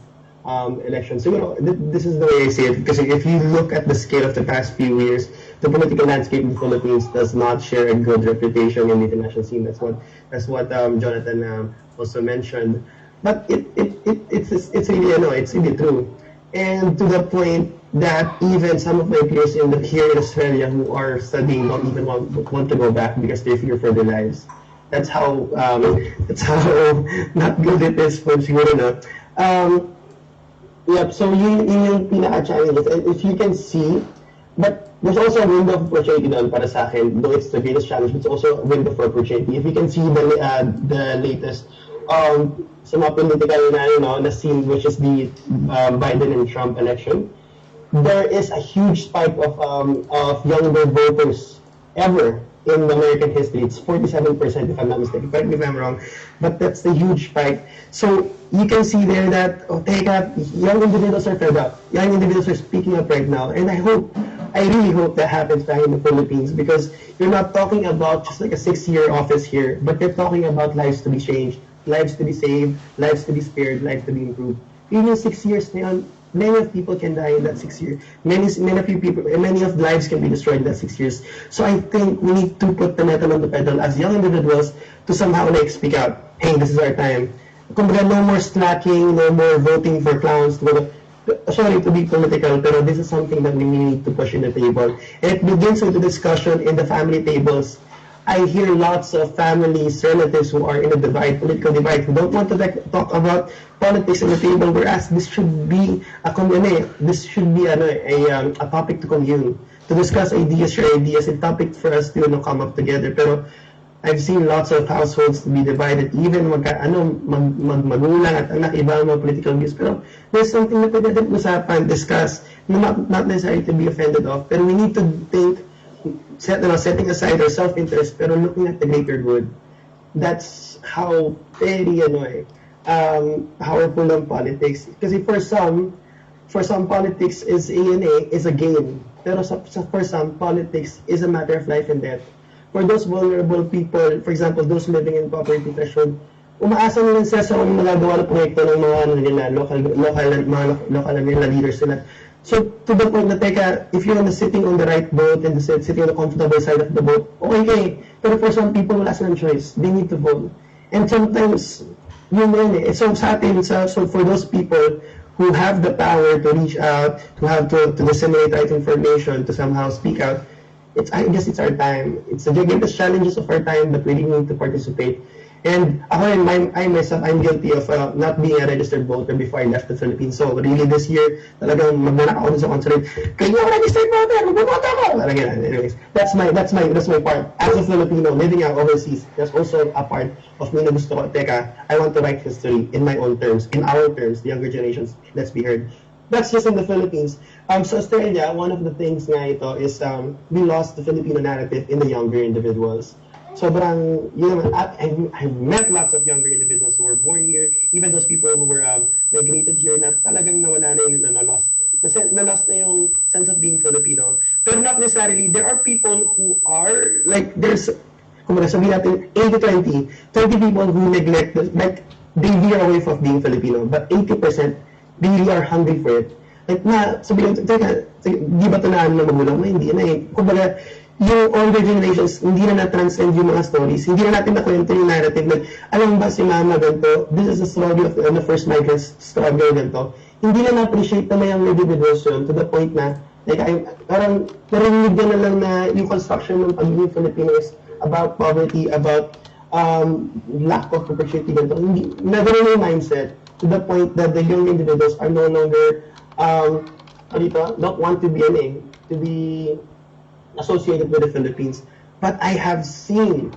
election. So, this is the way I see it, because if you look at the scale of the past few years, the political landscape in the Philippines does not share a good reputation in the international scene. That's what Jonathan also mentioned. But it's really true. And to the point that even some of my peers here in Australia who are studying don't even want to go back because they fear for their lives. That's how not good it is for siguro na. Yep, so yun yung pinaka-challenges. And if you can see, but there's also a window of opportunity doon para sa akin, though it's the greatest challenge, but it's also a window for opportunity. If you can see the latest sa mga political na scene, which is the Biden and Trump election, there is a huge spike of younger voters ever in American history. It's 47%, if I'm not mistaken. Correct me if I'm wrong, but that's the huge spike. So you can see there that young individuals are fed up. Young individuals are speaking up right now, and I really hope that happens back in the Philippines, because you're not talking about just like a 6-year office here, but you're talking about lives to be changed, lives to be saved, lives to be spared, lives to be improved. Even 6 years, many of people can die in that 6 years. Many of lives can be destroyed in that 6 years. So I think we need to put the metal on the pedal as young individuals to somehow speak out. Hey, this is our time. Kumbaga, no more slacking, no more voting for clowns. Sorry to be political, pero this is something that we need to push in the table. And it begins with the discussion in the family tables I hear lots of families, relatives who are in a divide, political divide, who don't want to talk about politics on the table, whereas this should be a topic to commune, to discuss ideas, share ideas, a topic for us to come up together. Pero I've seen lots of households to be divided, even magulang at anak, iba ang mga political views. Pero there's something na pwede natin usapan, discuss, not necessarily to be offended of, pero we need to think, setting aside our self-interest, pero looking at the greater good. That's how very powerful ang politics. Kasi for some politics is a game. Pero for some, politics is a matter of life and death. For those vulnerable people, for example, those living in poverty threshold, umaasa nila sa magagawa ng proyekto ng mga local nila leaders nila. So, to the point na, teka, if you're sitting on the right boat and sitting on the comfortable side of the boat, okay. Pero for some people, wala silang choice. They need to vote. And sometimes, yun yun eh. So, sa atin, so for those people who have the power to reach out, to disseminate right information, to somehow speak out, I guess it's our time. It's the greatest challenges of our time, but we really need to participate. And I myself, I'm guilty of not being a registered voter before I left the Philippines. So really this year, talagang magnanak ako sa consulate. Kayo registered voter, magboboto ako. Anyways, that's my part. As a Filipino living out overseas, that's also a part of me na gusto ko. Teka, I want to write history in my own terms, in our terms, the younger generations. Let's be heard. That's just in the Philippines. So Australia, one of the things nga ito is we lost the Filipino narrative in the younger individuals. Sobrang, I've met lots of younger individuals who were born here, even those people who were migrated here na talagang nawala na yung lost. Na-lost na yung sense of being Filipino. Pero not necessarily, there are people who are, like, sabihin natin, 80-20, 20 people who neglect, like, they veer away from being Filipino, but 80% really are hungry for it. Like sabihin, teka, di ba ito na magulang mo? Hindi na eh. Kumbaga, yung older generations, hindi na na-transcend yung mga stories. Hindi na natin nakwento yung narrative na, alam ba si mama ganito? This is the story of the first migrants struggle ganito. Hindi na na-appreciate na may young individuals yun to the point na, like, parang narinig na lang na yung construction ng pagiging Filipino is about poverty, about lack of opportunity ganito. Hindi, never yung mindset to the point that the young individuals are no longer don't want to be associated with the Philippines. But I have seen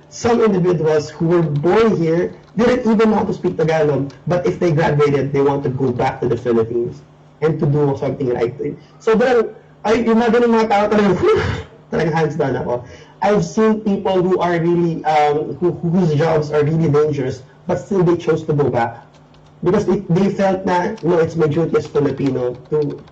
some individuals who were born here, didn't even know how to speak Tagalog, but if they graduated, they want to go back to the Philippines and to do something right. So yung mga ganun mga tao talagang hands down ako. I've seen people who are really, whose jobs are really dangerous, but still they chose to go back. Because they felt na, no, it's my duty as Filipino to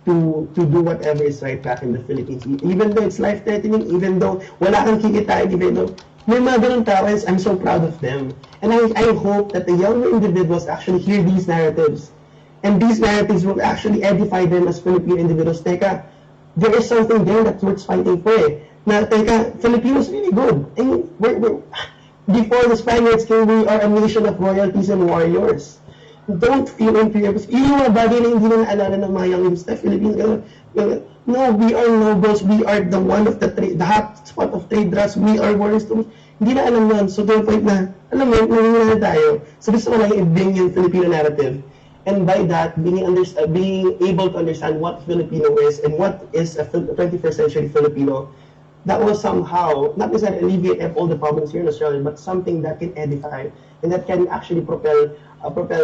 do whatever is right back in the Philippines. Even though it's life-threatening, even though wala kang kikitain, even though may mga ganun tao, I'm so proud of them. And I hope that the younger individuals actually hear these narratives. And these narratives will actually edify them as Filipino individuals. Teka, there is something there that's worth fighting for eh. Na, teka, Filipinos really good. And before the Spaniards came, we are a nation of royalties and warriors. Don't feel inferior. Yung mga bagay na hindi na naalala ng mga young Philippines. No, we are nobles. We are the one of the hot spot of trade routes. We are warriors. Hindi na alam yun. So to the point na, alam mo, nangyayari na tayo. So gusto ko lang i-bring yung Filipino narrative. And by that, being able to understand what Filipino is and what is a 21st century Filipino, that will somehow, not necessarily alleviate all the problems here in Australia, but something that can edify and that can actually propel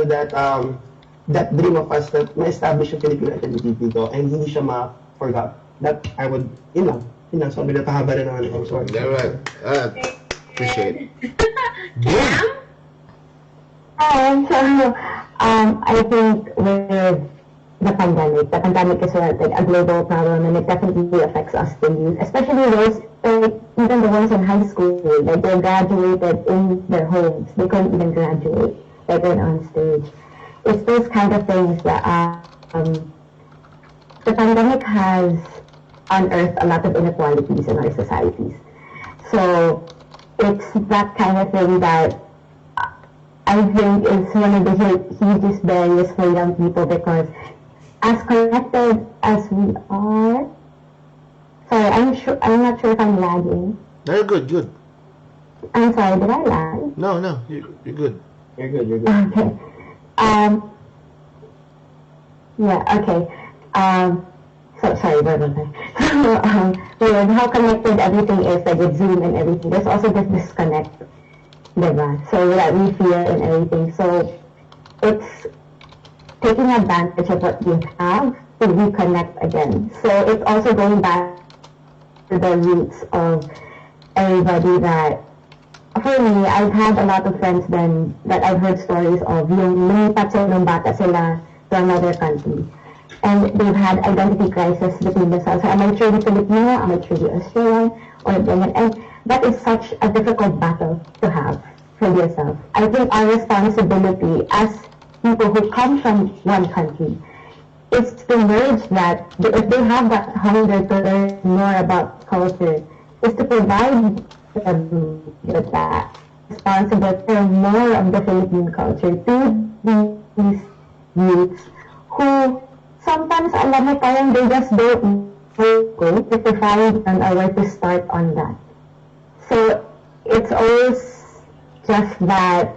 that dream of us that ma-establish yung Filipino identity dito and hindi siya ma-forgot. That I would, yun lang, so pinapahaba na naman ako. Sorry. Right. Appreciate it. I think with the pandemic is a global problem, and it definitely affects us, the youth, especially those, even the ones in high school, like they graduated in their homes, they couldn't even graduate, they went on stage. It's those kind of things that the pandemic has unearthed a lot of inequalities in our societies. So it's that kind of thing that I think is one of the hugest barriers for young people, because as connected as we are, Sorry, I'm not sure if I'm lagging. No, you're good. I'm sorry, did I lag? No, you're good. You're good. Okay. Yeah, okay. Sorry, where was I? With how connected everything is, like with Zoom and everything, there's also this disconnect, diba? So that we feel and everything. So it's taking advantage of what we have to reconnect again. So it's also going back to the roots of everybody that, for me, I've had a lot of friends then that I've heard stories of yung lumipat sila ng bata sila to another country. And they've had identity crisis between themselves. Am I truly Filipino? Am I truly Australian? Or and that is such a difficult battle to have for yourself. I think our responsibility as people who come from one country is to merge that, if they have that hunger to learn more about culture, is to provide them with that responsibility for more of the Philippine culture to these youths who sometimes, alam mo, parang they just don't know if to find or where to start on that. So it's always just that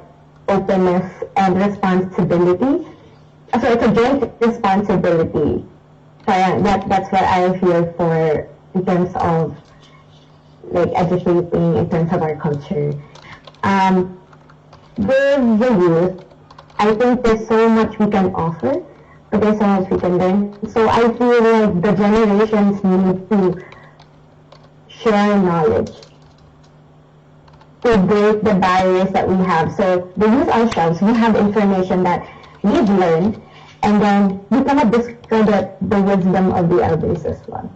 openness and responsibility. So it's a joint responsibility. That's what I feel for in terms of like educating in terms of our culture. With the youth, I think there's so much we can offer, but there's so much we can learn. So I feel like the generations need to share knowledge to break the barriers that we have. So the youth ourselves, we have information that we've learned, and then we cannot discredit the wisdom of the elders as well.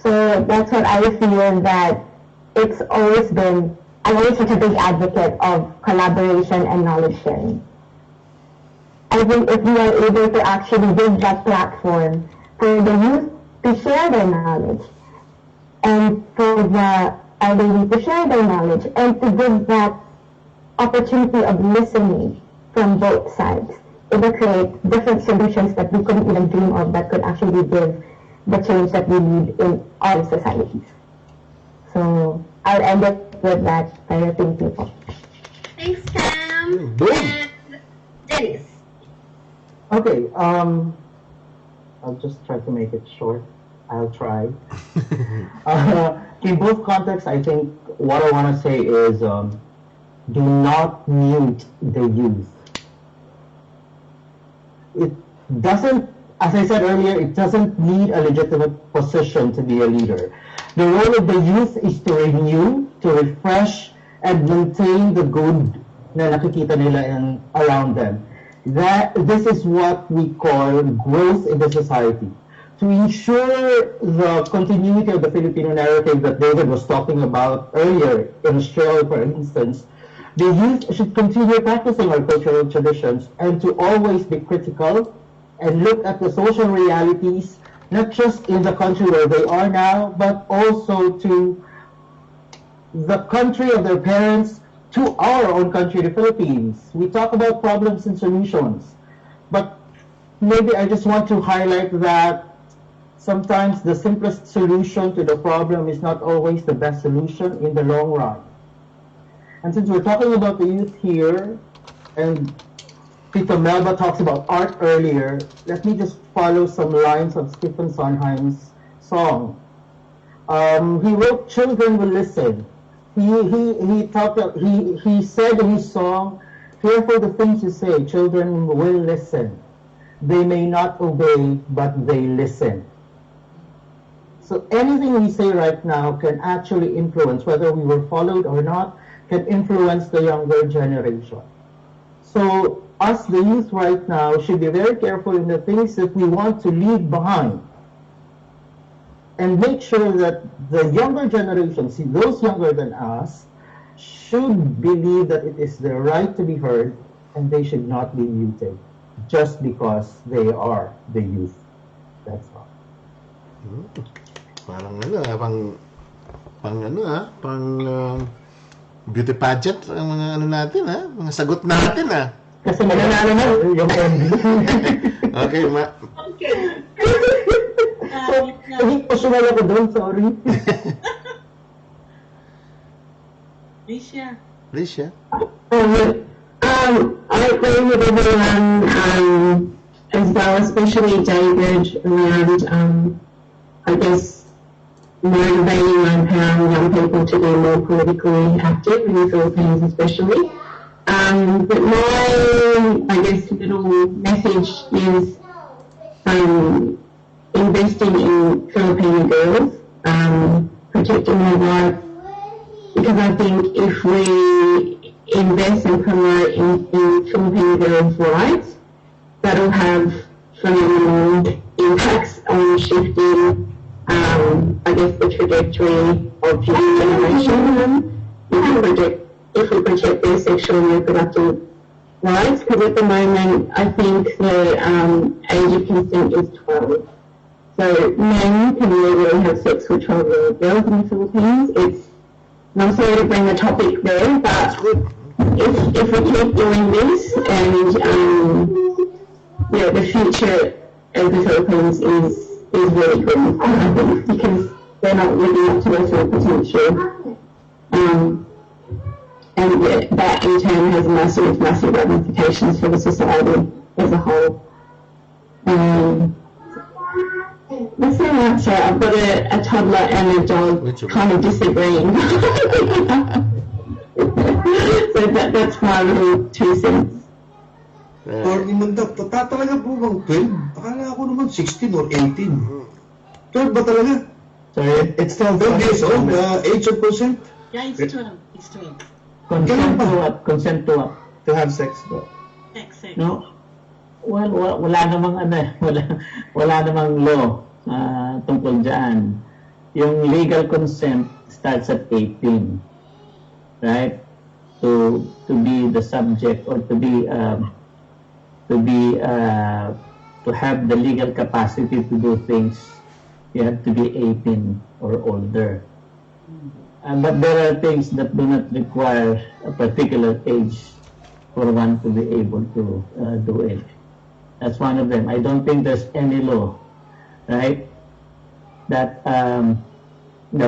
So that's what I feel that it's always been, I'm always such a big advocate of collaboration and knowledge sharing. I think if we are able to actually give that platform for the youth to share their knowledge, and for the elderly to share their knowledge, and to give that opportunity of listening from both sides, it will create different solutions that we couldn't even dream of that could actually give the change that we need in all societies. So I'll end it with that. Thank you. Thanks, Cam. Boom. And Dennis. Okay, I'll just try to make it short. I'll try. In both contexts, I think what I want to say is do not mute the youth. It doesn't, as I said earlier, it doesn't need a legitimate position to be a leader. The role of the youth is to renew, to refresh, and maintain the good na nakikita nila around them. This is what we call growth in the society. To ensure the continuity of the Filipino narrative that David was talking about earlier in Australia, for instance, the youth should continue practicing our cultural traditions and to always be critical and look at the social realities, not just in the country where they are now, but also to the country of their parents, to our own country, the Philippines. We talk about problems and solutions, but maybe I just want to highlight that sometimes the simplest solution to the problem is not always the best solution in the long run. And since we're talking about the youth here, and Tito Melba talks about art earlier, let me just follow some lines of Stephen Sondheim's song. He wrote "Children Will Listen." He said in his song, "Careful the things you say, children will listen. They may not obey, but they listen." So anything we say right now can actually influence, whether we were followed or not, can influence the younger generation. So us, the youth right now, should be very careful in the things that we want to leave behind. And make sure that the younger generation, see those younger than us, should believe that it is their right to be heard and they should not be muted just because they are the youth. That's all. Parang beauty pageant ang mga natin mga sagot natin Kasi mananalo na yung MD. Okay, Naging personal ako doon, sorry. Alicia? I agree with everyone as well, especially David, around, I guess, motivating young people to be more politically active in the Philippines especially. But my, I guess, little message is investing in Filipino girls, protecting their rights, because I think if we invest and promote in Filipino girls' rights, that'll have phenomenal impacts on shifting, I guess, the trajectory of future generations. If we protect their sexual and reproductive rights, because at the moment I think the age of consent is 12. So men can legally have sex with 12-year-old girls in the Philippines. I'm sorry to bring the topic there, but if we keep doing this, and the future of the Philippines is really good, I think, because they're not living up to their full potential. And that in turn has massive ramifications for the society as a whole. That's my answer. I've got a toddler and a dog kind of disagreeing. So that's my little 2 cents. Or Mandak, talaga po bang 12? Akala ko naman 16 or 18. 12 ba talaga? Sorry, it's 12 years old, age of consent? Yeah, it's 12. It's 12. Consent to what? Consent to what? To have sex. Sex. No? Well, wala namang wala namang law tungkol dyan. Yung legal consent starts at 18, right? To be the subject, or to have the legal capacity to do things, you have to be 18 or older. But there are things that do not require a particular age for one to be able to do it. That's one of them. I don't think there's any law, right, that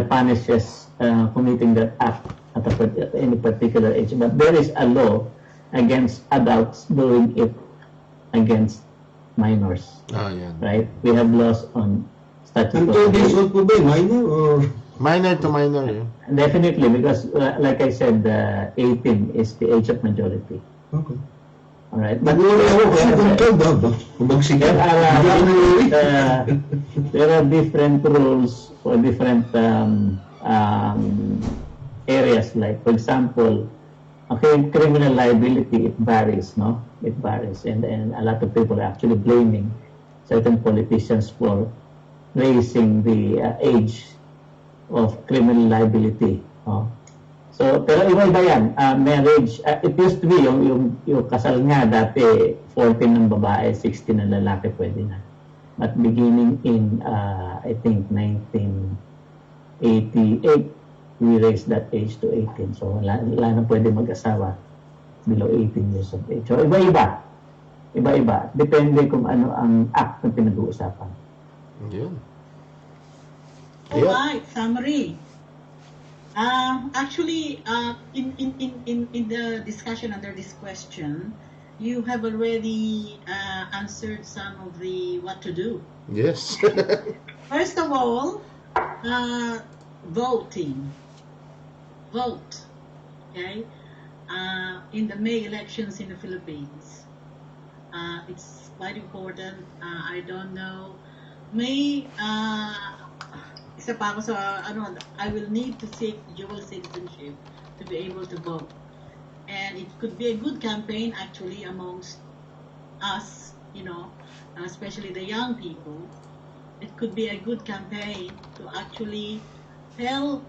punishes committing that act at any particular age. But there is a law against adults doing it against minors. Oh, yeah. Right? We have laws on statutory. 12 years old po ba? Minor or? Minor to minor, yeah. Definitely, because like I said, 18 is the age of majority. Okay. All right. But there are different rules for different areas. Like, for example, okay, criminal liability, it varies, no? It varies, and a lot of people are actually blaming certain politicians for raising the age of criminal liability. So, pero iba-iba yan. Marriage, it used to be, yung kasal nga dati, 14 ng babae, 16 ng lalaki, pwede na. But beginning in, I think, 1988, we raised that age to 18. So, wala na pwede mag-asawa below 18 years of age. So, iba-iba. Iba-iba. Depende kung ano ang act na pinag-uusapan. Yun. All right, summary. Actually, in the discussion under this question, you have already answered some of the what to do. Yes. First of all, voting. Vote. Okay. In the May elections in the Philippines, it's quite important. I don't know. May isa pa ako sa I will need to seek dual citizenship to be able to vote. And it could be a good campaign actually amongst us, especially the young people. It could be a good campaign to actually tell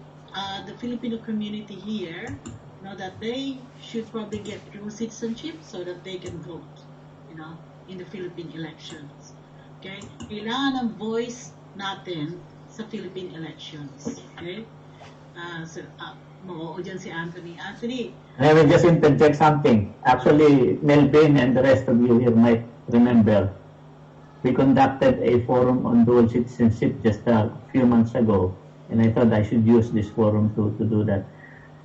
the Filipino community here, that they should probably get dual citizenship so that they can vote, in the Philippine elections. Okay? Kailangan ng voice natin sa Philippine elections. Okay? Mao dyan si Anthony. Anthony. I will just interject something. Actually, Melvin and the rest of you here might remember we conducted a forum on dual citizenship just a few months ago, and I thought I should use this forum to do that.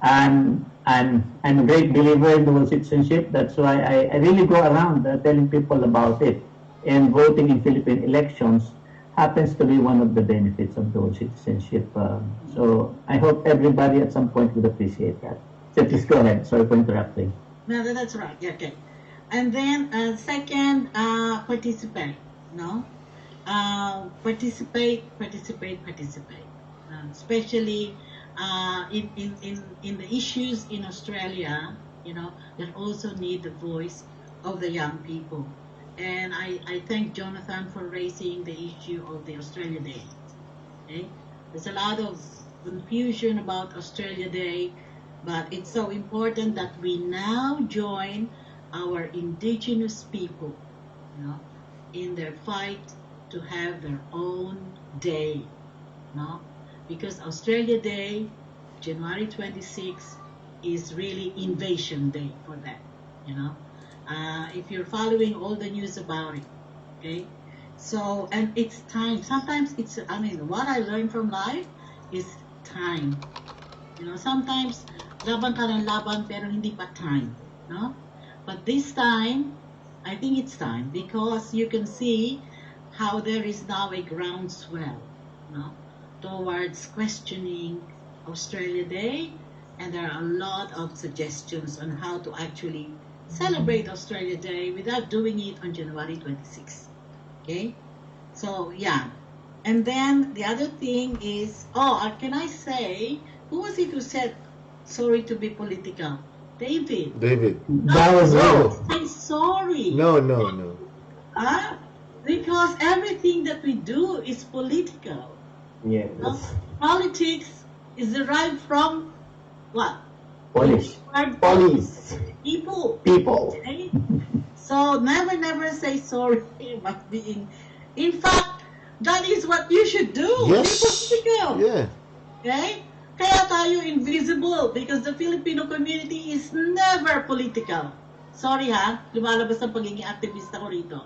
I'm a great believer in dual citizenship. That's why I really go around telling people about it. And voting in Philippine elections happens to be one of the benefits of dual citizenship. So I hope everybody at some point would appreciate that. So please go ahead. Sorry for interrupting. No, that's right. Yeah, okay. And then second, participate. No, participate. Especially in the issues in Australia, that also need the voice of the young people. And I thank Jonathan for raising the issue of the Australia Day. Okay? There's a lot of confusion about Australia Day, but it's so important that we now join our indigenous people, in their fight to have their own day, because Australia Day, January 26, is really invasion day for them, if you're following all the news about it, okay? So, and it's time. Sometimes what I learned from life is time. Sometimes laban ka ng laban pero hindi pa time, no? But this time, I think it's time because you can see how there is now a groundswell, towards questioning Australia Day, and there are a lot of suggestions on how to actually celebrate Australia Day without doing it on January 26th. Okay? So, yeah. And then the other thing is, can I say, who was it who said, sorry to be political? David. That was Say sorry. No. Because everything that we do is political. Yeah. Politics is derived from what? Police. People. Okay? So never say sorry about being. In fact, that is what you should do. Yes. Be political. Yeah. Okay? Kaya tayo invisible because the Filipino community is never political. Sorry lumalabas ang pagiging aktivista ko rito.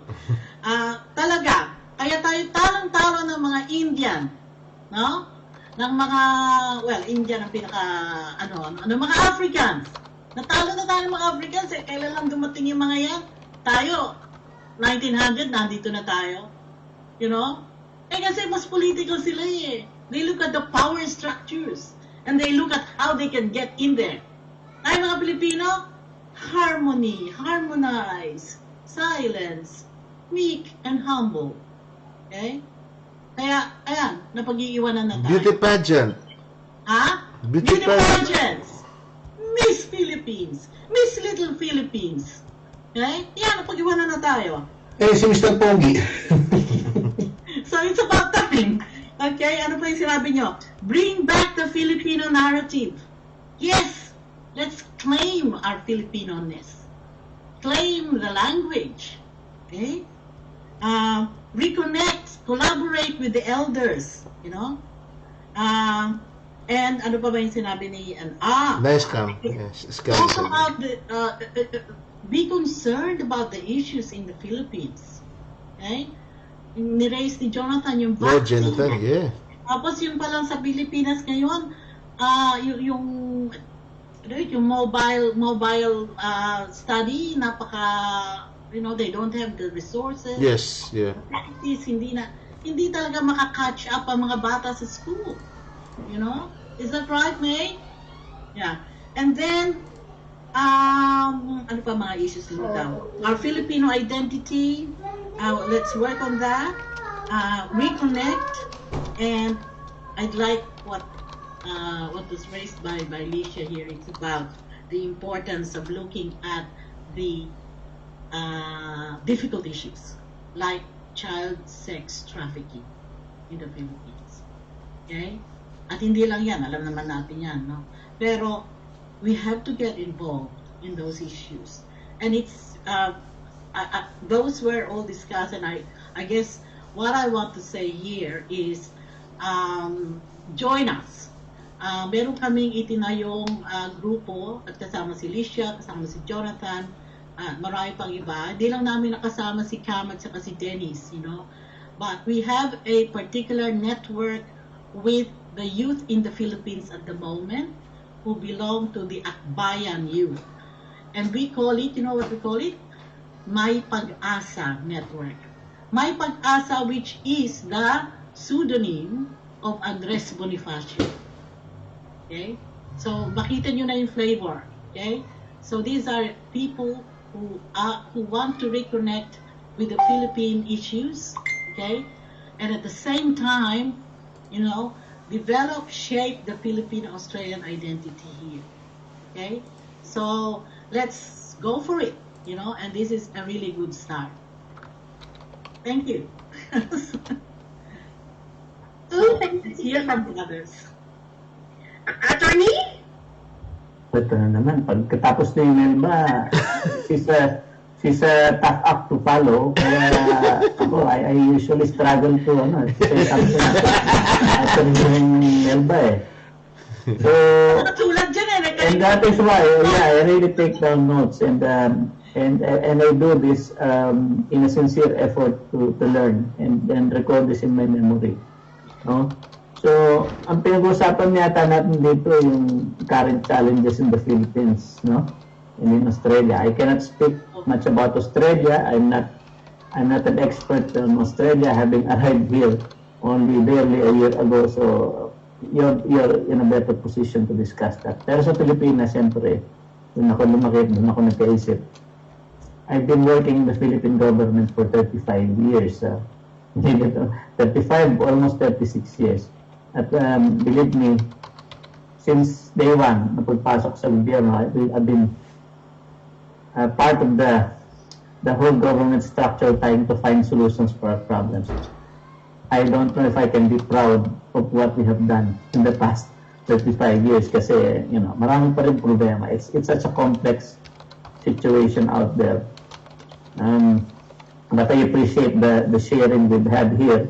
Talaga, kaya tayo talang-talo ng mga Indian, no? Ng mga, Indian ang pinaka, mga Africans. Natalo na tayo ng mga Africans, kailan lang dumating yung mga yan? Tayo, 1900, nandito na tayo. Kasi mas political sila eh. They look at the power structures. And they look at how they can get in there. Tayo mga Pilipino, harmony, harmonize, silence, meek and humble. Okay? Kaya, ayan, napag-iiwanan na tayo. Beauty pageant. Beauty pageants. Miss Philippines. Miss Little Philippines. Okay? Yan, napag-iwanan na tayo. Si Mr. Pogi. So, it's about time. Okay, ano pa yung sinabi nyo? Bring back the Filipino narrative. Yes, let's claim our Filipino-ness. Claim the language. Okay? Reconnect, collaborate with the elders. And ano pa ba yung sinabi ni... Nice scam. Yes, talk about be concerned about the issues in the Philippines. Okay? Ni-raise ni Jonathan yung vaccine. Jonathan, yeah. Tapos yung palang sa Pilipinas ngayon, yung mobile study, they don't have the resources. Yes, yeah. Practice, hindi talaga maka-catch up ang mga bata sa school. Is that right, May? Yeah. And then, ano pa mga issues nito daw? Our Filipino identity, let's work on that. Reconnect, and I'd like what was raised by Alicia here. It's about the importance of looking at the difficult issues like child sex trafficking in the Philippines. Okay? At hindi lang yan, alam naman natin yan, no? Pero we have to get involved in those issues. And it's those were all discussed, and I guess what I want to say here is join us. Meron kaming itinayong grupo at kasama si Alicia, kasama si Jonathan, marami pang iba. Hindi lang namin nakasama si Cam at saka si Dennis, you know. But we have a particular network with the youth in the Philippines at the moment who belong to the Akbayan youth. And we call it, you know what we call it? May Pag-asa Network. May Pag-asa, which is the pseudonym of Andres Bonifacio. Okay? So, makita nyo na yung flavor. Okay? So, these are people who want to reconnect with the Philippine issues. Okay? And at the same time, you know, develop, shape the Filipino-Australian identity here. Okay? So, let's go for it, you know, and this is a really good start. Thank you. So, let's hear from the others. Attorney? Ito na naman, pagkatapos na yung Melba, she's a tough act to follow. Kaya ako, I usually struggle to say something after yung Melba eh. So, and that is why, I really take down notes and I do this in a sincere effort to learn and record this in my memory. No? So, ang pinag-usapan yata natin dito yung current challenges in the Philippines, no? And in Australia. I cannot speak much about Australia. I'm not an expert on Australia, having arrived here only barely a year ago. So, you're in a better position to discuss that. Pero sa Pilipinas, siyempre, doon ako lumaki, doon ako nagkaisip. I've been working in the Philippine government for 35 years. 35, almost 36 years. At believe me, since day one, na pagpasok sa gobyerno, I've been part of the whole government structure trying to find solutions for our problems. I don't know if I can be proud of what we have done in the past 35 years kasi, you know, marami pa rin problema. It's such a complex situation out there. But I appreciate the sharing we've had here.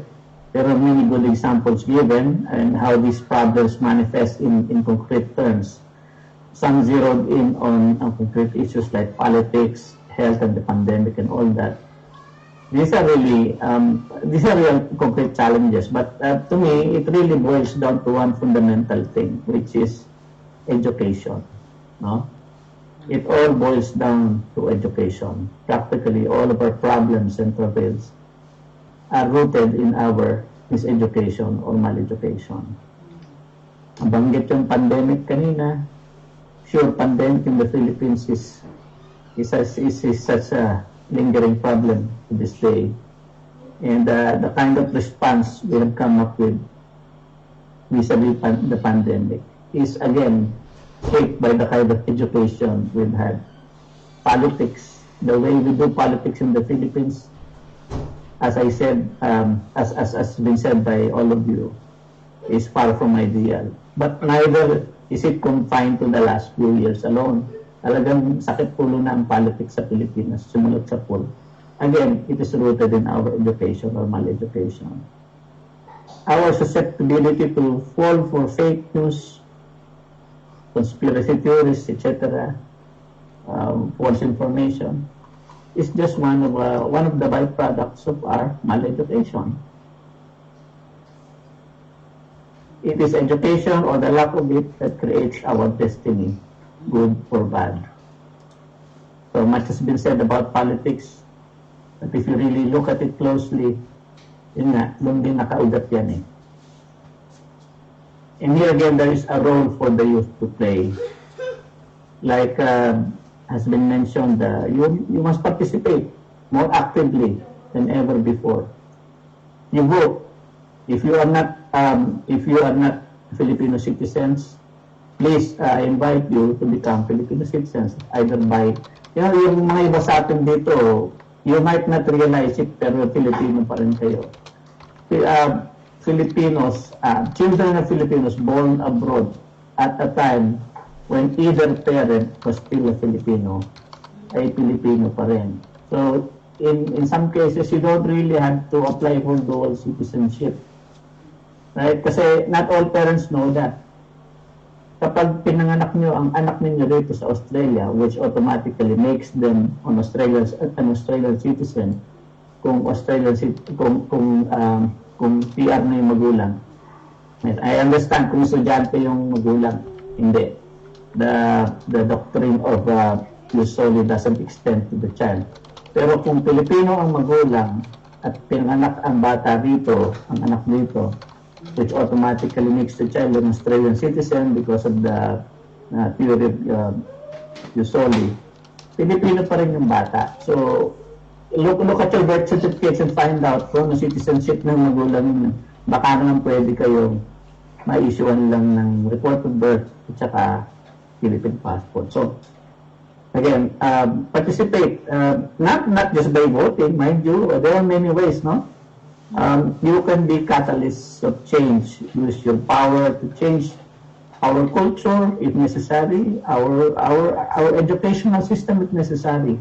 There are many good examples given and how these problems manifest in concrete terms. Some zeroed in on concrete issues like politics, health, and the pandemic and all that. These are real concrete challenges. But to me, it really boils down to one fundamental thing, which is education. No? It all boils down to education. Practically, all of our problems and troubles are rooted in our miseducation or maleducation. Banggit yung pandemic kanina. Sure, pandemic in the Philippines is such a lingering problem to this day. And the kind of response we have come up with vis-a-vis the pandemic is again shaped by the kind of education we've had. Politics, the way we do politics in the Philippines, as I said, as been said by all of you, is far from ideal. But neither is it confined to the last few years alone. Talagang sakit pulo na ang politics sa Pilipinas, sumunod sa pool. Again, it is rooted in our education or maleducation. Our susceptibility to fall for fake news, conspiracy theories, etc., false information, is just one of the byproducts of our maleducation. It is education or the lack of it that creates our destiny, good or bad. So much has been said about politics, but if you really look at it closely, yun nga, doon din nakaugat yan eh. And here again, there is a role for the youth to play. Like has been mentioned, you must participate more actively than ever before. You vote. If you are not Filipino citizens, please, I invite you to become Filipino citizens, either by, yung mga iba sa atin dito, you might not realize it, pero Filipino pa rin kayo. Filipinos, children of Filipinos born abroad at a time when either parent was still a Filipino, ay Filipino pa rin. So, in some cases, you don't really have to apply for dual citizenship. Right? Kasi not all parents know that. Kapag pinanganak pinanganak nyo ang anak ninyo rito sa Australia, which automatically makes them an Australian citizen, kung PR na yung magulang. I understand kung estudyante yung magulang, hindi. The doctrine of jus soli doesn't extend to the child. Pero kung Pilipino ang magulang at pinanganak ang bata dito, ang anak dito, which automatically makes the child an Australian citizen because of the theory of jus soli, Pilipino pa rin yung bata. So, look at your birth certificates and find out kung ano citizenship ng magulang ninyo. Baka naman pwede kayong ma-issuean lang ng report of birth at saka Philippine passport. So, again, participate, not just by voting, mind you, there are many ways, no? You can be catalysts of change, use your power to change our culture if necessary, our educational system if necessary.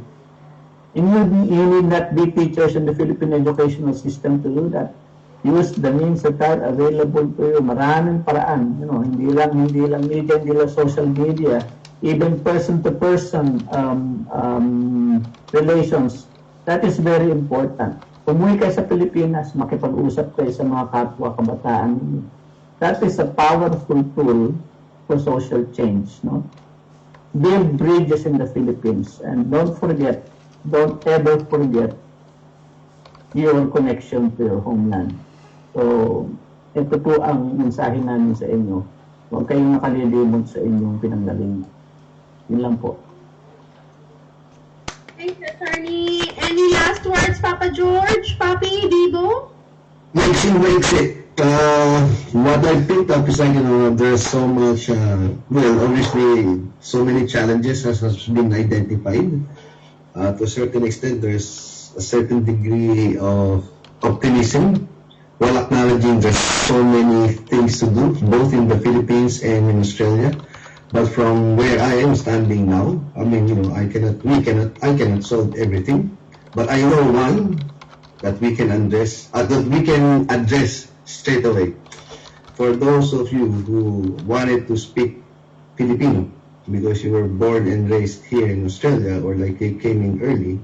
And you need not be teachers in the Philippine educational system to do that. Use the means that are available to you. Maraming paraan, hindi lang media, hindi lang social media, even person-to-person relations. That is very important. Umuwi kayo sa Pilipinas, makipag-usap kayo sa mga kapwa kabataan. That is a powerful tool for social change. No? Build bridges in the Philippines, and don't ever forget your connection to your homeland. So, ito po ang mensahe namin sa inyo. Huwag kayong makalilimot sa inyong pinanggalingan. Yun lang po. Thanks, Attorney. Any last words, Papa George? Papi, Bibo? Maiksi. What I picked up is like, there's so much, obviously, so many challenges has been identified. To a certain extent, there's a certain degree of optimism, while acknowledging there's so many things to do, both in the Philippines and in Australia. But from where I am standing now, I mean, I cannot solve everything. But I know one that we can address straight away. For those of you who wanted to speak Filipino, because you were born and raised here in Australia, or like you came in early,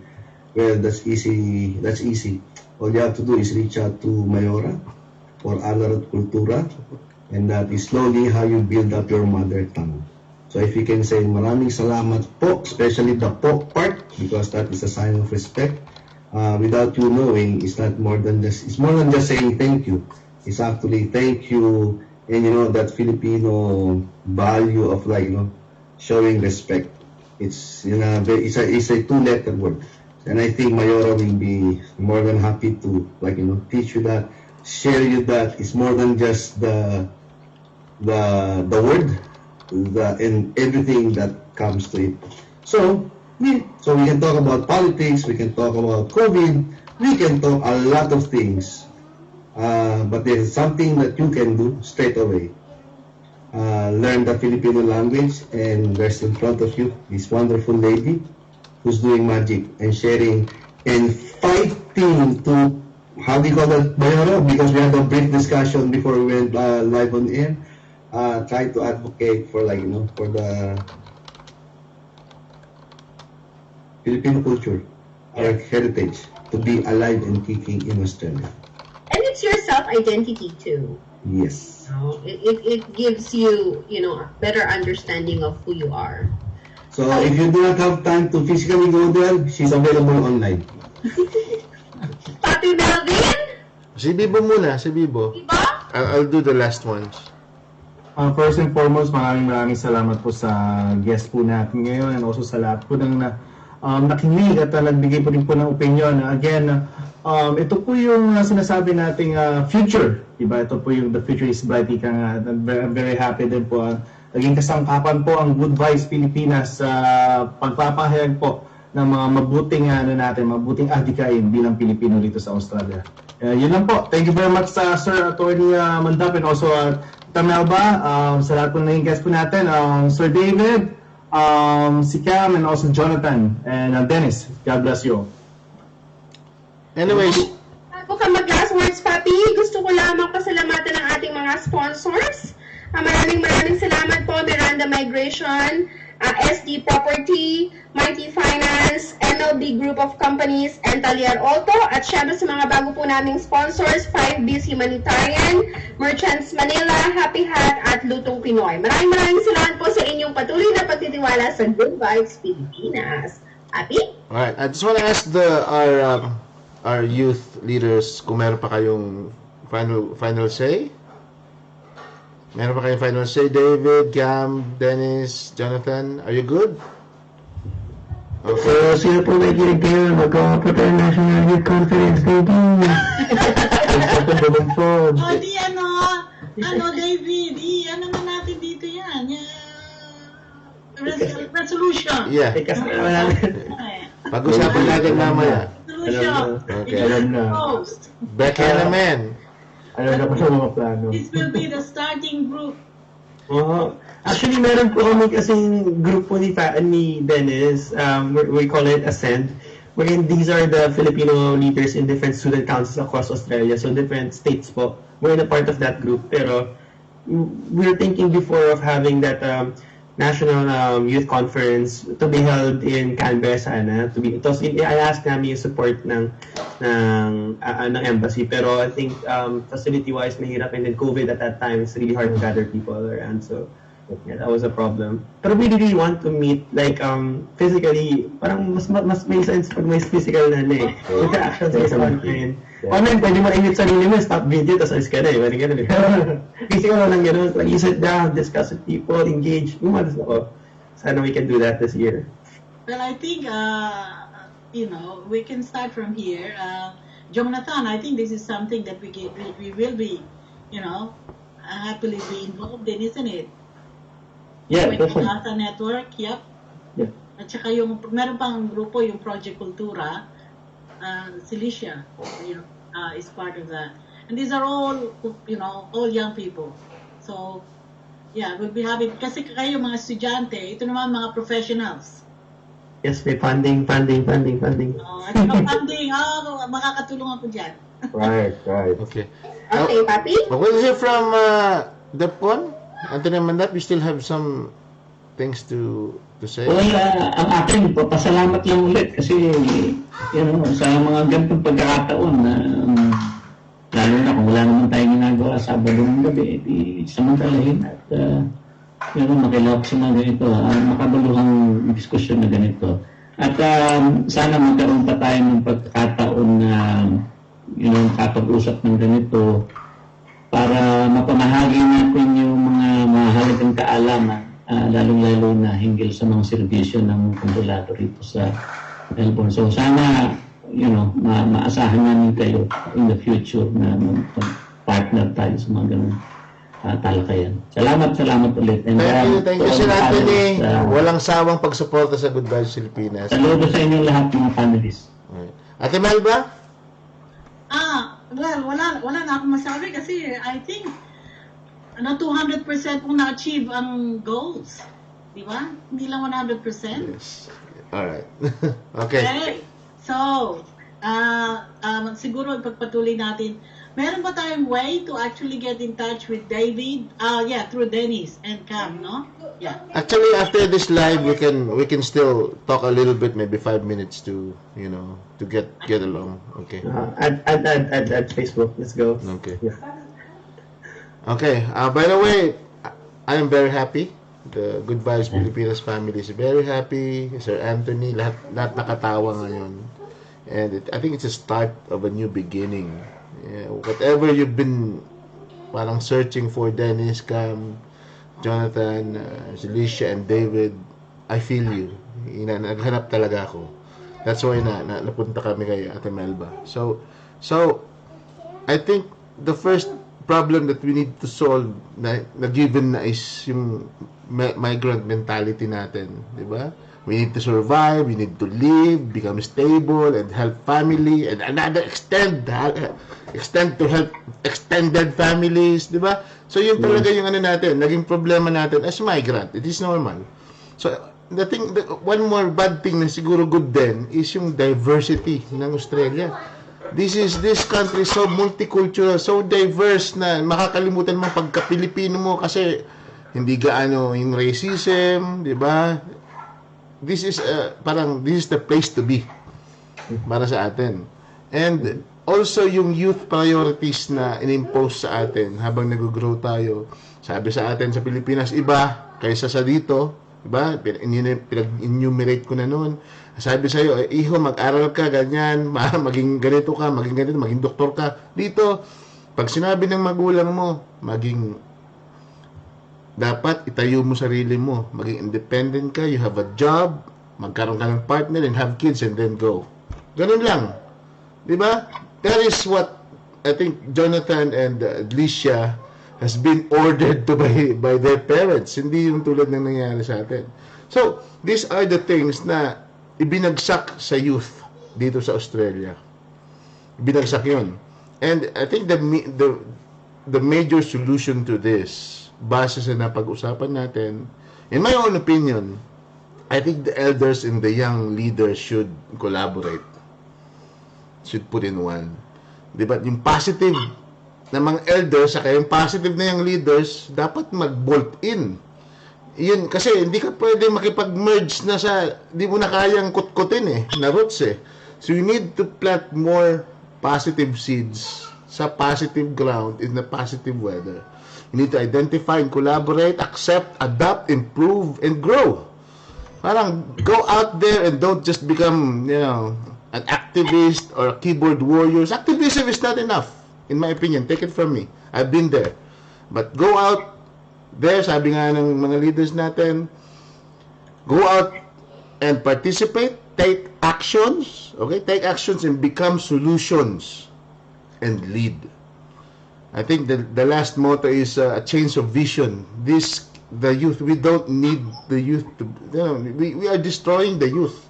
well, that's easy. All you have to do is reach out to Mayora or Alarot Kultura, and that is slowly how you build up your mother tongue. So if you can say maraming salamat po, especially the po part, because that is a sign of respect. Without you knowing, it's more than just saying thank you. It's actually thank you, and that Filipino value of showing respect. It's a two-letter word. And I think Mayora will be more than happy to teach you that, share you that. It's more than just the word, and everything that comes to it. So we can talk about politics, we can talk about COVID, we can talk a lot of things. But there's something that you can do straight away. Learn the Filipino language, and there's in front of you this wonderful lady who's doing magic and sharing and fighting to, how do you call that, Mayora? Because we had a brief discussion before we went live on air. Try to advocate for for the Filipino culture, our heritage, to be alive and kicking in Australia. And it's your self-identity too. Yes. It gives you, a better understanding of who you are. So if you do not have time to physically go there, she's available online. Papi Melvin? Si Bibo muna, si Bibo. I'll do the last ones. First and foremost, maraming salamat po sa guest po natin ngayon, and also sa lahat po ng nakinig at nagbigay po rin po ng opinion. Again, ito po yung sinasabi nating future. Diba? Ito po yung the future is bright. I'm very happy din po. Naging kasangkapan po ang Good Vibes Pilipinas sa pagpapahayag po ng mga mabuting adhikain bilang Pilipino dito sa Australia. Yun lang po. Thank you very much Sir Attorney Mandap, and also Tamelba, sa lahat po ng naging guest po natin, Sir David, si Cam, and also Jonathan, and Dennis. God bless you all. Anyways, Bago ka mag-last words, Papi, gusto ko lamang pasalamatan ang ating mga sponsors. Maraming salamat po, Miranda Migration, SD Property, Mighty Finance, MLB Group of Companies, and Talier Auto. At syempre sa mga bago po naming sponsors, 5B's Humanitarian, Merchants Manila, Happy Hat, at Lutong Pinoy. Maraming salamat po sa inyong patuloy na pagtitiwala sa Good Vibes Pilipinas. Happy? Alright, I just want to ask our youth leaders kung meron pa kayong final say? Meron pa kayong final say? David, Cam, Dennis, Jonathan, are you good? Okay. So, sino po may kinig kayo? Mag-prepare National Youth Conference. Thank you. David, ano na natin dito yan? Resolution. Yeah. Pag-usapan natin mamaya. Resolution. Okay. Alam na. Becca naman. Alam na ko sa mga plano. This will be the starting group. Actually, meron po kami kasing group po ni Dennis. We call it Ascend. Wherein these are the Filipino leaders in different student councils across Australia. So different states po. We're in a part of that group. Pero we're thinking before of having that national youth conference to be held in Canberra sana. I asked namin yung support ng embassy, pero I think facility-wise mahirap, and then COVID at that time, it's really hard to gather people around, so yeah, that was a problem. Pero we really want to meet like physically, parang mas may sense pag may physical na interaction sa isang online. Online, pwede mo i-mute sarili mo, stop video, tapos alis ka na parang gano'n. Physical lang gano'n, like you sit down, discuss with people, engage. Umalas ako. Sana we can do that this year. Well, I think, we can start from here. Jonathan, I think this is something that we will be, happily be involved in, isn't it? Yeah, with definitely. the network, yep. Yeah. At saka meron pang grupo, yung Project Cultura, Cilicia, is part of that. And these are all, all young people. So, yeah, we'll be happy. Kasi kayo mga estudyante, ito naman mga professionals. Yes, may funding. At saka funding, makakatulong ako dyan. Right. Okay. Okay, Papi? What is it from Depon? Anthony Mandat, we still have some things to say. Well, ang akin, pasalamat lang ulit kasi sa mga ganitong pagkakataon na lalo na kung wala naman tayong ginagawa Sabado ng gabi, samantalahin at makilap sa mga ganito, makabaluhang diskusyon na ganito. At sana magkaroon pa tayo ng pagkakataon na makapag-usap ng ganito para mapamahagi natin yung mga mahalagang kaalaman, lalong-lalo na hinggil sa mga serbisyo ng konsulato rito sa Melbourne. So sana, maasahan namin kayo in the future na partner tayo sa mga ganun talakayan. Salamat ulit. And, thank you, Sir Anthony. Walang sawang pagsuporta sa Good Vibes Pilipinas. Saludo sa inyong lahat mga panelists. Ate Melba? Well, wala na akong masabi kasi I think 200% kung na-achieve ang goals. Di ba? Hindi lang 100%. Yes. Alright. Okay. So, siguro ipagpatuloy natin. Meron ba tayong way to actually get in touch with David? Through Dennis and Cam, no? Yeah. Actually, after this live, we can still talk a little bit, maybe 5 minutes to get along. Okay. Add Facebook. Let's go. Okay. Yeah. Okay. By the way, I am very happy. The Good Vibes Pilipinas family is very happy. Sir Anthony, lahat nakatawa ngayon. And I think it's a start of a new beginning. Yeah, whatever you've been parang searching for, Dennis, Cam, Jonathan, Cilicia, and David, I feel you. Naghanap talaga ako. That's why napunta kami kay Ate Melba. So I think the first problem that we need to solve na given na is yung migrant mentality natin, di ba? We need to survive, we need to live, become stable, and help family, and another extend to help extended families, di ba? So yun talaga yung natin, naging problema natin as migrant. It is normal. So one more bad thing na siguro good din is yung diversity ng Australia. This country is so multicultural, so diverse na makakalimutan mo pagka-Pilipino mo kasi hindi gaano yung racism, di ba? This is this is the place to be para sa atin. And also yung youth priorities na inimpose sa atin habang nag-grow tayo. Sabi sa atin sa Pilipinas iba kaysa sa dito, di ba? Pinag-enumerate ko na noon. Sabi sa'yo, iho, mag-aral ka, ganyan, maging ganito ka, maging doktor ka. Dito, pag sinabi ng magulang mo, dapat itayo mo sarili mo, maging independent ka, you have a job, magkaroon ka ng partner and have kids and then go. Ganun lang. Di ba? That is what I think Jonathan and Alicia has been ordered to by their parents. Hindi yung tulad ng nangyari sa atin. So, these are the things na ibinagsak sa youth dito sa Australia. Ibinagsak yun. And I think the major solution to this, base sa napag-usapan natin, in my own opinion, I think the elders and the young leaders should collaborate. Should put in one. Diba? Yung positive na mga elders, saka yung positive na yung leaders, dapat mag-bolt in. Yun, kasi hindi ka pwede makipag-merge na sa, di mo na kayang kutkutin na roots So you need to plant more positive seeds sa positive ground in the positive weather. You need to identify and collaborate, accept, adapt, improve, and grow. Parang go out there and don't just become, an activist or a keyboard warrior. Activism is not enough, in my opinion. Take it from me. I've been there. But go out there, sabi nga ng mga leaders natin, go out and participate, take actions, okay? Take actions and become solutions and lead. I think the last motto is a change of vision. The youth, we don't need the youth to, we are destroying the youth.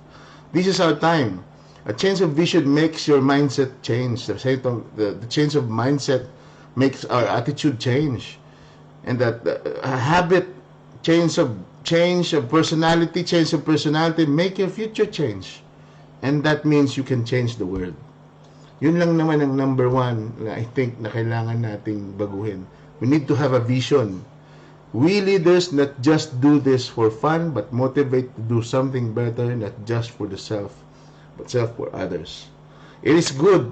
This is our time. A change of vision makes your mindset change. The change of mindset makes our attitude change. And that habit, change of personality, make your future change. And that means you can change the world. Yun lang naman ang number one na I think na kailangan nating baguhin. We need to have a vision. We leaders not just do this for fun, but motivate to do something better, not just for the self, but self for others. It is good,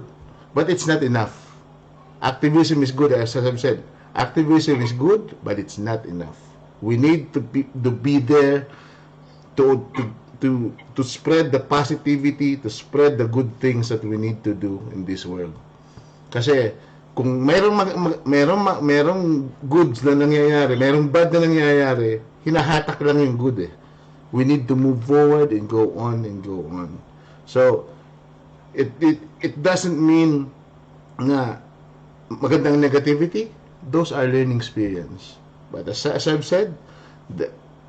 but it's not enough. Activism is good, as I've said. Activism is good, but it's not enough. We need to be there to spread the positivity, to spread the good things that we need to do in this world. Kasi kung merong goods na nangyayari, merong bad na nangyayari, hinahatak lang yung good We need to move forward and go on and go on. So it doesn't mean na magandang negativity. Those are learning experience. But as I've said,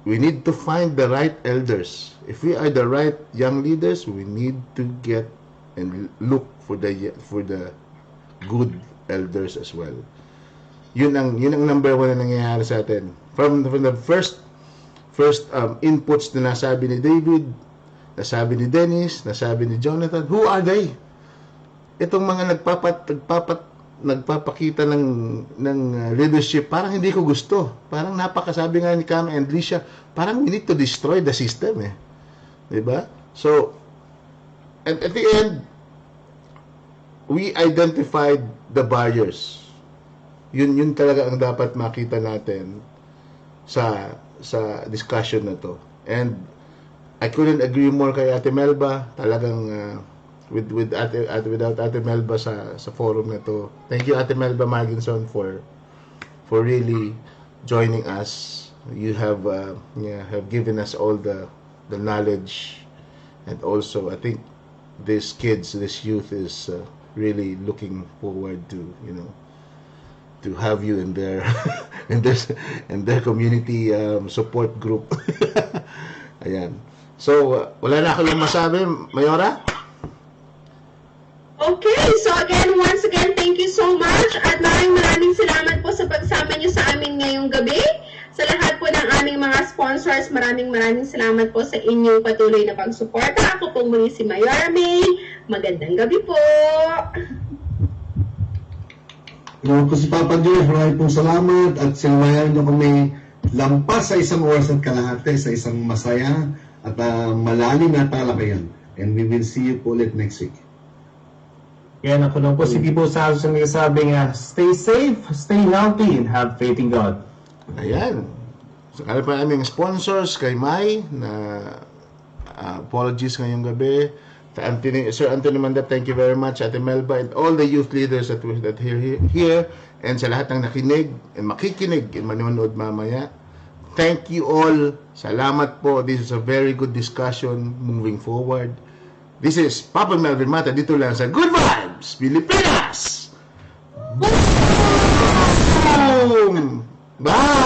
we need to find the right elders. If we are the right young leaders, we need to get and look for the good elders as well. Yun ang number one na nangyayari sa atin. From the first inputs na nasabi ni David, nasabi ni Dennis, nasabi ni Jonathan, who are they? Itong mga nagpapakita ng leadership, parang hindi ko gusto. Parang napakasabi nga ni Cam and Alicia, parang we need to destroy the system Diba? So, at the end, we identified the barriers. Yun talaga ang dapat makita natin sa discussion na to. And I couldn't agree more kay Ate Melba. Talagang without Ate Melba sa forum na to. Thank you, Ate Melba Marginson, for really joining us. You have given us all the knowledge, and also I think this youth is really looking forward to have you in their in their community support group. Ayan. So wala na akong masabi, Mayora. Okay, so once again, thank you so much at maraming salamat po sa pagsama niyo sa amin ngayong gabi. Sa lahat po ng aming mga sponsors, maraming salamat po sa inyong patuloy na pagsuporta. Ako pong muli si Mayora May. Magandang gabi po! Naman po si Papa George, maraming pong salamat at sinamayan niyo kami lampas sa 1 oras at kalahati sa isang masaya at malalim na talakayan. And we will see you po ulit next week. Yan, ako lang po si People sa house na nagsasabi nga, stay safe, stay healthy, and have faith in God. Ayan. Sakala pa aming sponsors kay Mai na apologies ngayong gabi. Sir Anthony Mandap, thank you very much. Ate Melba and all the youth leaders that here and sa lahat ng nakinig and makikinig and manonood mamaya. Thank you all. Salamat po. This is a very good discussion moving forward. This is Papa Melvin Mata dito lang sa Good Vibes Pilipinas. Boom! Bye!